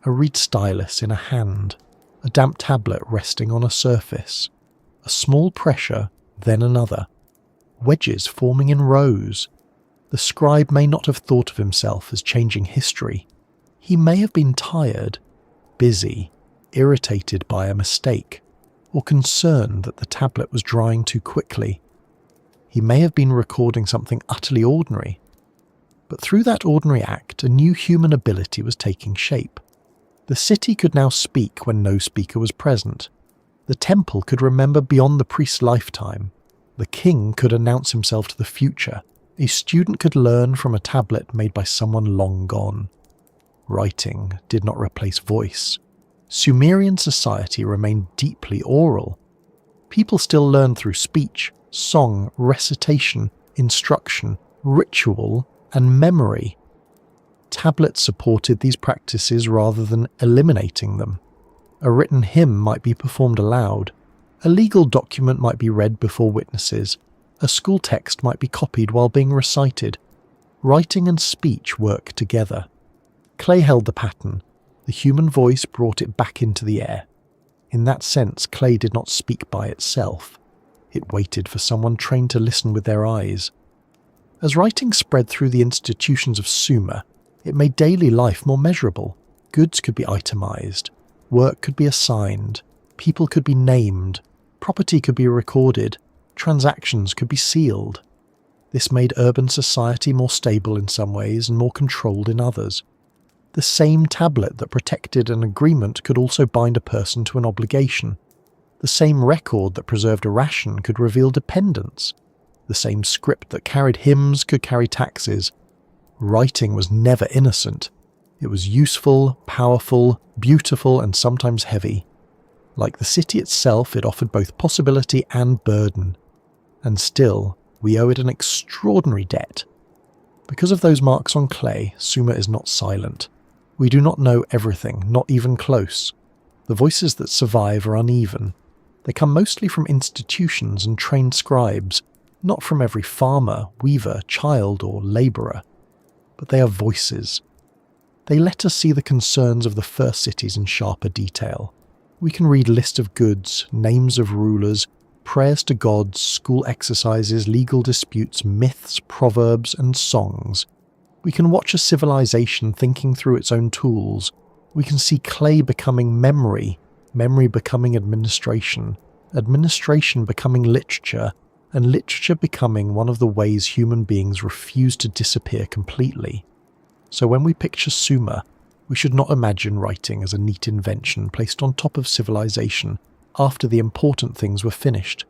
A reed stylus in a hand, a damp tablet resting on a surface, a small pressure, then another, wedges forming in rows. The scribe may not have thought of himself as changing history. He may have been tired, busy, irritated by a mistake, or concerned that the tablet was drying too quickly. He may have been recording something utterly ordinary. But through that ordinary act, a new human ability was taking shape. The city could now speak when no speaker was present. The temple could remember beyond the priest's lifetime. The king could announce himself to the future. A student could learn from a tablet made by someone long gone. Writing did not replace voice. Sumerian society remained deeply oral. People still learned through speech, song, recitation, instruction, ritual, and memory. Tablets supported these practices rather than eliminating them. A written hymn might be performed aloud. A legal document might be read before witnesses. A school text might be copied while being recited. Writing and speech work together. Clay held the pattern. The human voice brought it back into the air. In that sense, clay did not speak by itself. It waited for someone trained to listen with their eyes. As writing spread through the institutions of Sumer, it made daily life more measurable. Goods could be itemized. Work could be assigned. People could be named. Property could be recorded. Transactions could be sealed. This made urban society more stable in some ways and more controlled in others. The same tablet that protected an agreement could also bind a person to an obligation. The same record that preserved a ration could reveal dependence. The same script that carried hymns could carry taxes. Writing was never innocent. It was useful, powerful, beautiful, and sometimes heavy. Like the city itself, it offered both possibility and burden. And still, we owe it an extraordinary debt. Because of those marks on clay, Sumer is not silent. We do not know everything, not even close. The voices that survive are uneven. They come mostly from institutions and trained scribes, not from every farmer, weaver, child, or labourer. But they are voices. They let us see the concerns of the first cities in sharper detail. We can read lists of goods, names of rulers, prayers to gods, school exercises, legal disputes, myths, proverbs, and songs. We can watch a civilization thinking through its own tools. We can see clay becoming memory, memory becoming administration, administration becoming literature, and literature becoming one of the ways human beings refuse to disappear completely. So when we picture Sumer, we should not imagine writing as a neat invention placed on top of civilization after the important things were finished.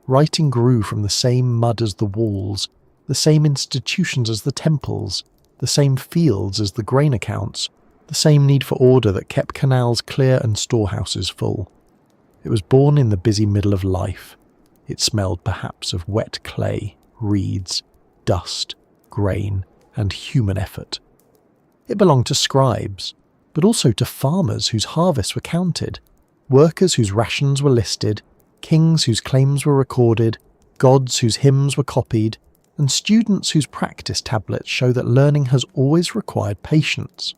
Writing grew from the same mud as the walls, the same institutions as the temples, the same fields as the grain accounts, the same need for order that kept canals clear and storehouses full. It was born in the busy middle of life. It smelled perhaps of wet clay, reeds, dust, grain, and human effort. It belonged to scribes, but also to farmers whose harvests were counted, workers whose rations were listed, kings whose claims were recorded, gods whose hymns were copied, and students whose practice tablets show that learning has always required patience.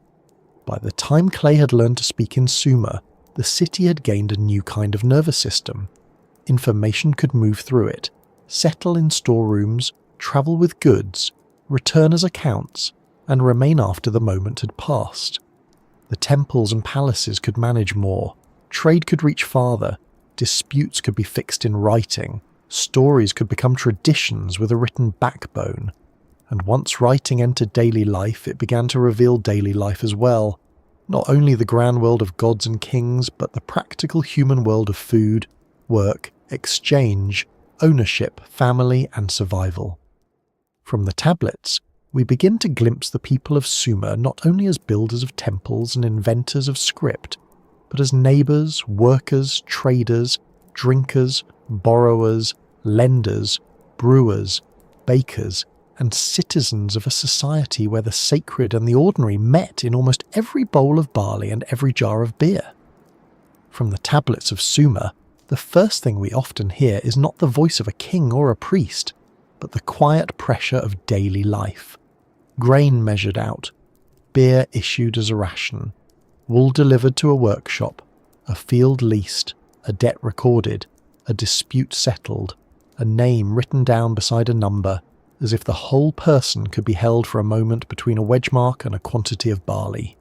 By the time Clay had learned to speak in Sumer, the city had gained a new kind of nervous system. Information could move through it, settle in storerooms, travel with goods, return as accounts, and remain after the moment had passed. The temples and palaces could manage more, trade could reach farther, disputes could be fixed in writing, stories could become traditions with a written backbone, and once writing entered daily life, it began to reveal daily life as well, not only the grand world of gods and kings, but the practical human world of food, work, exchange, ownership, family, and survival. From the tablets, we begin to glimpse the people of Sumer not only as builders of temples and inventors of script, but as neighbours, workers, traders, drinkers, borrowers, lenders, brewers, bakers, and citizens of a society where the sacred and the ordinary met in almost every bowl of barley and every jar of beer. From the tablets of Sumer, the first thing we often hear is not the voice of a king or a priest, but the quiet pressure of daily life. Grain measured out, beer issued as a ration, wool delivered to a workshop, a field leased, a debt recorded, a dispute settled, a name written down beside a number, as if the whole person could be held for a moment between a wedge mark and a quantity of barley.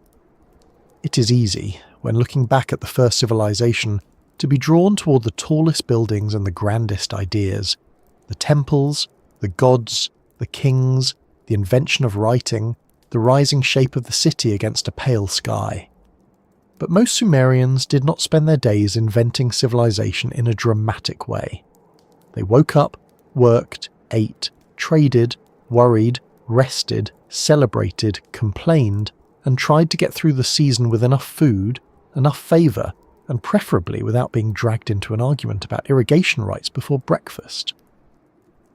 It is easy, when looking back at the first civilization, to be drawn toward the tallest buildings and the grandest ideas, the temples, the gods, the kings, the invention of writing, the rising shape of the city against a pale sky. But most Sumerians did not spend their days inventing civilization in a dramatic way. They woke up, worked, ate, traded, worried, rested, celebrated, complained, and tried to get through the season with enough food, enough favour, and preferably without being dragged into an argument about irrigation rights before breakfast.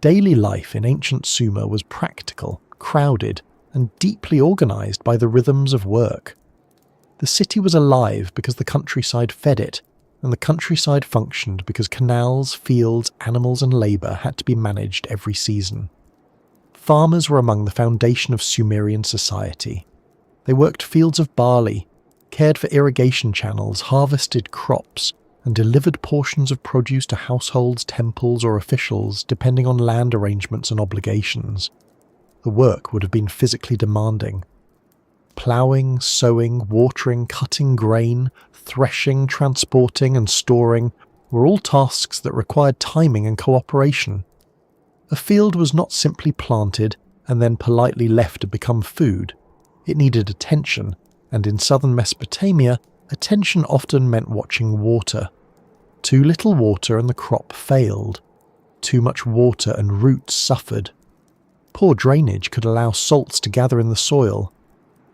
Daily life in ancient Sumer was practical, crowded, and deeply organised by the rhythms of work. The city was alive because the countryside fed it, and the countryside functioned because canals, fields, animals and labour had to be managed every season. Farmers were among the foundation of Sumerian society. They worked fields of barley, cared for irrigation channels, harvested crops, and delivered portions of produce to households, temples or officials depending on land arrangements and obligations. The work would have been physically demanding. Ploughing, sowing, watering, cutting grain, threshing, transporting and storing were all tasks that required timing and cooperation. A field was not simply planted and then politely left to become food. It needed attention, and in southern Mesopotamia, attention often meant watching water. Too little water and the crop failed. Too much water and roots suffered. Poor drainage could allow salts to gather in the soil.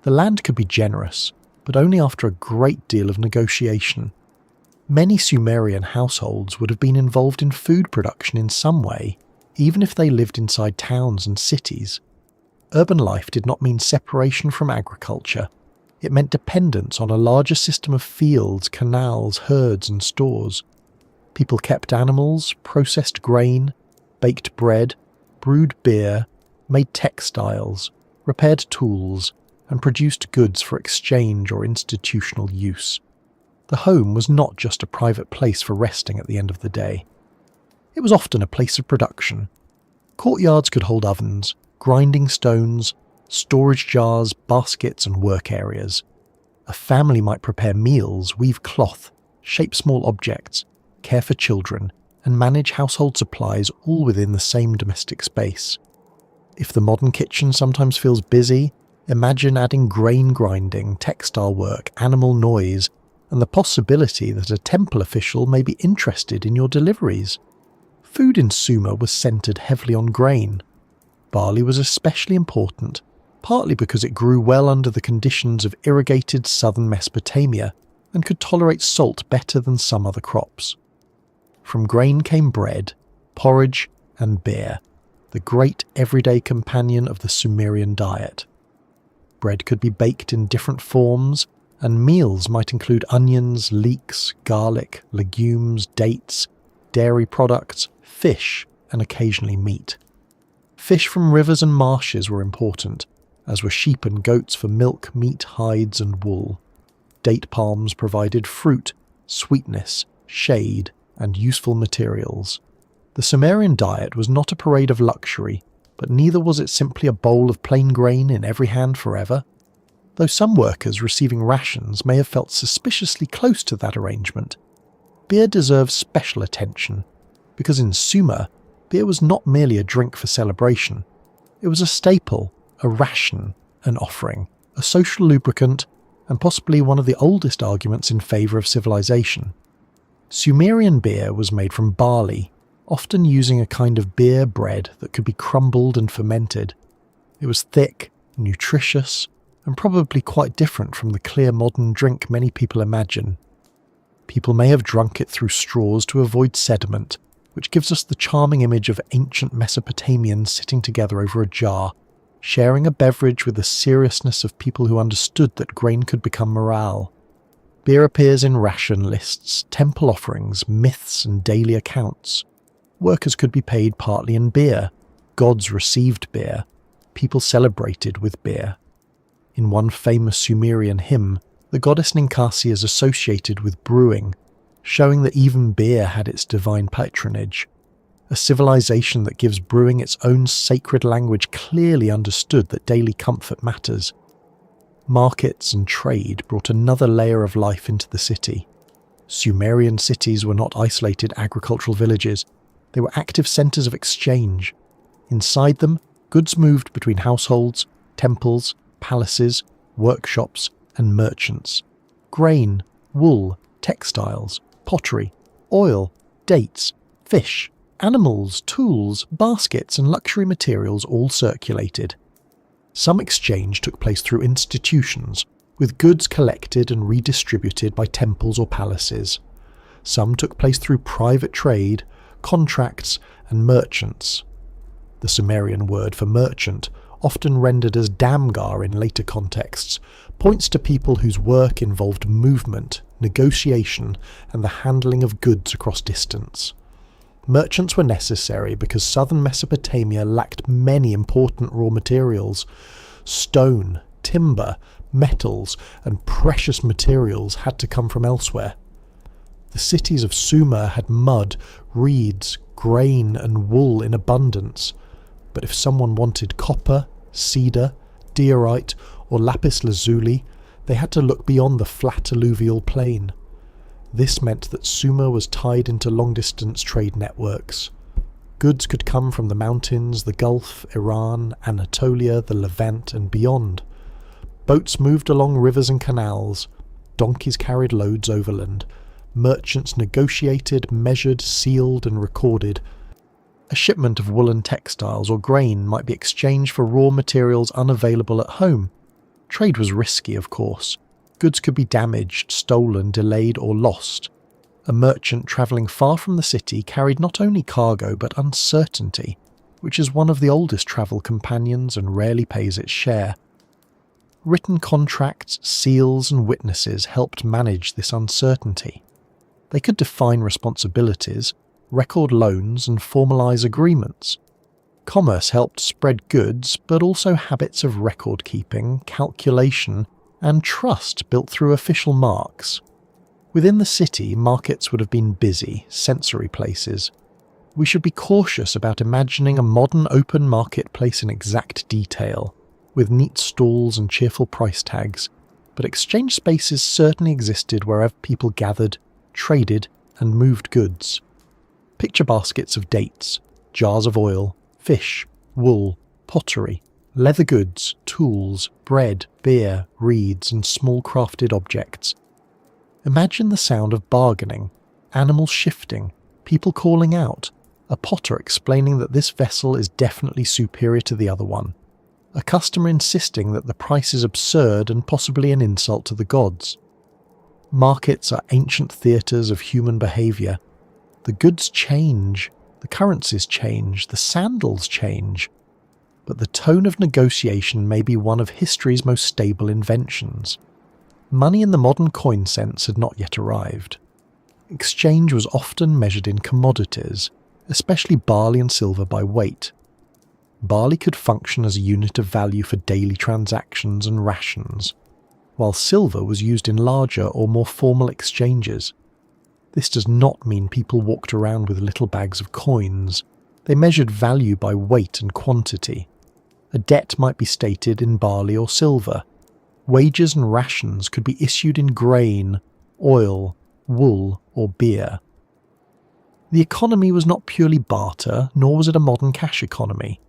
The land could be generous, but only after a great deal of negotiation. Many Sumerian households would have been involved in food production in some way, even if they lived inside towns and cities. Urban life did not mean separation from agriculture. It meant dependence on a larger system of fields, canals, herds and stores. People kept animals, processed grain, baked bread, brewed beer, made textiles, repaired tools, and produced goods for exchange or institutional use. The home was not just a private place for resting at the end of the day. It was often a place of production. Courtyards could hold ovens, grinding stones, storage jars, baskets and work areas. A family might prepare meals, weave cloth, shape small objects, care for children, and manage household supplies all within the same domestic space. If the modern kitchen sometimes feels busy, imagine adding grain grinding, textile work, animal noise, and the possibility that a temple official may be interested in your deliveries. Food in Sumer was centred heavily on grain. Barley was especially important, partly because it grew well under the conditions of irrigated southern Mesopotamia and could tolerate salt better than some other crops. From grain came bread, porridge, and beer, the great everyday companion of the Sumerian diet. Bread could be baked in different forms, and meals might include onions, leeks, garlic, legumes, dates, dairy products, fish, and occasionally meat. Fish from rivers and marshes were important, as were sheep and goats for milk, meat, hides, and wool. Date palms provided fruit, sweetness, shade, and useful materials. The Sumerian diet was not a parade of luxury, but neither was it simply a bowl of plain grain in every hand forever. Though some workers receiving rations may have felt suspiciously close to that arrangement, beer deserves special attention, because in Sumer, beer was not merely a drink for celebration. It was a staple, a ration, an offering, a social lubricant, and possibly one of the oldest arguments in favour of civilization. Sumerian beer was made from barley, often using a kind of beer bread that could be crumbled and fermented. It was thick, nutritious, and probably quite different from the clear modern drink many people imagine. People may have drunk it through straws to avoid sediment, which gives us the charming image of ancient Mesopotamians sitting together over a jar, sharing a beverage with the seriousness of people who understood that grain could become morale. Beer appears in ration lists, temple offerings, myths, and daily accounts. Workers could be paid partly in beer, gods received beer, people celebrated with beer. In one famous Sumerian hymn, the goddess Ninkasi is associated with brewing, showing that even beer had its divine patronage. A civilization that gives brewing its own sacred language clearly understood that daily comfort matters. Markets and trade brought another layer of life into the city. Sumerian cities were not isolated agricultural villages, they were active centres of exchange. Inside them, goods moved between households, temples, palaces, workshops, and merchants. Grain, wool, textiles, pottery, oil, dates, fish, animals, tools, baskets, and luxury materials all circulated. Some exchange took place through institutions, with goods collected and redistributed by temples or palaces. Some took place through private trade, contracts, and merchants. The Sumerian word for merchant, often rendered as damgar in later contexts, points to people whose work involved movement, negotiation, and the handling of goods across distance. Merchants were necessary because southern Mesopotamia lacked many important raw materials. Stone, timber, metals, and precious materials had to come from elsewhere. The cities of Sumer had mud, reeds, grain, and wool in abundance, but if someone wanted copper, cedar, diorite, or lapis lazuli, they had to look beyond the flat alluvial plain. This meant that Sumer was tied into long-distance trade networks. Goods could come from the mountains, the Gulf, Iran, Anatolia, the Levant, and beyond. Boats moved along rivers and canals. Donkeys carried loads overland. Merchants negotiated, measured, sealed, and recorded. A shipment of woolen textiles or grain might be exchanged for raw materials unavailable at home. Trade was risky, of course. Goods could be damaged, stolen, delayed, or lost. A merchant travelling far from the city carried not only cargo but uncertainty, which is one of the oldest travel companions and rarely pays its share. Written contracts, seals, and witnesses helped manage this uncertainty. They could define responsibilities, record loans, and formalise agreements. Commerce helped spread goods, but also habits of record-keeping, calculation, and trust built through official marks. Within the city, markets would have been busy, sensory places. We should be cautious about imagining a modern open marketplace in exact detail, with neat stalls and cheerful price tags, but exchange spaces certainly existed wherever people gathered, traded, and moved goods. Picture baskets of dates, jars of oil, fish, wool, pottery, leather goods, tools, bread, beer, reeds, and small crafted objects. Imagine the sound of bargaining, animals shifting, people calling out, a potter explaining that this vessel is definitely superior to the other one, a customer insisting that the price is absurd and possibly an insult to the gods. Markets are ancient theatres of human behaviour. The goods change, the currencies change, the sandals change, but the tone of negotiation may be one of history's most stable inventions. Money in the modern coin sense had not yet arrived. Exchange was often measured in commodities, especially barley and silver by weight. Barley could function as a unit of value for daily transactions and rations, while silver was used in larger or more formal exchanges. This does not mean people walked around with little bags of coins. They measured value by weight and quantity. A debt might be stated in barley or silver. Wages and rations could be issued in grain, oil, wool, or beer. The economy was not purely barter, nor was it a modern cash economy.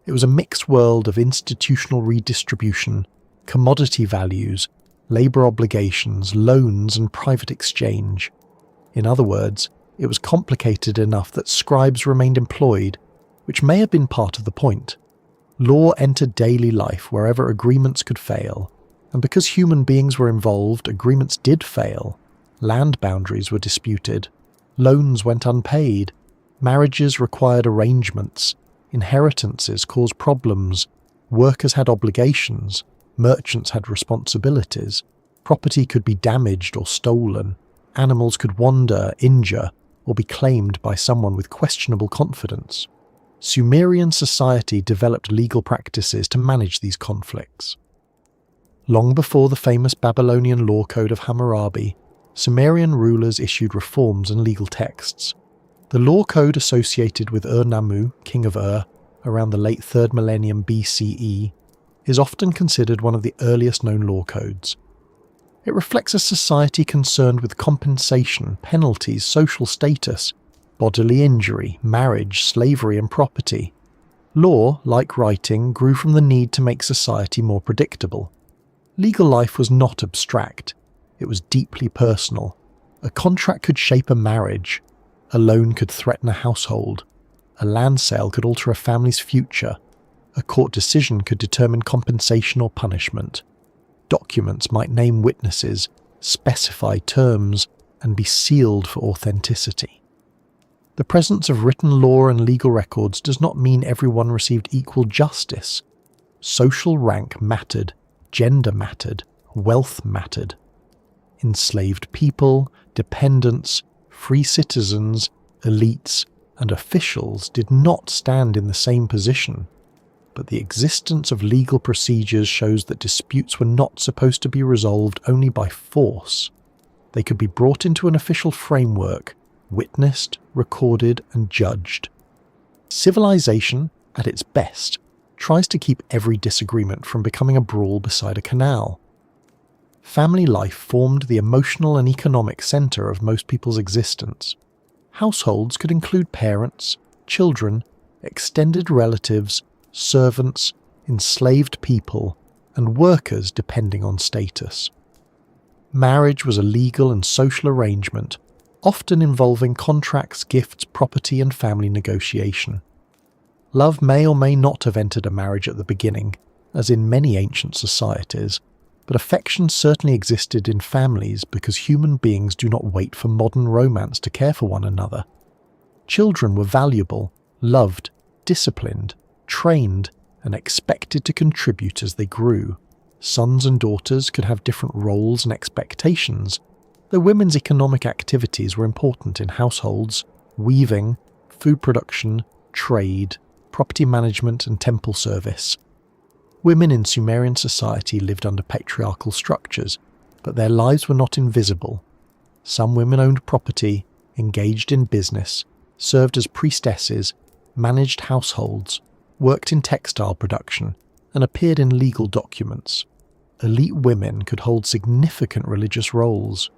It was a mixed world of institutional redistribution, commodity values, labour obligations, loans, and private exchange. In other words, it was complicated enough that scribes remained employed, which may have been part of the point. Law entered daily life wherever agreements could fail, and because human beings were involved, agreements did fail. Land boundaries were disputed, loans went unpaid, marriages required arrangements, inheritances caused problems, workers had obligations, merchants had responsibilities, property could be damaged or stolen, animals could wander, injure, or be claimed by someone with questionable confidence. Sumerian society developed legal practices to manage these conflicts. Long before the famous Babylonian law code of Hammurabi, Sumerian rulers issued reforms and legal texts. The law code associated with Ur-Nammu, king of Ur, around the late 3rd millennium BCE, is often considered one of the earliest known law codes. It reflects a society concerned with compensation, penalties, social status, bodily injury, marriage, slavery, and property. Law, like writing, grew from the need to make society more predictable. Legal life was not abstract. It was deeply personal. A contract could shape a marriage. A loan could threaten a household. A land sale could alter a family's future. A court decision could determine compensation or punishment. Documents might name witnesses, specify terms, and be sealed for authenticity. The presence of written law and legal records does not mean everyone received equal justice. Social rank mattered, gender mattered, wealth mattered. Enslaved people, dependents, free citizens, elites, and officials did not stand in the same position, but the existence of legal procedures shows that disputes were not supposed to be resolved only by force. They could be brought into an official framework, witnessed, recorded, and judged. Civilization, at its best, tries to keep every disagreement from becoming a brawl beside a canal. Family life formed the emotional and economic centre of most people's existence. Households could include parents, children, extended relatives, servants, enslaved people, and workers depending on status. Marriage was a legal and social arrangement, often involving contracts, gifts, property, and family negotiation. Love may or may not have entered a marriage at the beginning, as in many ancient societies, but affection certainly existed in families because human beings do not wait for modern romance to care for one another. Children were valuable, loved, disciplined, trained, and expected to contribute as they grew. Sons and daughters could have different roles and expectations, though women's economic activities were important in households, weaving, food production, trade, property management, and temple service. Women in Sumerian society lived under patriarchal structures, but their lives were not invisible. Some women owned property, engaged in business, served as priestesses, managed households, worked in textile production, and appeared in legal documents. Elite women could hold significant religious roles.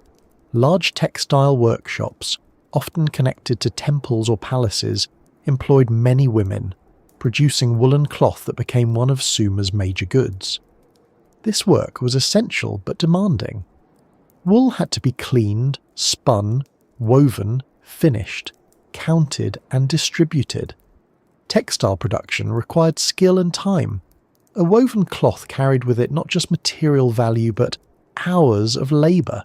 Large textile workshops, often connected to temples or palaces, employed many women, producing woolen cloth that became one of Sumer's major goods. This work was essential but demanding. Wool had to be cleaned, spun, woven, finished, counted, and distributed. Textile production required skill and time. A woven cloth carried with it not just material value but hours of labour,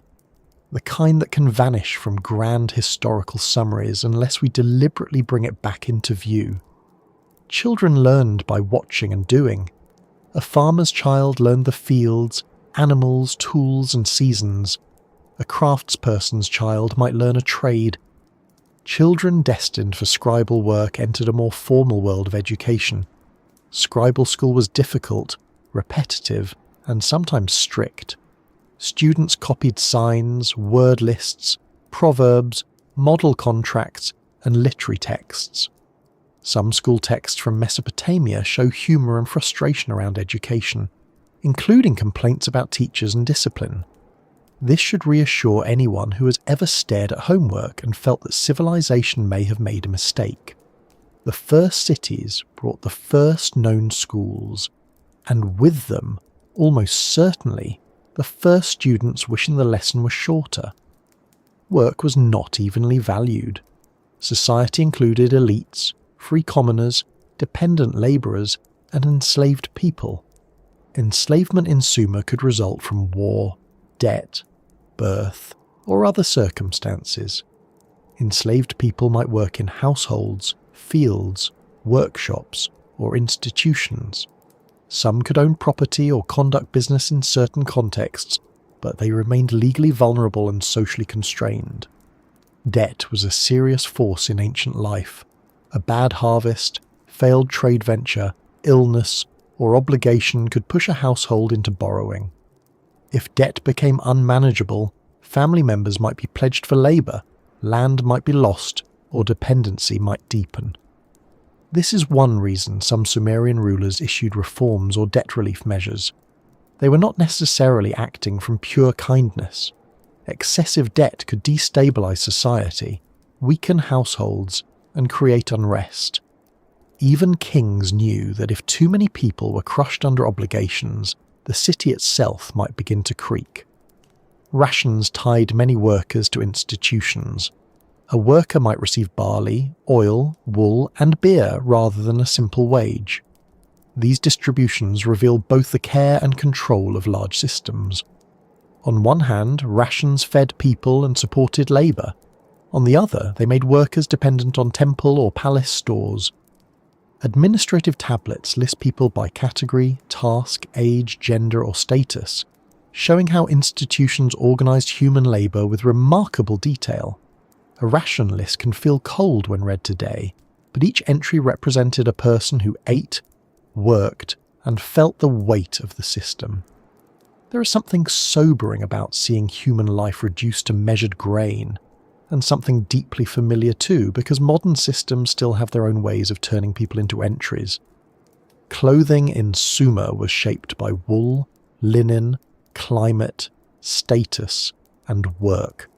the kind that can vanish from grand historical summaries unless we deliberately bring it back into view. Children learned by watching and doing. A farmer's child learned the fields, animals, tools, and seasons. A craftsperson's child might learn a trade. Children destined for scribal work entered a more formal world of education. Scribal school was difficult, repetitive, and sometimes strict. Students copied signs, word lists, proverbs, model contracts, and literary texts. Some school texts from Mesopotamia show humour and frustration around education, including complaints about teachers and discipline. This should reassure anyone who has ever stared at homework and felt that civilization may have made a mistake. The first cities brought the first known schools, and with them, almost certainly, the first students wishing the lesson was shorter. Work was not evenly valued. Society included elites, free commoners, dependent labourers, and enslaved people. Enslavement in Sumer could result from war, debt, birth, or other circumstances. Enslaved people might work in households, fields, workshops, or institutions. Some could own property or conduct business in certain contexts, but they remained legally vulnerable and socially constrained. Debt was a serious force in ancient life. A bad harvest, failed trade venture, illness, or obligation could push a household into borrowing. If debt became unmanageable, family members might be pledged for labour, land might be lost, or dependency might deepen. This is one reason some Sumerian rulers issued reforms or debt relief measures. They were not necessarily acting from pure kindness. Excessive debt could destabilise society, weaken households, and create unrest. Even kings knew that if too many people were crushed under obligations, the city itself might begin to creak. Rations tied many workers to institutions. A worker might receive barley, oil, wool, and beer rather than a simple wage. These distributions reveal both the care and control of large systems. On one hand, rations fed people and supported labour. On the other, they made workers dependent on temple or palace stores. Administrative tablets list people by category, task, age, gender, or status, showing how institutions organised human labour with remarkable detail. A ration list can feel cold when read today, but each entry represented a person who ate, worked, and felt the weight of the system. There is something sobering about seeing human life reduced to measured grain, and something deeply familiar too, because modern systems still have their own ways of turning people into entries. Clothing in Sumer was shaped by wool, linen, climate, status, and work.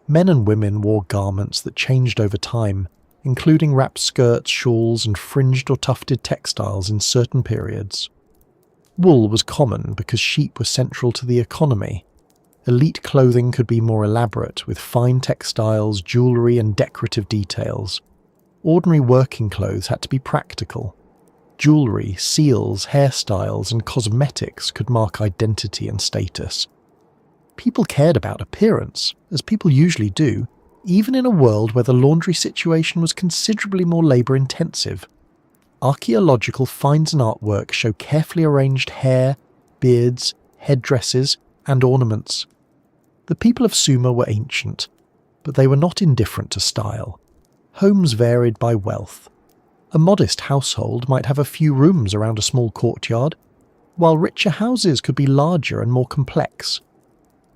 Men and women wore garments that changed over time, including wrapped skirts, shawls, and fringed or tufted textiles in certain periods. Wool was common because sheep were central to the economy. Elite clothing could be more elaborate, with fine textiles, jewellery, and decorative details. Ordinary working clothes had to be practical. Jewellery, seals, hairstyles, and cosmetics could mark identity and status. People cared about appearance, as people usually do, even in a world where the laundry situation was considerably more labour-intensive. Archaeological finds and artwork show carefully arranged hair, beards, headdresses, and ornaments. The people of Sumer were ancient, but they were not indifferent to style. Homes varied by wealth. A modest household might have a few rooms around a small courtyard, while richer houses could be larger and more complex.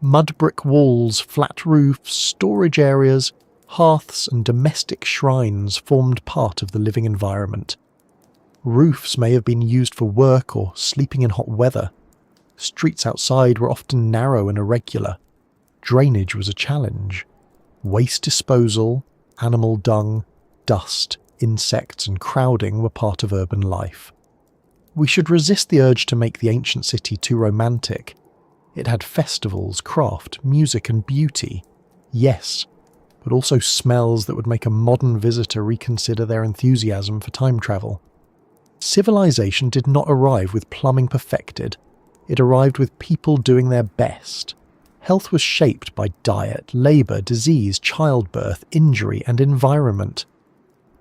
Mud brick walls, flat roofs, storage areas, hearths, and domestic shrines formed part of the living environment. Roofs may have been used for work or sleeping in hot weather. Streets outside were often narrow and irregular. Drainage was a challenge. Waste disposal, animal dung, dust, insects and crowding were part of urban life. We should resist the urge to make the ancient city too romantic. It had festivals, craft, music and beauty, yes, but also smells that would make a modern visitor reconsider their enthusiasm for time travel. Civilization did not arrive with plumbing perfected, it arrived with people doing their best. Health was shaped by diet, labour, disease, childbirth, injury and environment.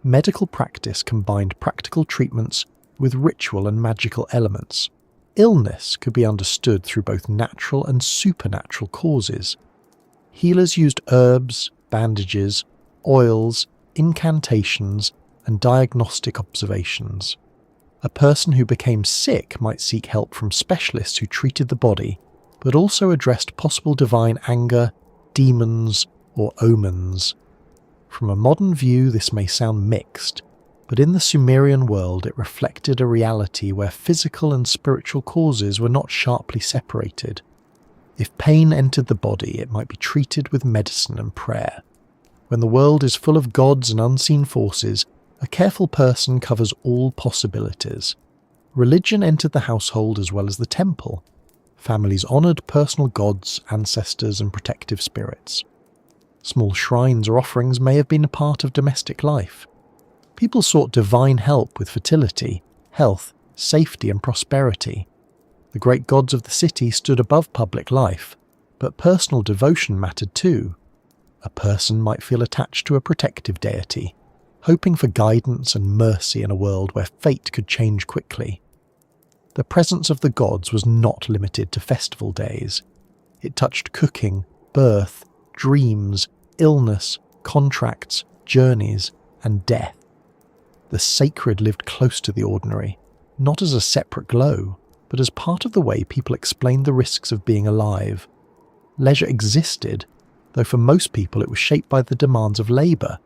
Medical practice combined practical treatments with ritual and magical elements. Illness could be understood through both natural and supernatural causes. Healers used herbs, bandages, oils, incantations, and diagnostic observations. A person who became sick might seek help from specialists who treated the body, but also addressed possible divine anger, demons, or omens. From a modern view, this may sound mixed, but in the Sumerian world it reflected a reality where physical and spiritual causes were not sharply separated. If pain entered the body, it might be treated with medicine and prayer. When the world is full of gods and unseen forces, a careful person covers all possibilities. Religion entered the household as well as the temple. Families honoured personal gods, ancestors and protective spirits. Small shrines or offerings may have been a part of domestic life. People sought divine help with fertility, health, safety and prosperity. The great gods of the city stood above public life, but personal devotion mattered too. A person might feel attached to a protective deity, hoping for guidance and mercy in a world where fate could change quickly. The presence of the gods was not limited to festival days. It touched cooking, birth, dreams, illness, contracts, journeys, and death. The sacred lived close to the ordinary, not as a separate glow, but as part of the way people explained the risks of being alive. Leisure existed, though for most people it was shaped by the demands of labour.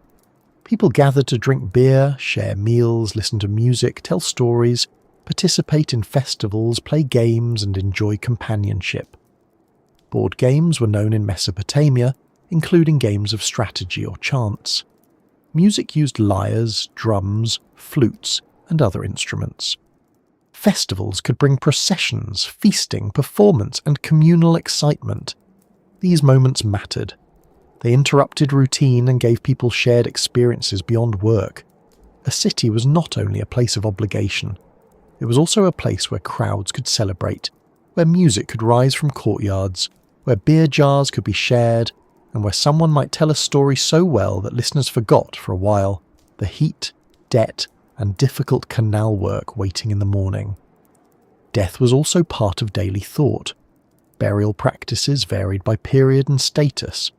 People gathered to drink beer, share meals, listen to music, tell stories, participate in festivals, play games, and enjoy companionship. Board games were known in Mesopotamia, including games of strategy or chance. Music used lyres, drums, flutes, and other instruments. Festivals could bring processions, feasting, performance, and communal excitement. These moments mattered. They interrupted routine and gave people shared experiences beyond work. A city was not only a place of obligation, it was also a place where crowds could celebrate, where music could rise from courtyards, where beer jars could be shared, and where someone might tell a story so well that listeners forgot for a while the heat, debt, and difficult canal work waiting in the morning. Death was also part of daily thought. Burial practices varied by period and status,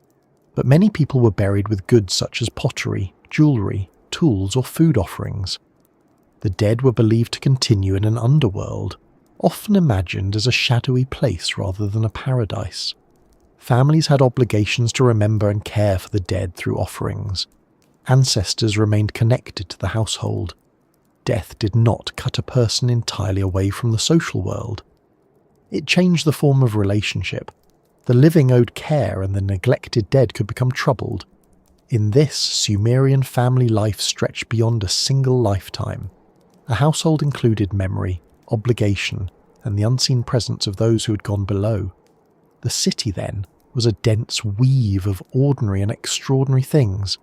but many people were buried with goods such as pottery, jewellery, tools, or food offerings. The dead were believed to continue in an underworld, often imagined as a shadowy place rather than a paradise. Families had obligations to remember and care for the dead through offerings. Ancestors remained connected to the household. Death did not cut a person entirely away from the social world. It changed the form of relationship. The living owed care and the neglected dead could become troubled. In this, Sumerian family life stretched beyond a single lifetime. A household included memory, obligation, and the unseen presence of those who had gone below. The city, then, was a dense weave of ordinary and extraordinary things.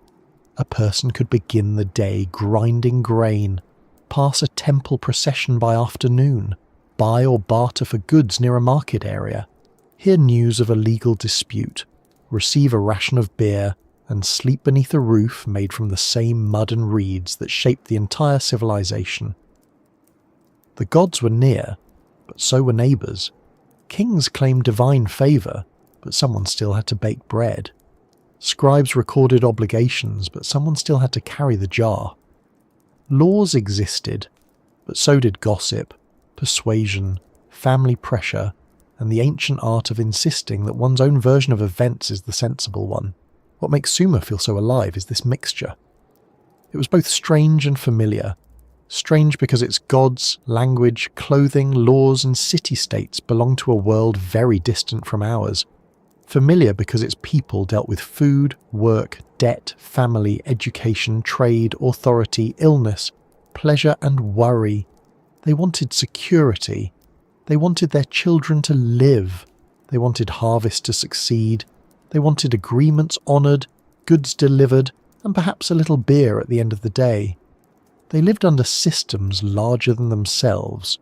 A person could begin the day grinding grain, pass a temple procession by afternoon, buy or barter for goods near a market area, hear news of a legal dispute, receive a ration of beer, and sleep beneath a roof made from the same mud and reeds that shaped the entire civilization. The gods were near, but so were neighbours. Kings claimed divine favour, but someone still had to bake bread. Scribes recorded obligations, but someone still had to carry the jar. Laws existed, but so did gossip, persuasion, family pressure, and the ancient art of insisting that one's own version of events is the sensible one. What makes Sumer feel so alive is this mixture. It was both strange and familiar. Strange because its gods, language, clothing, laws and city-states belonged to a world very distant from ours. Familiar because its people dealt with food, work, debt, family, education, trade, authority, illness, pleasure and worry. They wanted security. They wanted their children to live. They wanted harvest to succeed. They wanted agreements honoured, goods delivered, and perhaps a little beer at the end of the day. They lived under systems larger than themselves,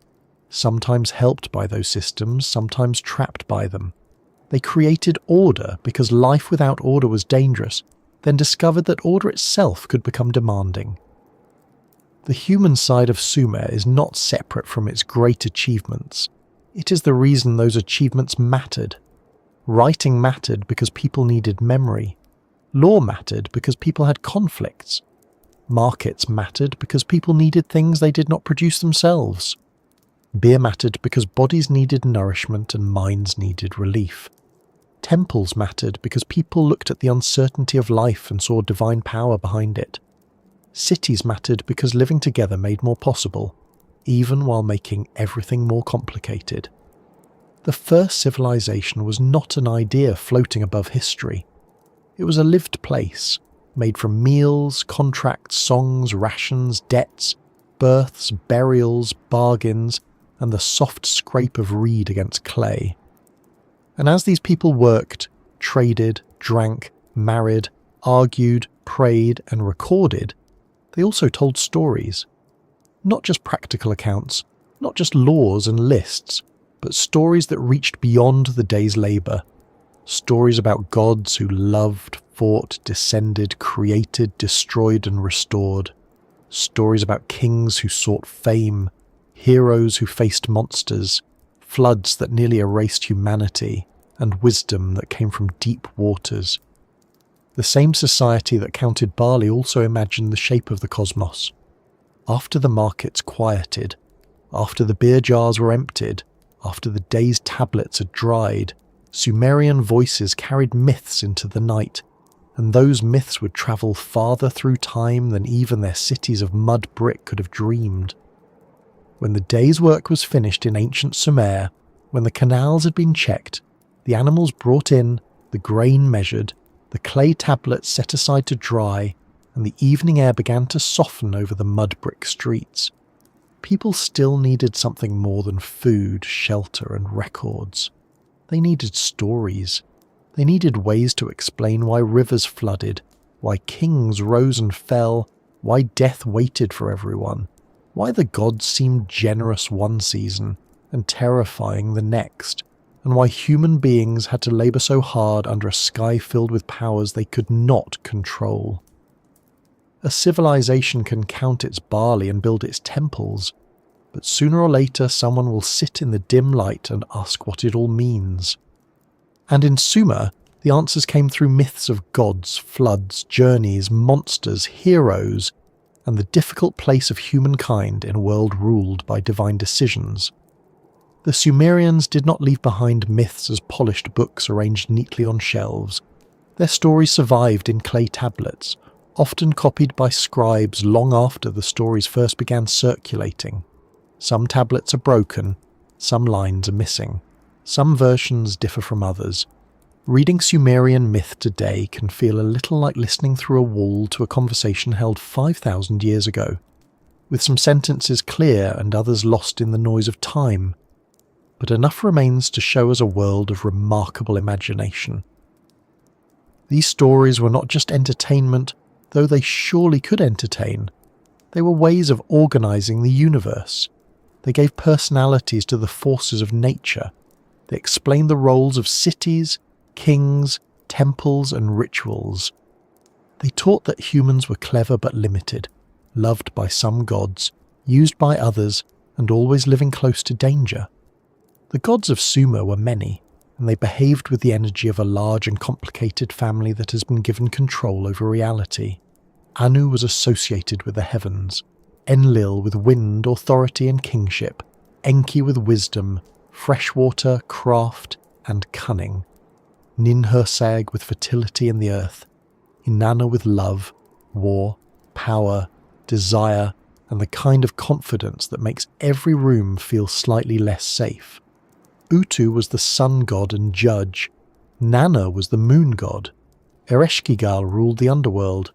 sometimes helped by those systems, sometimes trapped by them. They created order because life without order was dangerous, then discovered that order itself could become demanding. The human side of Sumer is not separate from its great achievements. It is the reason those achievements mattered. Writing mattered because people needed memory. Law mattered because people had conflicts. Markets mattered because people needed things they did not produce themselves. Beer mattered because bodies needed nourishment and minds needed relief. Temples mattered because people looked at the uncertainty of life and saw divine power behind it. Cities mattered because living together made more possible, even while making everything more complicated. The first civilization was not an idea floating above history. It was a lived place, made from meals, contracts, songs, rations, debts, births, burials, bargains, and the soft scrape of reed against clay. And as these people worked, traded, drank, married, argued, prayed, and recorded, they also told stories. Not just practical accounts, not just laws and lists, but stories that reached beyond the day's labour. Stories about gods who loved, fought, descended, created, destroyed, and restored. Stories about kings who sought fame, heroes who faced monsters, floods that nearly erased humanity, and wisdom that came from deep waters. The same society that counted barley also imagined the shape of the cosmos. After the markets quieted, after the beer jars were emptied, after the day's tablets had dried, Sumerian voices carried myths into the night, and those myths would travel farther through time than even their cities of mud brick could have dreamed. When the day's work was finished in ancient Sumer, when the canals had been checked, the animals brought in, the grain measured, the clay tablets set aside to dry, and the evening air began to soften over the mud brick streets, people still needed something more than food, shelter, and records. They needed stories. They needed ways to explain why rivers flooded, why kings rose and fell, why death waited for everyone, why the gods seemed generous one season and terrifying the next, and why human beings had to labour so hard under a sky filled with powers they could not control. A civilization can count its barley and build its temples, but sooner or later someone will sit in the dim light and ask what it all means. And in Sumer, the answers came through myths of gods, floods, journeys, monsters, heroes, and the difficult place of humankind in a world ruled by divine decisions. The Sumerians did not leave behind myths as polished books arranged neatly on shelves. Their stories survived in clay tablets, often copied by scribes long after the stories first began circulating. Some tablets are broken, some lines are missing, some versions differ from others. Reading Sumerian myth today can feel a little like listening through a wall to a conversation held 5,000 years ago, with some sentences clear and others lost in the noise of time. But enough remains to show us a world of remarkable imagination. These stories were not just entertainment, though they surely could entertain. They were ways of organising the universe. They gave personalities to the forces of nature. They explained the roles of cities, kings, temples, and rituals. They taught that humans were clever but limited, loved by some gods, used by others, and always living close to danger. The gods of Sumer were many, and they behaved with the energy of a large and complicated family that has been given control over reality. Anu was associated with the heavens, Enlil with wind, authority, and kingship, Enki with wisdom, freshwater, craft, and cunning, Ninhursag with fertility and the earth, Inanna with love, war, power, desire, and the kind of confidence that makes every room feel slightly less safe. Utu was the sun god and judge, Nanna was the moon god. Ereshkigal ruled the underworld.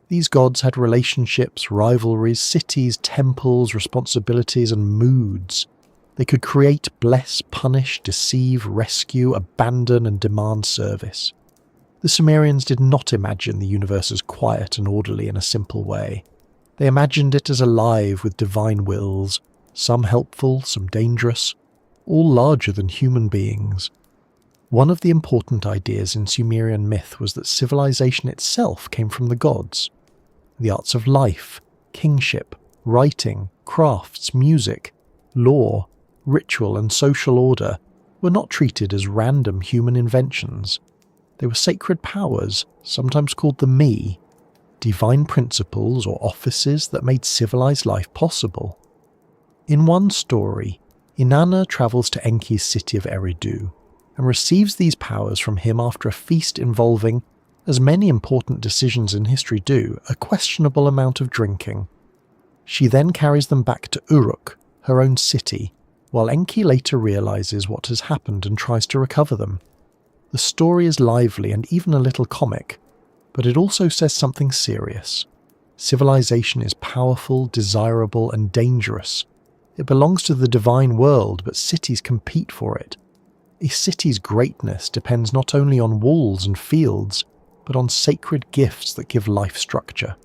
These gods had relationships, rivalries, cities, temples, responsibilities, and moods. They could create, bless, punish, deceive, rescue, abandon, and demand service. The Sumerians did not imagine the universe as quiet and orderly in a simple way. They imagined it as alive with divine wills, some helpful, some dangerous, all larger than human beings. One of the important ideas in Sumerian myth was that civilization itself came from the gods. The arts of life, kingship, writing, crafts, music, law, ritual, and social order were not treated as random human inventions. They were sacred powers, sometimes called the Me, divine principles or offices that made civilized life possible. In one story, Inanna travels to Enki's city of Eridu and receives these powers from him after a feast involving, as many important decisions in history do, a questionable amount of drinking. She then carries them back to Uruk, her own city, while Enki later realizes what has happened and tries to recover them. The story is lively and even a little comic, but it also says something serious. Civilization is powerful, desirable, and dangerous. It belongs to the divine world, but cities compete for it. A city's greatness depends not only on walls and fields, but on sacred gifts that give life structure.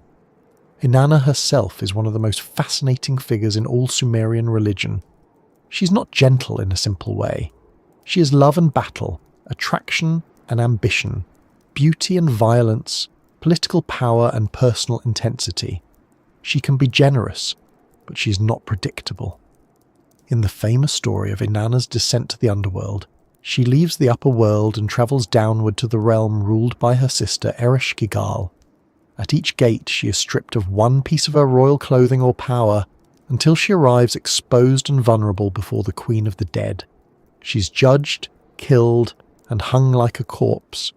Inanna herself is one of the most fascinating figures in all Sumerian religion. She's not gentle in a simple way. She is love and battle, attraction and ambition, beauty and violence, political power and personal intensity. She can be generous, but she's not predictable. In the famous story of Inanna's descent to the underworld, she leaves the upper world and travels downward to the realm ruled by her sister Ereshkigal. At each gate she is stripped of one piece of her royal clothing or power until she arrives exposed and vulnerable before the Queen of the Dead. She's judged, killed, and hung like a corpse.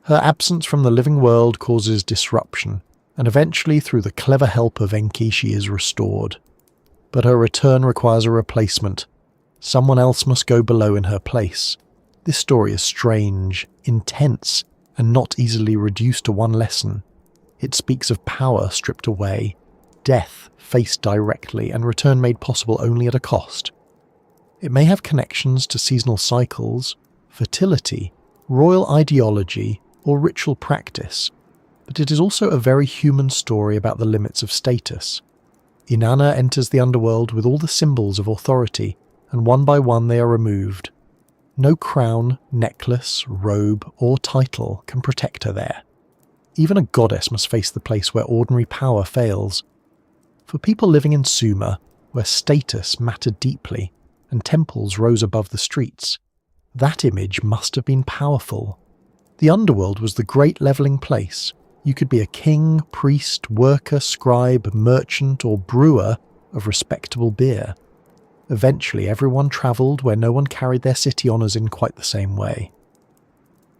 Her absence from the living world causes disruption, and eventually through the clever help of Enki she is restored. But her return requires a replacement. Someone else must go below in her place. This story is strange, intense, and not easily reduced to one lesson. It speaks of power stripped away, death faced directly, and return made possible only at a cost. It may have connections to seasonal cycles, fertility, royal ideology, or ritual practice, but it is also a very human story about the limits of status. Inanna enters the underworld with all the symbols of authority, and one by one they are removed. No crown, necklace, robe, or title can protect her there. Even a goddess must face the place where ordinary power fails. For people living in Sumer, where status mattered deeply, and temples rose above the streets, that image must have been powerful. The underworld was the great levelling place. You could be a king, priest, worker, scribe, merchant, or brewer of respectable beer. Eventually everyone travelled where no one carried their city honours in quite the same way.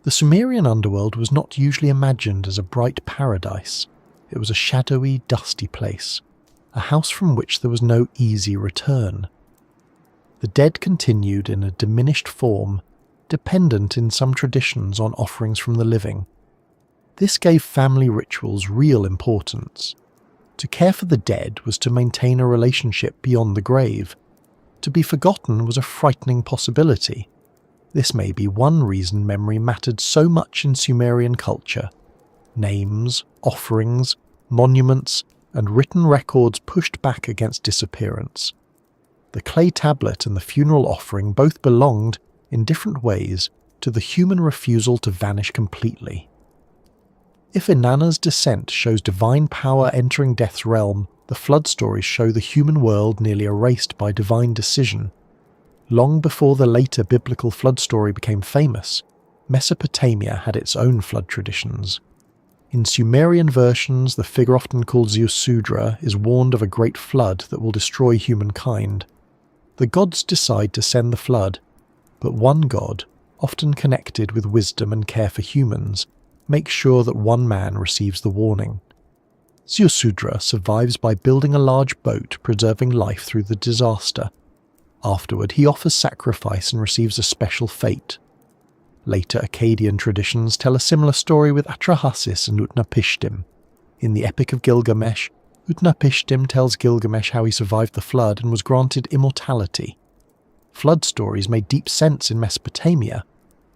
The Sumerian underworld was not usually imagined as a bright paradise. It was a shadowy, dusty place, a house from which there was no easy return. The dead continued in a diminished form, dependent in some traditions on offerings from the living. This gave family rituals real importance. To care for the dead was to maintain a relationship beyond the grave. To be forgotten was a frightening possibility. This may be one reason memory mattered so much in Sumerian culture. Names, offerings, monuments, and written records pushed back against disappearance. The clay tablet and the funeral offering both belonged, in different ways, to the human refusal to vanish completely. If Inanna's descent shows divine power entering death's realm, the flood stories show the human world nearly erased by divine decision. Long before the later biblical flood story became famous, Mesopotamia had its own flood traditions. In Sumerian versions, the figure often called Ziusudra is warned of a great flood that will destroy humankind. The gods decide to send the flood, but one god, often connected with wisdom and care for humans, makes sure that one man receives the warning. Ziusudra survives by building a large boat, preserving life through the disaster. Afterward, he offers sacrifice and receives a special fate. Later Akkadian traditions tell a similar story with Atrahasis and Utnapishtim. In the Epic of Gilgamesh, Utnapishtim tells Gilgamesh how he survived the flood and was granted immortality. Flood stories made deep sense in Mesopotamia.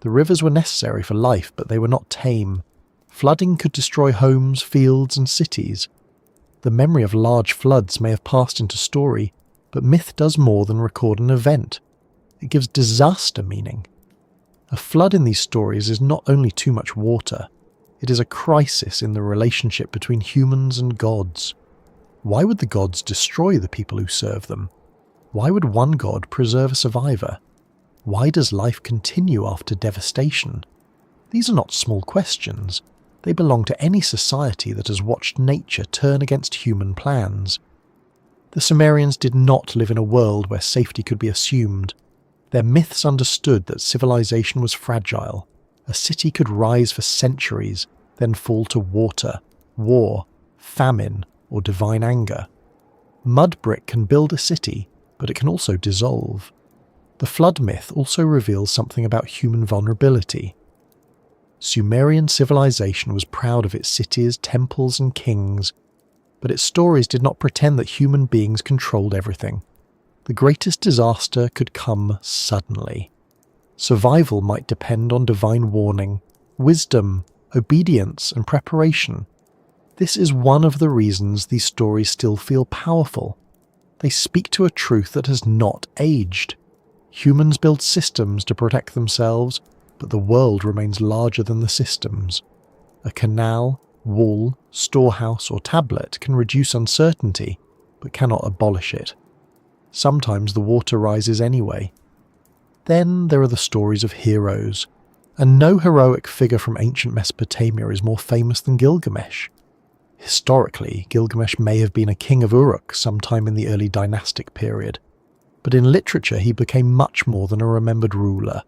The rivers were necessary for life, but they were not tame. Flooding could destroy homes, fields, and cities. The memory of large floods may have passed into story, but myth does more than record an event. It gives disaster meaning. A flood in these stories is not only too much water, it is a crisis in the relationship between humans and gods. Why would the gods destroy the people who serve them? Why would one god preserve a survivor? Why does life continue after devastation? These are not small questions. They belong to any society that has watched nature turn against human plans. The Sumerians did not live in a world where safety could be assumed. Their myths understood that civilization was fragile. A city could rise for centuries, then fall to water, war, famine, or divine anger. Mud brick can build a city, but it can also dissolve. The flood myth also reveals something about human vulnerability. Sumerian civilization was proud of its cities, temples, and kings, but its stories did not pretend that human beings controlled everything. The greatest disaster could come suddenly. Survival might depend on divine warning, wisdom, obedience, and preparation. This is one of the reasons these stories still feel powerful. They speak to a truth that has not aged. Humans build systems to protect themselves, but the world remains larger than the systems. A canal, wall, storehouse, or tablet can reduce uncertainty, but cannot abolish it. Sometimes the water rises anyway. Then there are the stories of heroes, and no heroic figure from ancient Mesopotamia is more famous than Gilgamesh. Historically, Gilgamesh may have been a king of Uruk sometime in the early dynastic period, but in literature he became much more than a remembered ruler.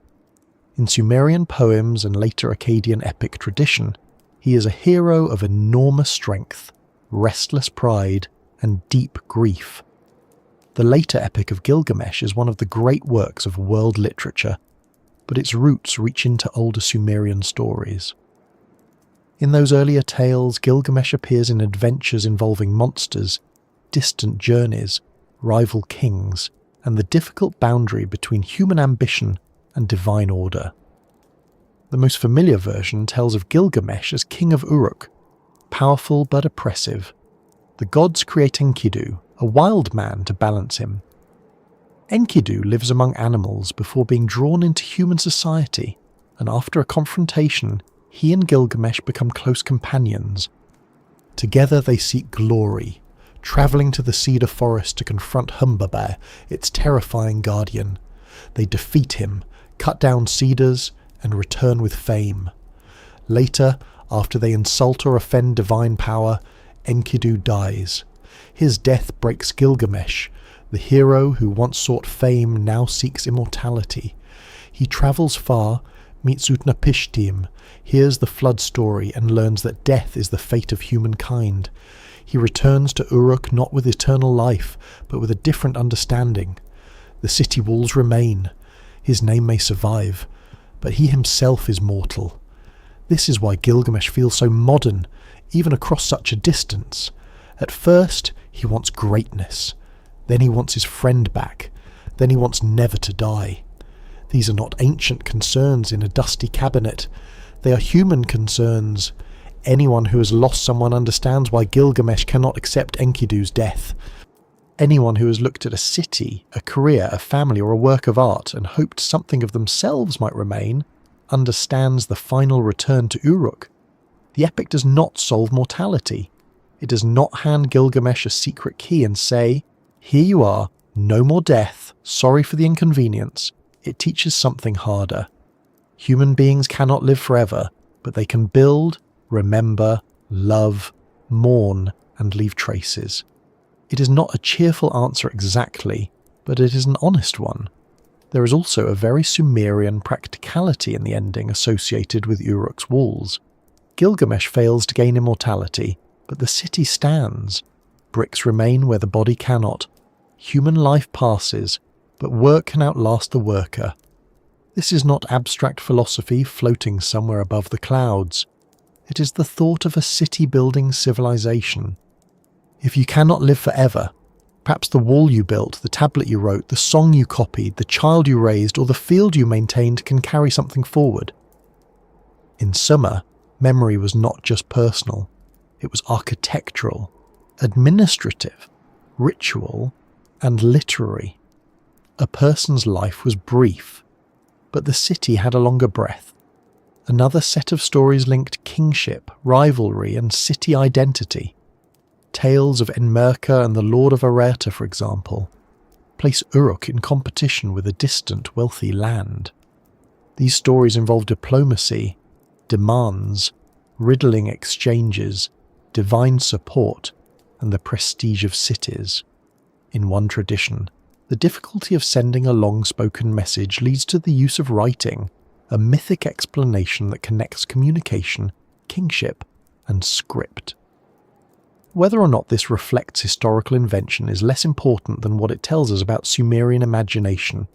In Sumerian poems and later Akkadian epic tradition, he is a hero of enormous strength, restless pride, and deep grief. The later Epic of Gilgamesh is one of the great works of world literature, but its roots reach into older Sumerian stories. In those earlier tales, Gilgamesh appears in adventures involving monsters, distant journeys, rival kings, and the difficult boundary between human ambition and divine order. The most familiar version tells of Gilgamesh as king of Uruk, powerful but oppressive. The gods create Enkidu, a wild man, to balance him. Enkidu lives among animals before being drawn into human society, and after a confrontation, he and Gilgamesh become close companions. Together they seek glory, travelling to the cedar forest to confront Humbaba, its terrifying guardian. They defeat him, cut down cedars, and return with fame. Later, after they insult or offend divine power, Enkidu dies. His death breaks Gilgamesh. The hero who once sought fame now seeks immortality. He travels far, meets Utnapishtim, hears the flood story, and learns that death is the fate of humankind. He returns to Uruk not with eternal life, but with a different understanding. The city walls remain. His name may survive, but he himself is mortal. This is why Gilgamesh feels so modern, even across such a distance. At first, he wants greatness. Then he wants his friend back. Then he wants never to die. These are not ancient concerns in a dusty cabinet. They are human concerns. Anyone who has lost someone understands why Gilgamesh cannot accept Enkidu's death. Anyone who has looked at a city, a career, a family, or a work of art and hoped something of themselves might remain, understands the final return to Uruk. The epic does not solve mortality. It does not hand Gilgamesh a secret key and say, "Here you are, no more death, sorry for the inconvenience." It teaches something harder. Human beings cannot live forever, but they can build, remember, love, mourn, and leave traces. It is not a cheerful answer exactly, but it is an honest one. There is also a very Sumerian practicality in the ending associated with Uruk's walls. Gilgamesh fails to gain immortality, but the city stands. Bricks remain where the body cannot. Human life passes, but work can outlast the worker. This is not abstract philosophy floating somewhere above the clouds. It is the thought of a city-building civilization. If you cannot live forever, perhaps the wall you built, the tablet you wrote, the song you copied, the child you raised, or the field you maintained can carry something forward. In Sumer, memory was not just personal. It was architectural, administrative, ritual, and literary. A person's life was brief, but the city had a longer breath. Another set of stories linked kingship, rivalry, and city identity. Tales of Enmerkar and the Lord of Areta, for example, place Uruk in competition with a distant, wealthy land. These stories involve diplomacy, demands, riddling exchanges, divine support, and the prestige of cities. In one tradition, the difficulty of sending a long-spoken message leads to the use of writing, a mythic explanation that connects communication, kingship, and script. Whether or not this reflects historical invention is less important than what it tells us about Sumerian imagination.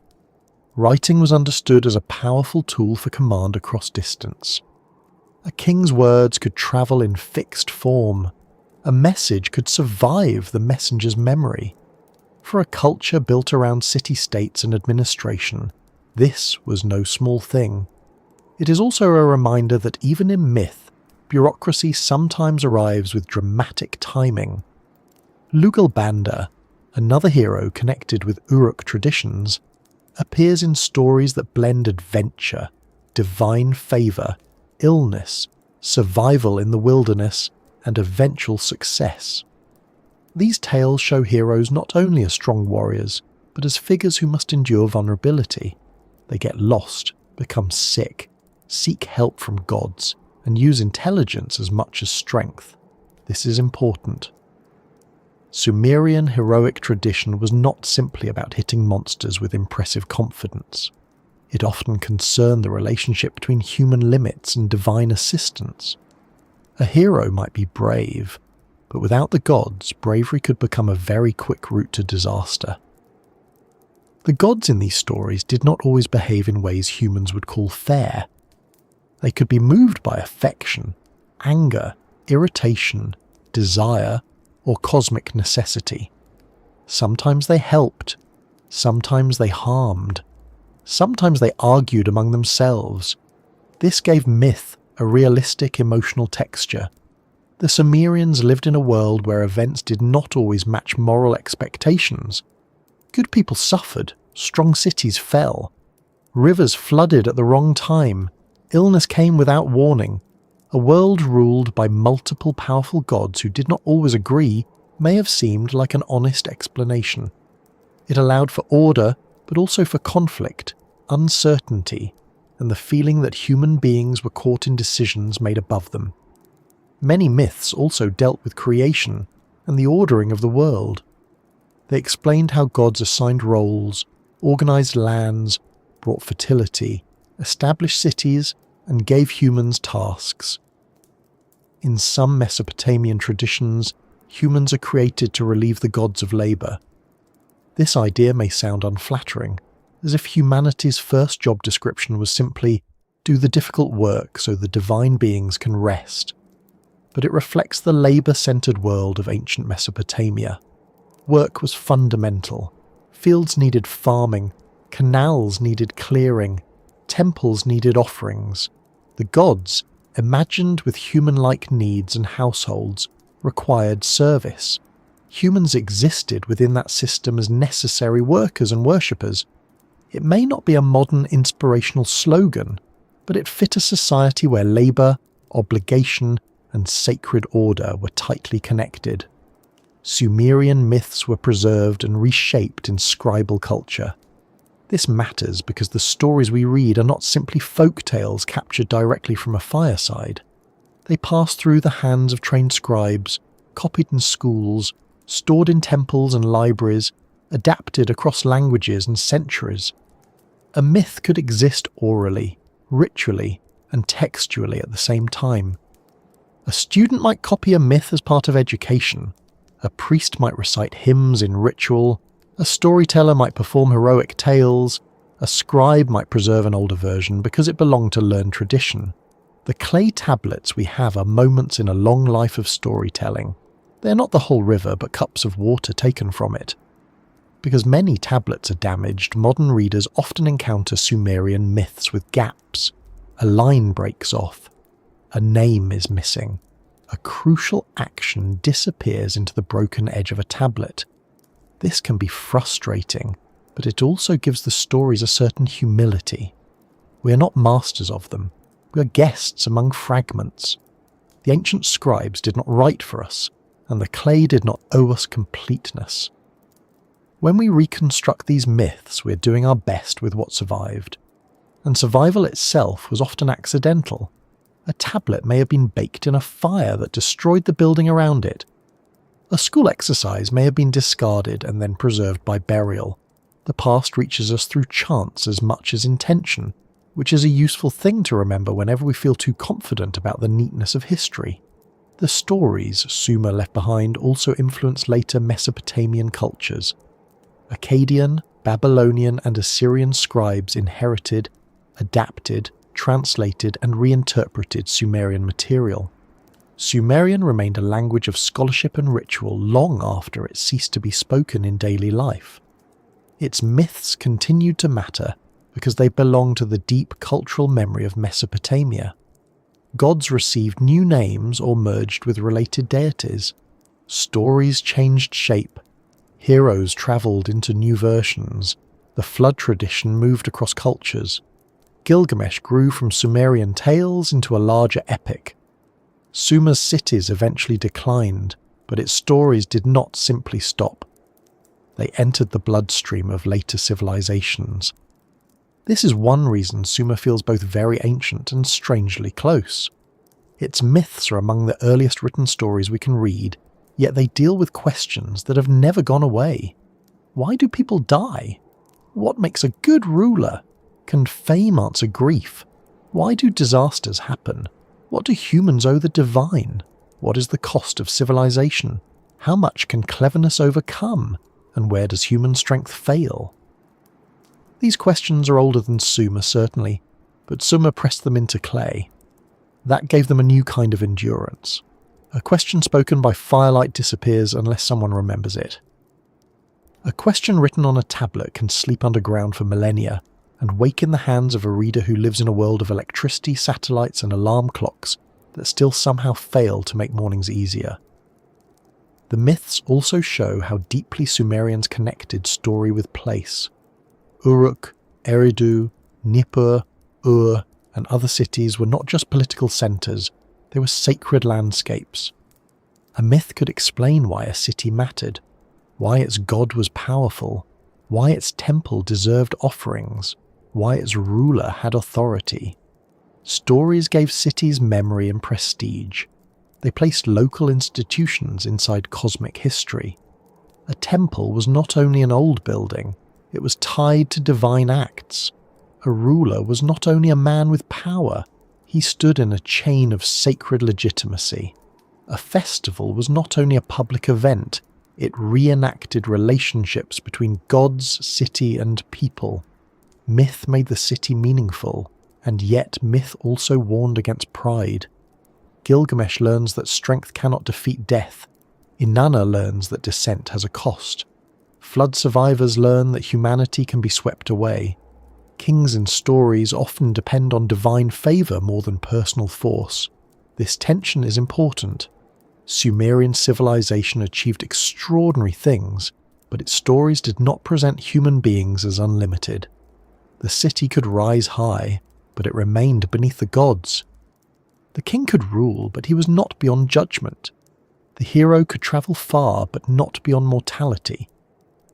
Writing was understood as a powerful tool for command across distance. A king's words could travel in fixed form. A message could survive the messenger's memory. For a culture built around city-states and administration, this was no small thing. It is also a reminder that even in myth, bureaucracy sometimes arrives with dramatic timing. Lugalbanda, another hero connected with Uruk traditions, appears in stories that blend adventure, divine favour, illness, survival in the wilderness, and eventual success. These tales show heroes not only as strong warriors, but as figures who must endure vulnerability. They get lost, become sick, seek help from gods, and use intelligence as much as strength. This is important. Sumerian heroic tradition was not simply about hitting monsters with impressive confidence. It often concerned the relationship between human limits and divine assistance. A hero might be brave, but without the gods, bravery could become a very quick route to disaster. The gods in these stories did not always behave in ways humans would call fair. They could be moved by affection, anger, irritation, desire, or cosmic necessity. Sometimes they helped, sometimes they harmed, sometimes they argued among themselves. This gave myth a realistic emotional texture. The Sumerians lived in a world where events did not always match moral expectations. Good people suffered, strong cities fell. Rivers flooded at the wrong time, illness came without warning. A world ruled by multiple powerful gods who did not always agree may have seemed like an honest explanation. It allowed for order, but also for conflict, uncertainty, and the feeling that human beings were caught in decisions made above them. Many myths also dealt with creation and the ordering of the world. They explained how gods assigned roles, organized lands, brought fertility, established cities, and gave humans tasks. In some Mesopotamian traditions, humans are created to relieve the gods of labor. This idea may sound unflattering, as if humanity's first job description was simply do the difficult work so the divine beings can rest. But it reflects the labor-centered world of ancient Mesopotamia. Work was fundamental. Fields needed farming, canals needed clearing, temples needed offerings. The gods, imagined with human-like needs and households, required service. Humans existed within that system as necessary workers and worshippers. It may not be a modern inspirational slogan, but it fit a society where labour, obligation, and sacred order were tightly connected. Sumerian myths were preserved and reshaped in scribal culture. This matters because the stories we read are not simply folk tales captured directly from a fireside. They pass through the hands of trained scribes, copied in schools, stored in temples and libraries, adapted across languages and centuries. A myth could exist orally, ritually, and textually at the same time. A student might copy a myth as part of education. A priest might recite hymns in ritual. A storyteller might perform heroic tales. A scribe might preserve an older version because it belonged to learned tradition. The clay tablets we have are moments in a long life of storytelling. They are not the whole river, but cups of water taken from it. Because many tablets are damaged, modern readers often encounter Sumerian myths with gaps. A line breaks off. A name is missing. A crucial action disappears into the broken edge of a tablet. This can be frustrating, but it also gives the stories a certain humility. We are not masters of them. We are guests among fragments. The ancient scribes did not write for us, and the clay did not owe us completeness. When we reconstruct these myths, we are doing our best with what survived. And survival itself was often accidental. A tablet may have been baked in a fire that destroyed the building around it. A school exercise may have been discarded and then preserved by burial. The past reaches us through chance as much as intention, which is a useful thing to remember whenever we feel too confident about the neatness of history. The stories Sumer left behind also influenced later Mesopotamian cultures. Akkadian, Babylonian and Assyrian scribes inherited, adapted, translated and reinterpreted Sumerian material. Sumerian remained a language of scholarship and ritual long after it ceased to be spoken in daily life. Its myths continued to matter because they belong to the deep cultural memory of Mesopotamia. Gods received new names or merged with related deities. Stories changed shape. Heroes travelled into new versions. The flood tradition moved across cultures. Gilgamesh grew from Sumerian tales into a larger epic. Sumer's cities eventually declined, but its stories did not simply stop. They entered the bloodstream of later civilizations. This is one reason Sumer feels both very ancient and strangely close. Its myths are among the earliest written stories we can read, yet they deal with questions that have never gone away. Why do people die? What makes a good ruler? Can fame answer grief? Why do disasters happen? What do humans owe the divine? What is the cost of civilization? How much can cleverness overcome? And where does human strength fail? These questions are older than Sumer, certainly, but Sumer pressed them into clay. That gave them a new kind of endurance. A question spoken by firelight disappears unless someone remembers it. A question written on a tablet can sleep underground for millennia and wake in the hands of a reader who lives in a world of electricity, satellites and alarm clocks that still somehow fail to make mornings easier. The myths also show how deeply Sumerians connected story with place. Uruk, Eridu, Nippur, Ur, and other cities were not just political centres, they were sacred landscapes. A myth could explain why a city mattered, why its god was powerful, why its temple deserved offerings, why its ruler had authority. Stories gave cities memory and prestige. They placed local institutions inside cosmic history. A temple was not only an old building, it was tied to divine acts. A ruler was not only a man with power, he stood in a chain of sacred legitimacy. A festival was not only a public event, it reenacted relationships between gods, city, and people. Myth made the city meaningful, and yet myth also warned against pride. Gilgamesh learns that strength cannot defeat death. Inanna learns that descent has a cost. Flood survivors learn that humanity can be swept away. Kings in stories often depend on divine favour more than personal force. This tension is important. Sumerian civilization achieved extraordinary things, but its stories did not present human beings as unlimited. The city could rise high, but it remained beneath the gods. The king could rule, but he was not beyond judgment. The hero could travel far, but not beyond mortality.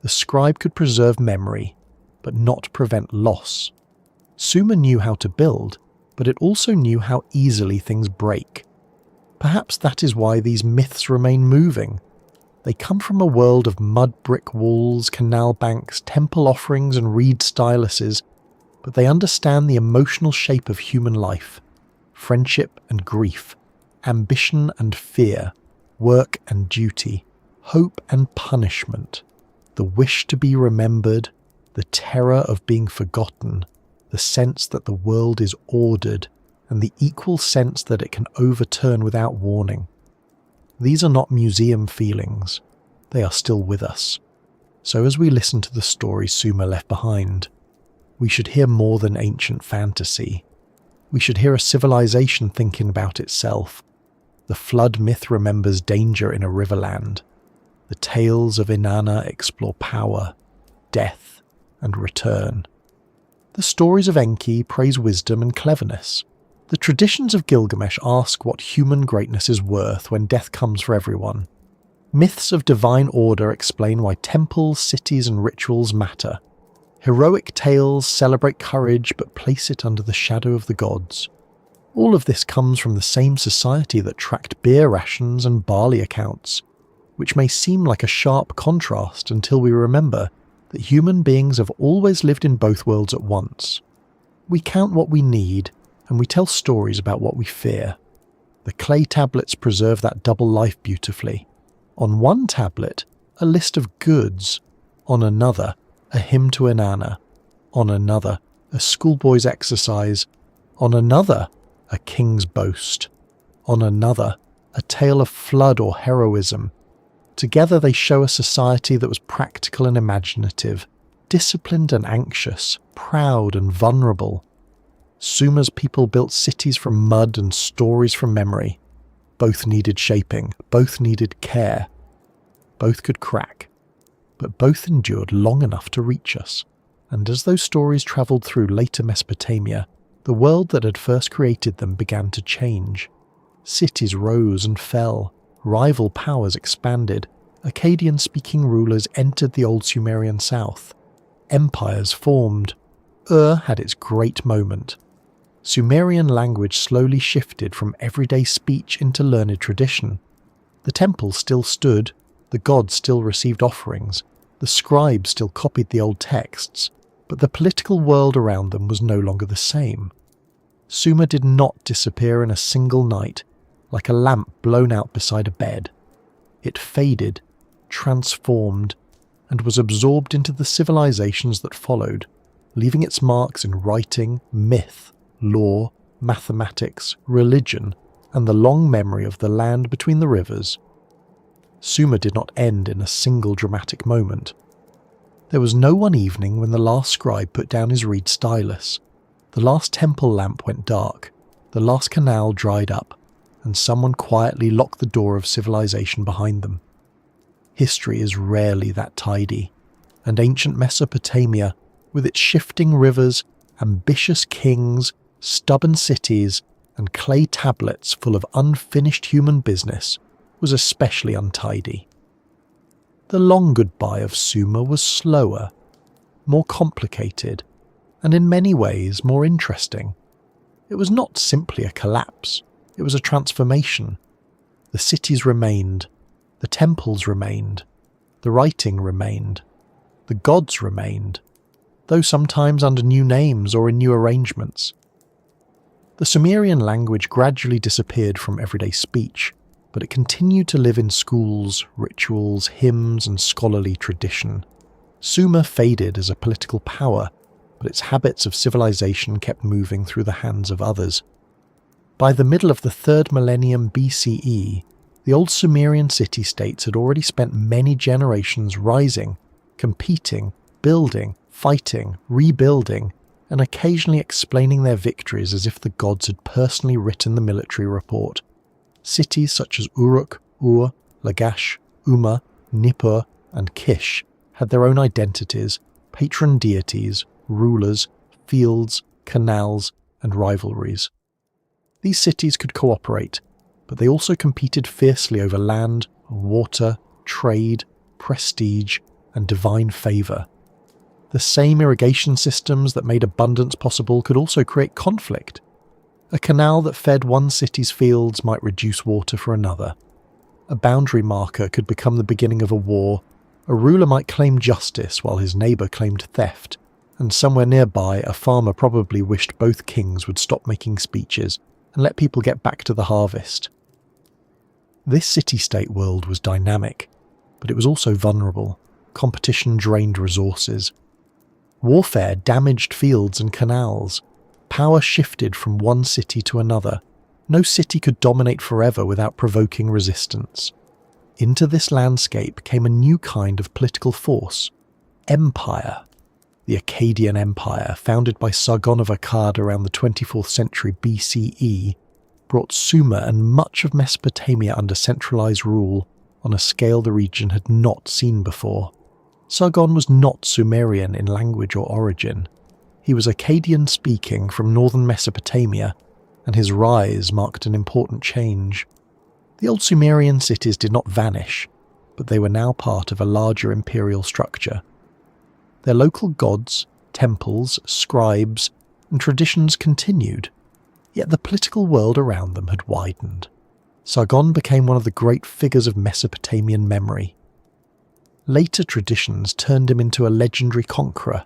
The scribe could preserve memory, but not prevent loss. Sumer knew how to build, but it also knew how easily things break. Perhaps that is why these myths remain moving. They come from a world of mud brick walls, canal banks, temple offerings and reed styluses, but they understand the emotional shape of human life, friendship and grief, ambition and fear, work and duty, hope and punishment, the wish to be remembered, the terror of being forgotten, the sense that the world is ordered, and the equal sense that it can overturn without warning. These are not museum feelings, they are still with us. So as we listen to the stories Sumer left behind, we should hear more than ancient fantasy. We should hear a civilization thinking about itself. The flood myth remembers danger in a riverland. The tales of Inanna explore power, death, and return. The stories of Enki praise wisdom and cleverness. The traditions of Gilgamesh ask what human greatness is worth when death comes for everyone. Myths of divine order explain why temples, cities, and rituals matter. Heroic tales celebrate courage but place it under the shadow of the gods. All of this comes from the same society that tracked beer rations and barley accounts, which may seem like a sharp contrast until we remember that human beings have always lived in both worlds at once. We count what we need, and we tell stories about what we fear. The clay tablets preserve that double life beautifully. On one tablet, a list of goods. On another, a hymn to Inanna. On another, a schoolboy's exercise. On another, a king's boast. On another, a tale of flood or heroism. Together they show a society that was practical and imaginative, disciplined and anxious, proud and vulnerable. Sumer's people built cities from mud and stories from memory. Both needed shaping, both needed care. Both could crack, but both endured long enough to reach us. And as those stories travelled through later Mesopotamia, the world that had first created them began to change. Cities rose and fell, rival powers expanded, Akkadian-speaking rulers entered the old Sumerian south. Empires formed. Had its great moment. Sumerian language slowly shifted from everyday speech into learned tradition. The temples still stood, the gods still received offerings, the scribes still copied the old texts, but the political world around them was no longer the same. Sumer did not disappear in a single night, like a lamp blown out beside a bed. It faded, transformed, and was absorbed into the civilizations that followed, leaving its marks in writing, myth, law, mathematics, religion, and the long memory of the land between the rivers. Sumer did not end in a single dramatic moment. There was no one evening when the last scribe put down his reed stylus, the last temple lamp went dark, the last canal dried up, and someone quietly locked the door of civilization behind them. History is rarely that tidy, and ancient Mesopotamia, with its shifting rivers, ambitious kings, stubborn cities, and clay tablets full of unfinished human business, was especially untidy. The long goodbye of Sumer was slower, more complicated, and in many ways more interesting. It was not simply a collapse, it was a transformation. The cities remained, the temples remained, the writing remained, the gods remained, though sometimes under new names or in new arrangements. The Sumerian language gradually disappeared from everyday speech, but it continued to live in schools, rituals, hymns, and scholarly tradition. Sumer faded as a political power, but its habits of civilization kept moving through the hands of others. By the middle of the 3rd millennium BCE, the old Sumerian city-states had already spent many generations rising, competing, building, fighting, rebuilding, and occasionally explaining their victories as if the gods had personally written the military report. Cities such as Uruk, Ur, Lagash, Umma, Nippur, and Kish had their own identities, patron deities, rulers, fields, canals, and rivalries. These cities could cooperate, but they also competed fiercely over land, water, trade, prestige, and divine favour. The same irrigation systems that made abundance possible could also create conflict. A canal that fed one city's fields might reduce water for another. A boundary marker could become the beginning of a war. A ruler might claim justice while his neighbour claimed theft, and somewhere nearby a farmer probably wished both kings would stop making speeches and let people get back to the harvest. This city-state world was dynamic, but it was also vulnerable. Competition drained resources. Warfare damaged fields and canals. Power shifted from one city to another. No city could dominate forever without provoking resistance. Into this landscape came a new kind of political force: empire. The Akkadian Empire, founded by Sargon of Akkad around the 24th century BCE, brought Sumer and much of Mesopotamia under centralized rule on a scale the region had not seen before. Sargon was not Sumerian in language or origin. He was Akkadian-speaking from northern Mesopotamia, and his rise marked an important change. The old Sumerian cities did not vanish, but they were now part of a larger imperial structure. Their local gods, temples, scribes, and traditions continued, yet the political world around them had widened. Sargon became one of the great figures of Mesopotamian memory. Later traditions turned him into a legendary conqueror,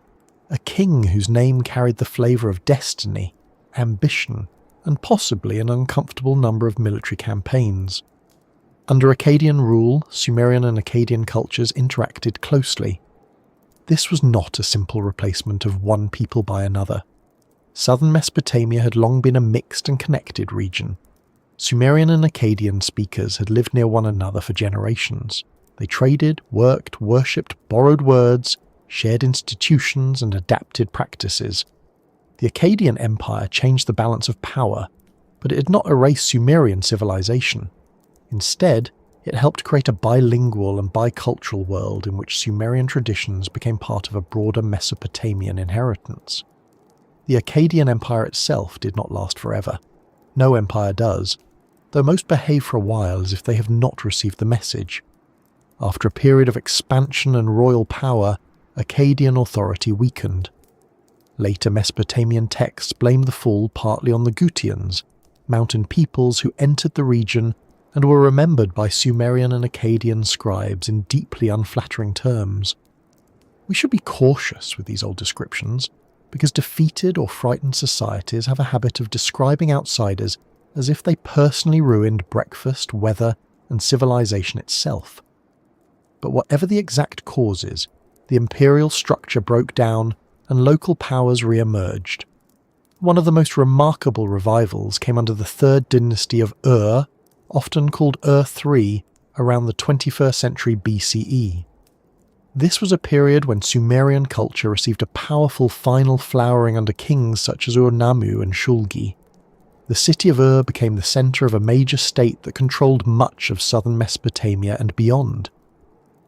a king whose name carried the flavour of destiny, ambition, and possibly an uncomfortable number of military campaigns. Under Akkadian rule, Sumerian and Akkadian cultures interacted closely. This was not a simple replacement of one people by another. Southern Mesopotamia had long been a mixed and connected region. Sumerian and Akkadian speakers had lived near one another for generations. They traded, worked, worshipped, borrowed words, shared institutions, and adapted practices. The Akkadian Empire changed the balance of power, but it did not erase Sumerian civilization. Instead, it helped create a bilingual and bicultural world in which Sumerian traditions became part of a broader Mesopotamian inheritance. The Akkadian Empire itself did not last forever. No empire does, though most behave for a while as if they have not received the message. After a period of expansion and royal power, Akkadian authority weakened. Later Mesopotamian texts blame the fall partly on the Gutians, mountain peoples who entered the region and were remembered by Sumerian and Akkadian scribes in deeply unflattering terms. We should be cautious with these old descriptions, because defeated or frightened societies have a habit of describing outsiders as if they personally ruined breakfast, weather, and civilization itself. But whatever the exact causes, the imperial structure broke down and local powers re-emerged. One of the most remarkable revivals came under the third dynasty of Ur, often called Ur III, around the 21st century BCE. This was a period when Sumerian culture received a powerful final flowering under kings such as Ur-Nammu and Shulgi. The city of Ur became the centre of a major state that controlled much of southern Mesopotamia and beyond.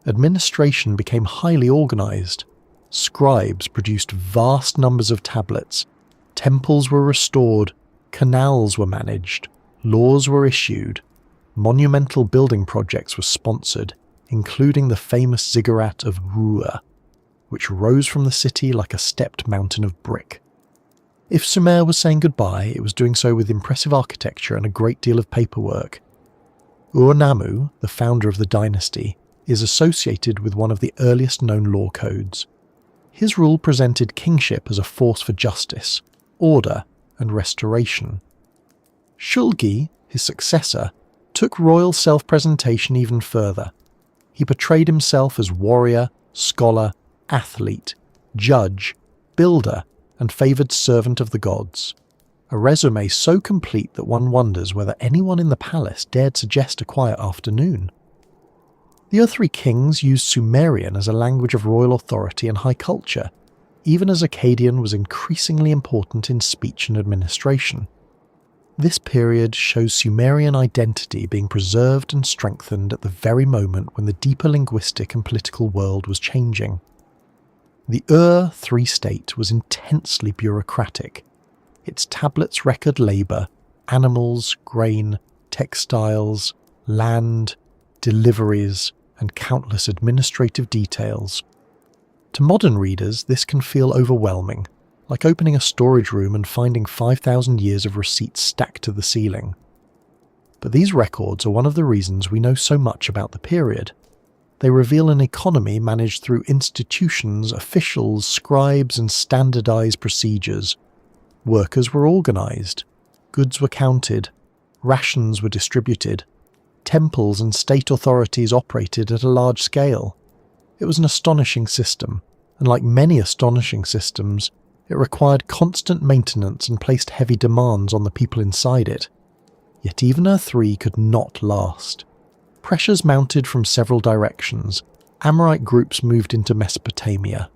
Administration became highly organised. Scribes produced vast numbers of tablets. Temples were restored. Canals were managed. Laws were issued. Monumental building projects were sponsored, including the famous ziggurat of Uruk, which rose from the city like a stepped mountain of brick. If Sumer was saying goodbye, it was doing so with impressive architecture and a great deal of paperwork. Ur-Nammu, the founder of the dynasty, is associated with one of the earliest known law codes. His rule presented kingship as a force for justice, order, and restoration. Shulgi, his successor, took royal self-presentation even further. He portrayed himself as warrior, scholar, athlete, judge, builder, and favoured servant of the gods. A resume so complete that one wonders whether anyone in the palace dared suggest a quiet afternoon. The other three kings used Sumerian as a language of royal authority and high culture, even as Akkadian was increasingly important in speech and administration. This period shows Sumerian identity being preserved and strengthened at the very moment when the deeper linguistic and political world was changing. The Ur III state was intensely bureaucratic. Its tablets record labour, animals, grain, textiles, land, deliveries, and countless administrative details. To modern readers, this can feel overwhelming, like opening a storage room and finding 5,000 years of receipts stacked to the ceiling. But these records are one of the reasons we know so much about the period. They reveal an economy managed through institutions, officials, scribes, and standardized procedures. Workers were organized, goods were counted, rations were distributed, temples and state authorities operated at a large scale. It was an astonishing system, and like many astonishing systems, it required constant maintenance and placed heavy demands on the people inside it. Yet even Ur-3 could not last. Pressures mounted from several directions. Amorite groups moved into Mesopotamia.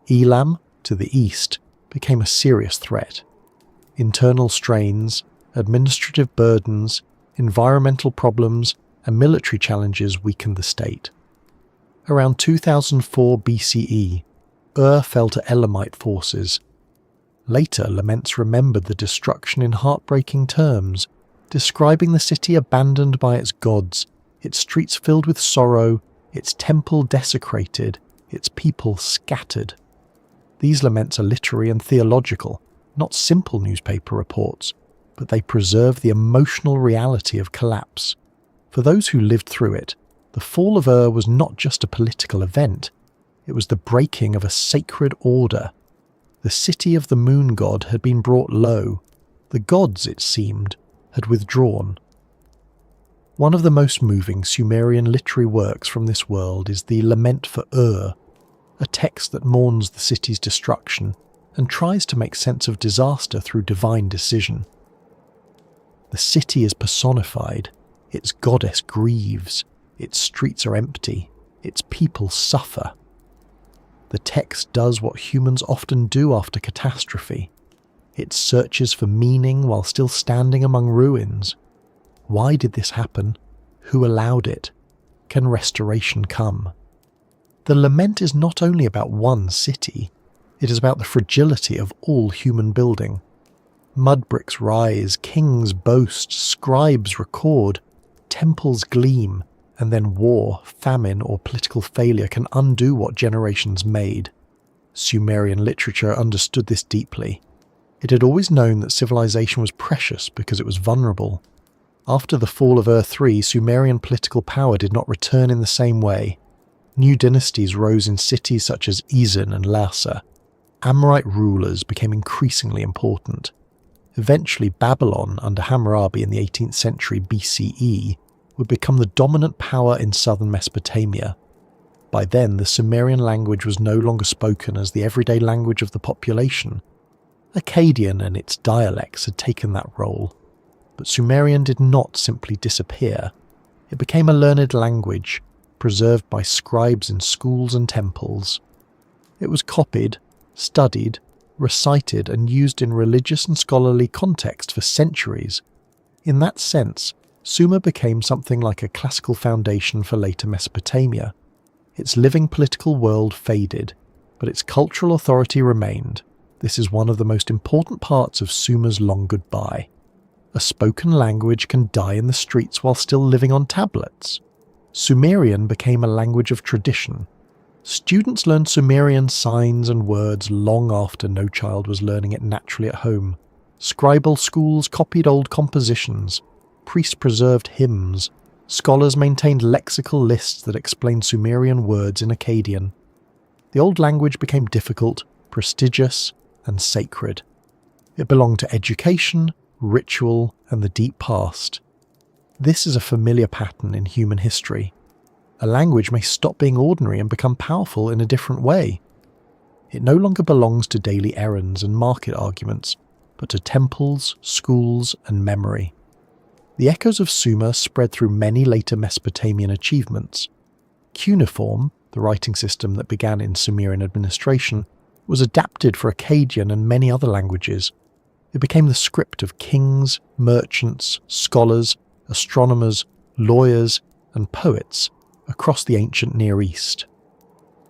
Elam, to the east, became a serious threat. Internal strains, administrative burdens, environmental problems, and military challenges weakened the state. Around 2004 BCE, Ur fell to Elamite forces. Later, laments remembered the destruction in heartbreaking terms, describing the city abandoned by its gods, its streets filled with sorrow, its temple desecrated, its people scattered. These laments are literary and theological, not simple newspaper reports, but they preserve the emotional reality of collapse. For those who lived through it, the fall of Ur was not just a political event, it was the breaking of a sacred order. The city of the moon god had been brought low. The gods, it seemed, had withdrawn. One of the most moving Sumerian literary works from this world is the Lament for Ur, a text that mourns the city's destruction and tries to make sense of disaster through divine decision. The city is personified, its goddess grieves, its streets are empty, its people suffer. The text does what humans often do after catastrophe. It searches for meaning while still standing among ruins. Why did this happen? Who allowed it? Can restoration come? The lament is not only about one city, it is about the fragility of all human building. Mud bricks rise, kings boast, scribes record, temples gleam, and then war, famine, or political failure can undo what generations made. Sumerian literature understood this deeply. It had always known that civilization was precious because it was vulnerable. After the fall of Ur-3, Sumerian political power did not return in the same way. New dynasties rose in cities such as Isin and Larsa. Amorite rulers became increasingly important. Eventually, Babylon, under Hammurabi in the 18th century BCE, would become the dominant power in southern Mesopotamia. By then, the Sumerian language was no longer spoken as the everyday language of the population. Akkadian and its dialects had taken that role. But Sumerian did not simply disappear. It became a learned language, preserved by scribes in schools and temples. It was copied, studied, recited, and used in religious and scholarly context for centuries. In that sense, Sumer became something like a classical foundation for later Mesopotamia. Its living political world faded, but its cultural authority remained. This is one of the most important parts of Sumer's long goodbye. A spoken language can die in the streets while still living on tablets. Sumerian became a language of tradition. Students learned Sumerian signs and words long after no child was learning it naturally at home. Scribal schools copied old compositions. Priests preserved hymns. Scholars maintained lexical lists that explained Sumerian words in Akkadian. The old language became difficult, prestigious, and sacred. It belonged to education, ritual, and the deep past. This is a familiar pattern in human history. A language may stop being ordinary and become powerful in a different way. It no longer belongs to daily errands and market arguments, but to temples, schools, and memory. The echoes of Sumer spread through many later Mesopotamian achievements. Cuneiform, the writing system that began in Sumerian administration, was adapted for Akkadian and many other languages. It became the script of kings, merchants, scholars, astronomers, lawyers, and poets across the ancient Near East.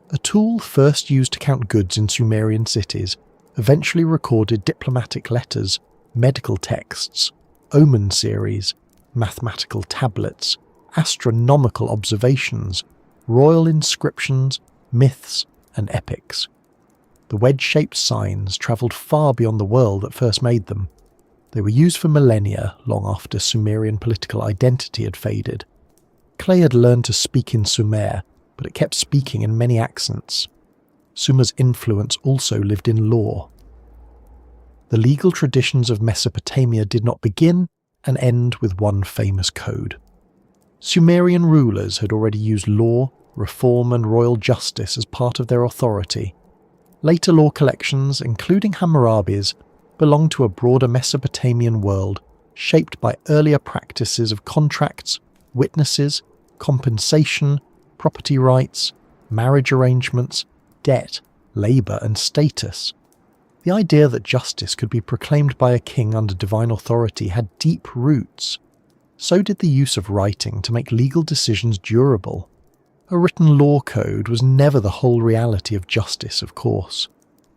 A tool first used to count goods in Sumerian cities eventually recorded diplomatic letters, medical texts, omen series, mathematical tablets, astronomical observations, royal inscriptions, myths, and epics. The wedge-shaped signs travelled far beyond the world that first made them. They were used for millennia, long after Sumerian political identity had faded. Clay had learned to speak in Sumer, but it kept speaking in many accents. Sumer's influence also lived in law. The legal traditions of Mesopotamia did not begin and end with one famous code. Sumerian rulers had already used law, reform and royal justice as part of their authority. Later law collections, including Hammurabi's, belong to a broader Mesopotamian world shaped by earlier practices of contracts, witnesses, compensation, property rights, marriage arrangements, debt, labour and status. The idea that justice could be proclaimed by a king under divine authority had deep roots. So did the use of writing to make legal decisions durable. A written law code was never the whole reality of justice, of course.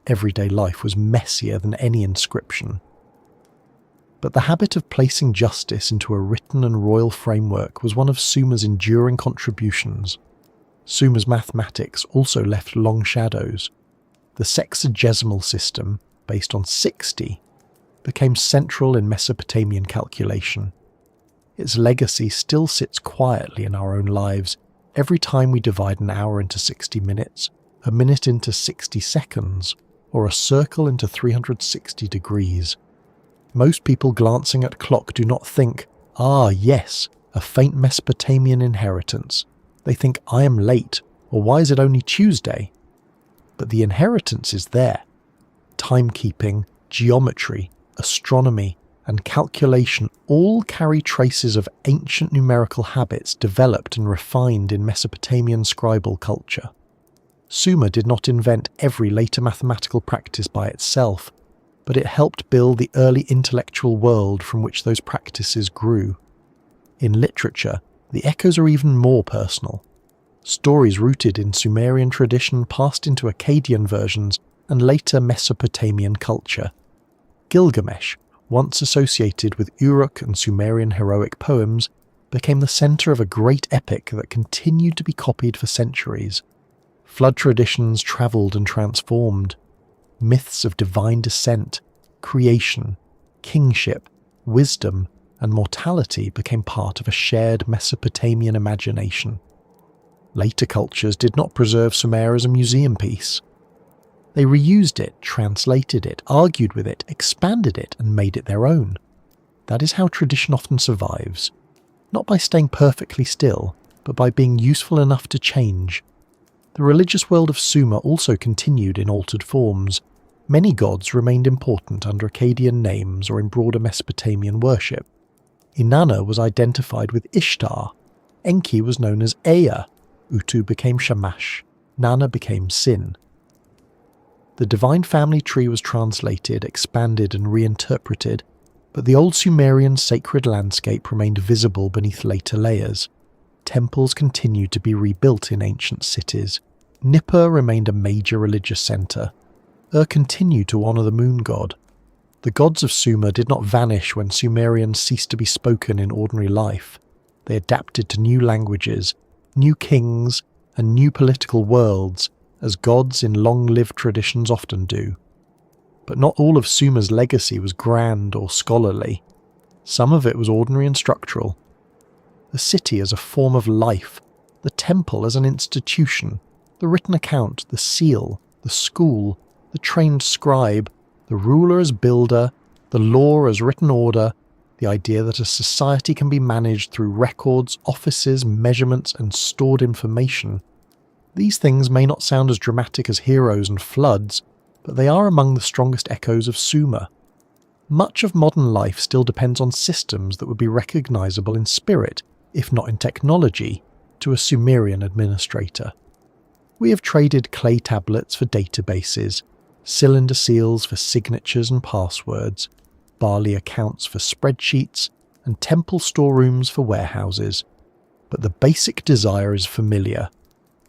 Everyday life was messier than any inscription. But the habit of placing justice into a written and royal framework was one of Sumer's enduring contributions. Sumer's mathematics also left long shadows. The sexagesimal system, based on 60, became central in Mesopotamian calculation. Its legacy still sits quietly in our own lives every time we divide an hour into 60 minutes, a minute into 60 seconds, or a circle into 360 degrees. Most people glancing at clock do not think, "Ah, yes, a faint Mesopotamian inheritance." They think, "I am late," or "Why is it only Tuesday?" But the inheritance is there. Timekeeping, geometry, astronomy, and calculation all carry traces of ancient numerical habits developed and refined in Mesopotamian scribal culture. Sumer did not invent every later mathematical practice by itself, but it helped build the early intellectual world from which those practices grew. In literature, the echoes are even more personal. Stories rooted in Sumerian tradition passed into Akkadian versions and later Mesopotamian culture. Gilgamesh, once associated with Uruk and Sumerian heroic poems, became the centre of a great epic that continued to be copied for centuries. Flood traditions travelled and transformed. Myths of divine descent, creation, kingship, wisdom, and mortality became part of a shared Mesopotamian imagination. Later cultures did not preserve Sumer as a museum piece. They reused it, translated it, argued with it, expanded it, and made it their own. That is how tradition often survives, not by staying perfectly still, but by being useful enough to change. The religious world of Sumer also continued in altered forms. Many gods remained important under Akkadian names or in broader Mesopotamian worship. Inanna was identified with Ishtar, Enki was known as Ea, Utu became Shamash, Nana became Sin. The divine family tree was translated, expanded and reinterpreted, but the old Sumerian sacred landscape remained visible beneath later layers. Temples continued to be rebuilt in ancient cities. Nippur remained a major religious centre. Continued to honour the moon god. The gods of Sumer did not vanish when Sumerians ceased to be spoken in ordinary life. They adapted to new languages, new kings, and new political worlds, as gods in long-lived traditions often do. But not all of Sumer's legacy was grand or scholarly. Some of it was ordinary and structural. The city as a form of life, the temple as an institution, the written account, the seal, the school, the trained scribe, the ruler as builder, the law as written order, the idea that a society can be managed through records, offices, measurements, and stored information. These things may not sound as dramatic as heroes and floods, but they are among the strongest echoes of Sumer. Much of modern life still depends on systems that would be recognisable in spirit, if not in technology, to a Sumerian administrator. We have traded clay tablets for databases, cylinder seals for signatures and passwords, barley accounts for spreadsheets, and temple storerooms for warehouses. But the basic desire is familiar.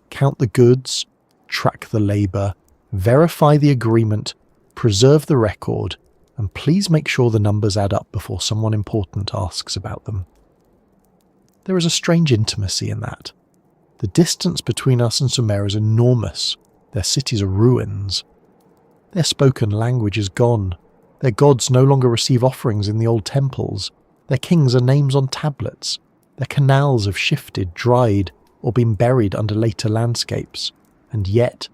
Count the goods, track the labour, verify the agreement, preserve the record, and please make sure the numbers add up before someone important asks about them. There is a strange intimacy in that. The distance between us and Sumer is enormous. Their cities are ruins. Their spoken language is gone. Their gods no longer receive offerings in the old temples. Their kings are names on tablets. Their canals have shifted, dried, or been buried under later landscapes. And yet,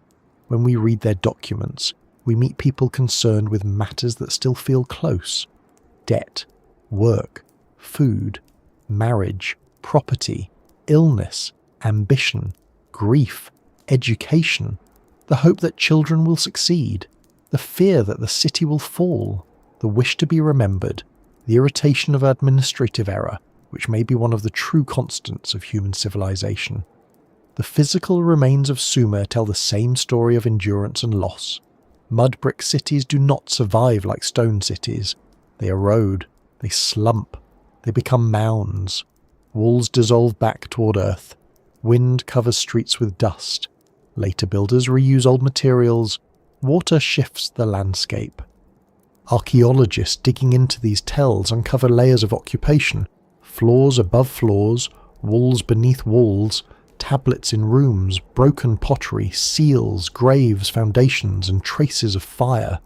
when we read their documents, we meet people concerned with matters that still feel close. Debt, work, food, marriage, property, illness, ambition, grief, education, the hope that children will succeed, the fear that the city will fall, the wish to be remembered, the irritation of administrative error, which may be one of the true constants of human civilization. The physical remains of Sumer tell the same story of endurance and loss. Mud brick cities do not survive like stone cities. They erode, they slump, they become mounds. Walls dissolve back toward earth. Wind covers streets with dust. Later builders reuse old materials. Water shifts the landscape. Archaeologists digging into these tells uncover layers of occupation, floors above floors, walls beneath walls, tablets in rooms, broken pottery, seals, graves, foundations, and traces of fire.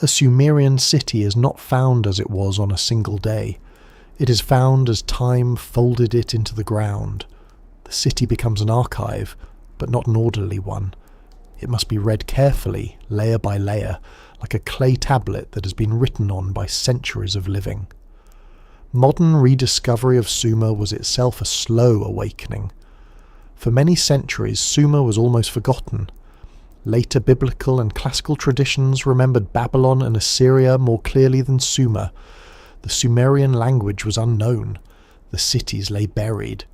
A Sumerian city is not found as it was on a single day. It is found as time folded it into the ground. The city becomes an archive, but not an orderly one. It must be read carefully, layer by layer, like a clay tablet that has been written on by centuries of living. Modern rediscovery of Sumer was itself a slow awakening. For many centuries, Sumer was almost forgotten. Later biblical and classical traditions remembered Babylon and Assyria more clearly than Sumer. The Sumerian language was unknown. The cities lay buried.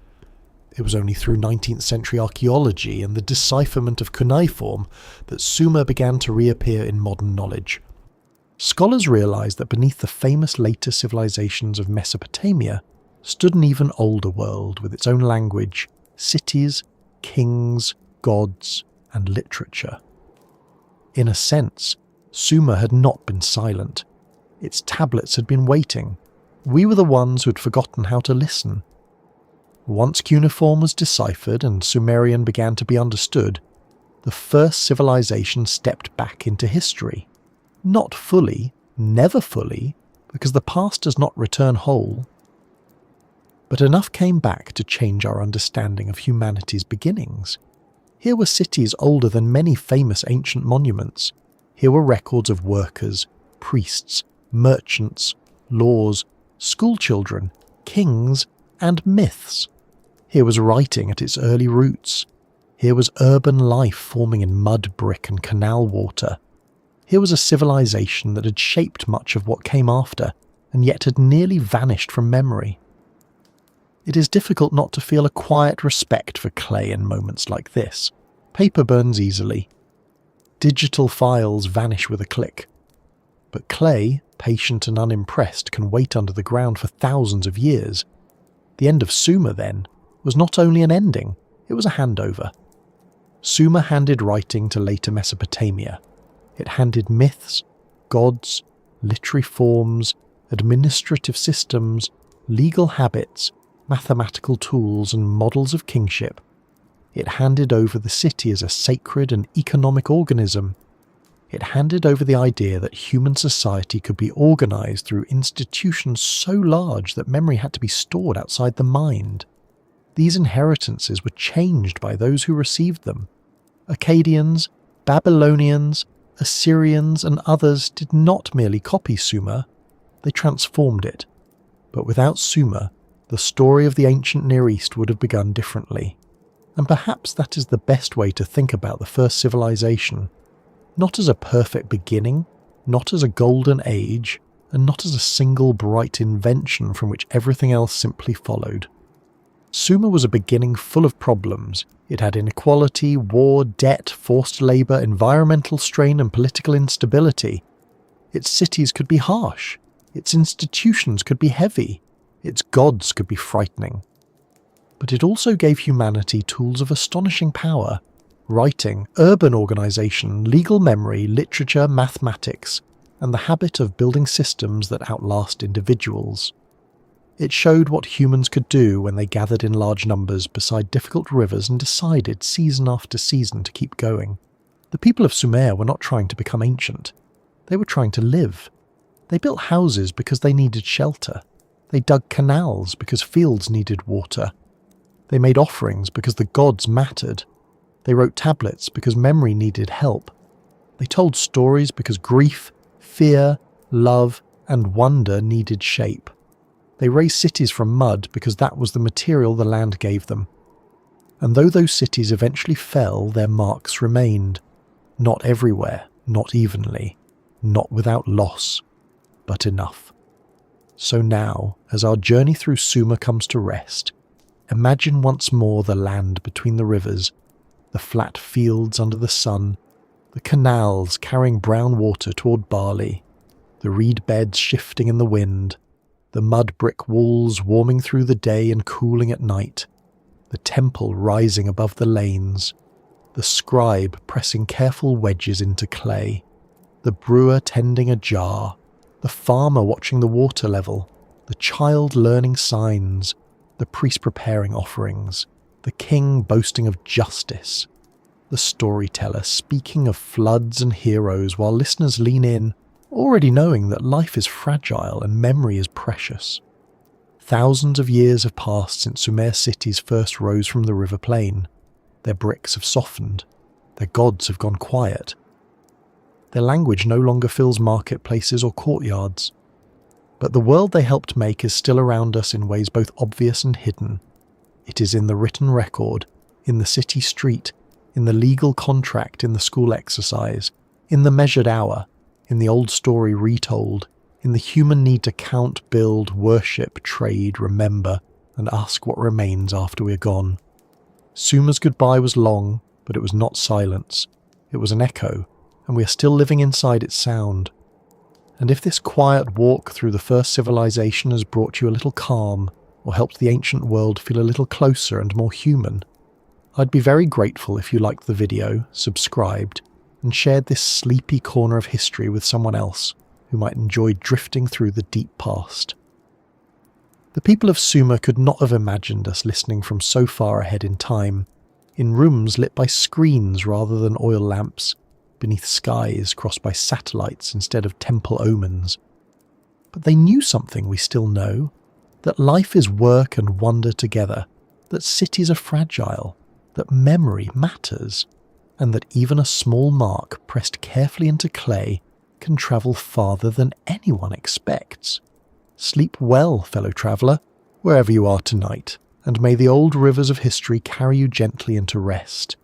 It was only through 19th century archaeology and the decipherment of cuneiform that Sumer began to reappear in modern knowledge. Scholars realized that beneath the famous later civilizations of Mesopotamia stood an even older world with its own language, cities, kings, gods, and literature. In a sense, Sumer had not been silent. Its tablets had been waiting. We were the ones who had forgotten how to listen. Once cuneiform was deciphered and Sumerian began to be understood, the first civilization stepped back into history. Not fully, never fully, because the past does not return whole. But enough came back to change our understanding of humanity's beginnings. Here were cities older than many famous ancient monuments. Here were records of workers, priests, merchants, laws, schoolchildren, kings, and myths. Here was writing at its early roots. Here was urban life forming in mud brick and canal water. Here was a civilization that had shaped much of what came after, and yet had nearly vanished from memory. It is difficult not to feel a quiet respect for clay in moments like this. Paper burns easily. Digital files vanish with a click. But clay, patient and unimpressed, can wait under the ground for thousands of years. The end of Sumer, then, was not only an ending, it was a handover. Sumer handed writing to later Mesopotamia. It handed myths, gods, literary forms, administrative systems, legal habits, mathematical tools and models of kingship. It handed over the city as a sacred and economic organism. It handed over the idea that human society could be organized through institutions so large that memory had to be stored outside the mind. These inheritances were changed by those who received them. Akkadians, Babylonians, Assyrians and others did not merely copy Sumer, they transformed it. But without Sumer, the story of the ancient Near East would have begun differently. And perhaps that is the best way to think about the first civilization. Not as a perfect beginning, not as a golden age, and not as a single bright invention from which everything else simply followed. Sumer was a beginning full of problems. It had inequality, war, debt, forced labour, environmental strain and political instability. Its cities could be harsh. Its institutions could be heavy. Its gods could be frightening. But it also gave humanity tools of astonishing power: writing, urban organisation, legal memory, literature, mathematics, and the habit of building systems that outlast individuals. It showed what humans could do when they gathered in large numbers beside difficult rivers and decided season after season to keep going. The people of Sumer were not trying to become ancient. They were trying to live. They built houses because they needed shelter. They dug canals because fields needed water. They made offerings because the gods mattered. They wrote tablets because memory needed help. They told stories because grief, fear, love, and wonder needed shape. They raised cities from mud because that was the material the land gave them. And though those cities eventually fell, their marks remained. Not everywhere, not evenly, not without loss, but enough. So now, as our journey through Sumer comes to rest, imagine once more the land between the rivers, the flat fields under the sun, the canals carrying brown water toward barley, the reed beds shifting in the wind, the mud brick walls warming through the day and cooling at night, the temple rising above the lanes, the scribe pressing careful wedges into clay, the brewer tending a jar, the farmer watching the water level, the child learning signs, the priest preparing offerings, the king boasting of justice, the storyteller speaking of floods and heroes while listeners lean in, already knowing that life is fragile and memory is precious. Thousands of years have passed since Sumer cities first rose from the river plain. Their bricks have softened, their gods have gone quiet. Their language no longer fills marketplaces or courtyards. But the world they helped make is still around us in ways both obvious and hidden. It is in the written record, in the city street, in the legal contract in the school exercise, in the measured hour, in the old story retold, in the human need to count, build, worship, trade, remember, and ask what remains after we're gone. Sumer's goodbye was long, but it was not silence. It was an echo, and we are still living inside its sound. And if this quiet walk through the first civilization has brought you a little calm, or helped the ancient world feel a little closer and more human, I'd be very grateful if you liked the video, subscribed, and shared this sleepy corner of history with someone else who might enjoy drifting through the deep past. The people of Sumer could not have imagined us listening from so far ahead in time, in rooms lit by screens rather than oil lamps, beneath skies crossed by satellites instead of temple omens. But they knew something we still know, that life is work and wonder together, that cities are fragile, that memory matters, and that even a small mark pressed carefully into clay can travel farther than anyone expects. Sleep well, fellow traveller, wherever you are tonight, and may the old rivers of history carry you gently into rest.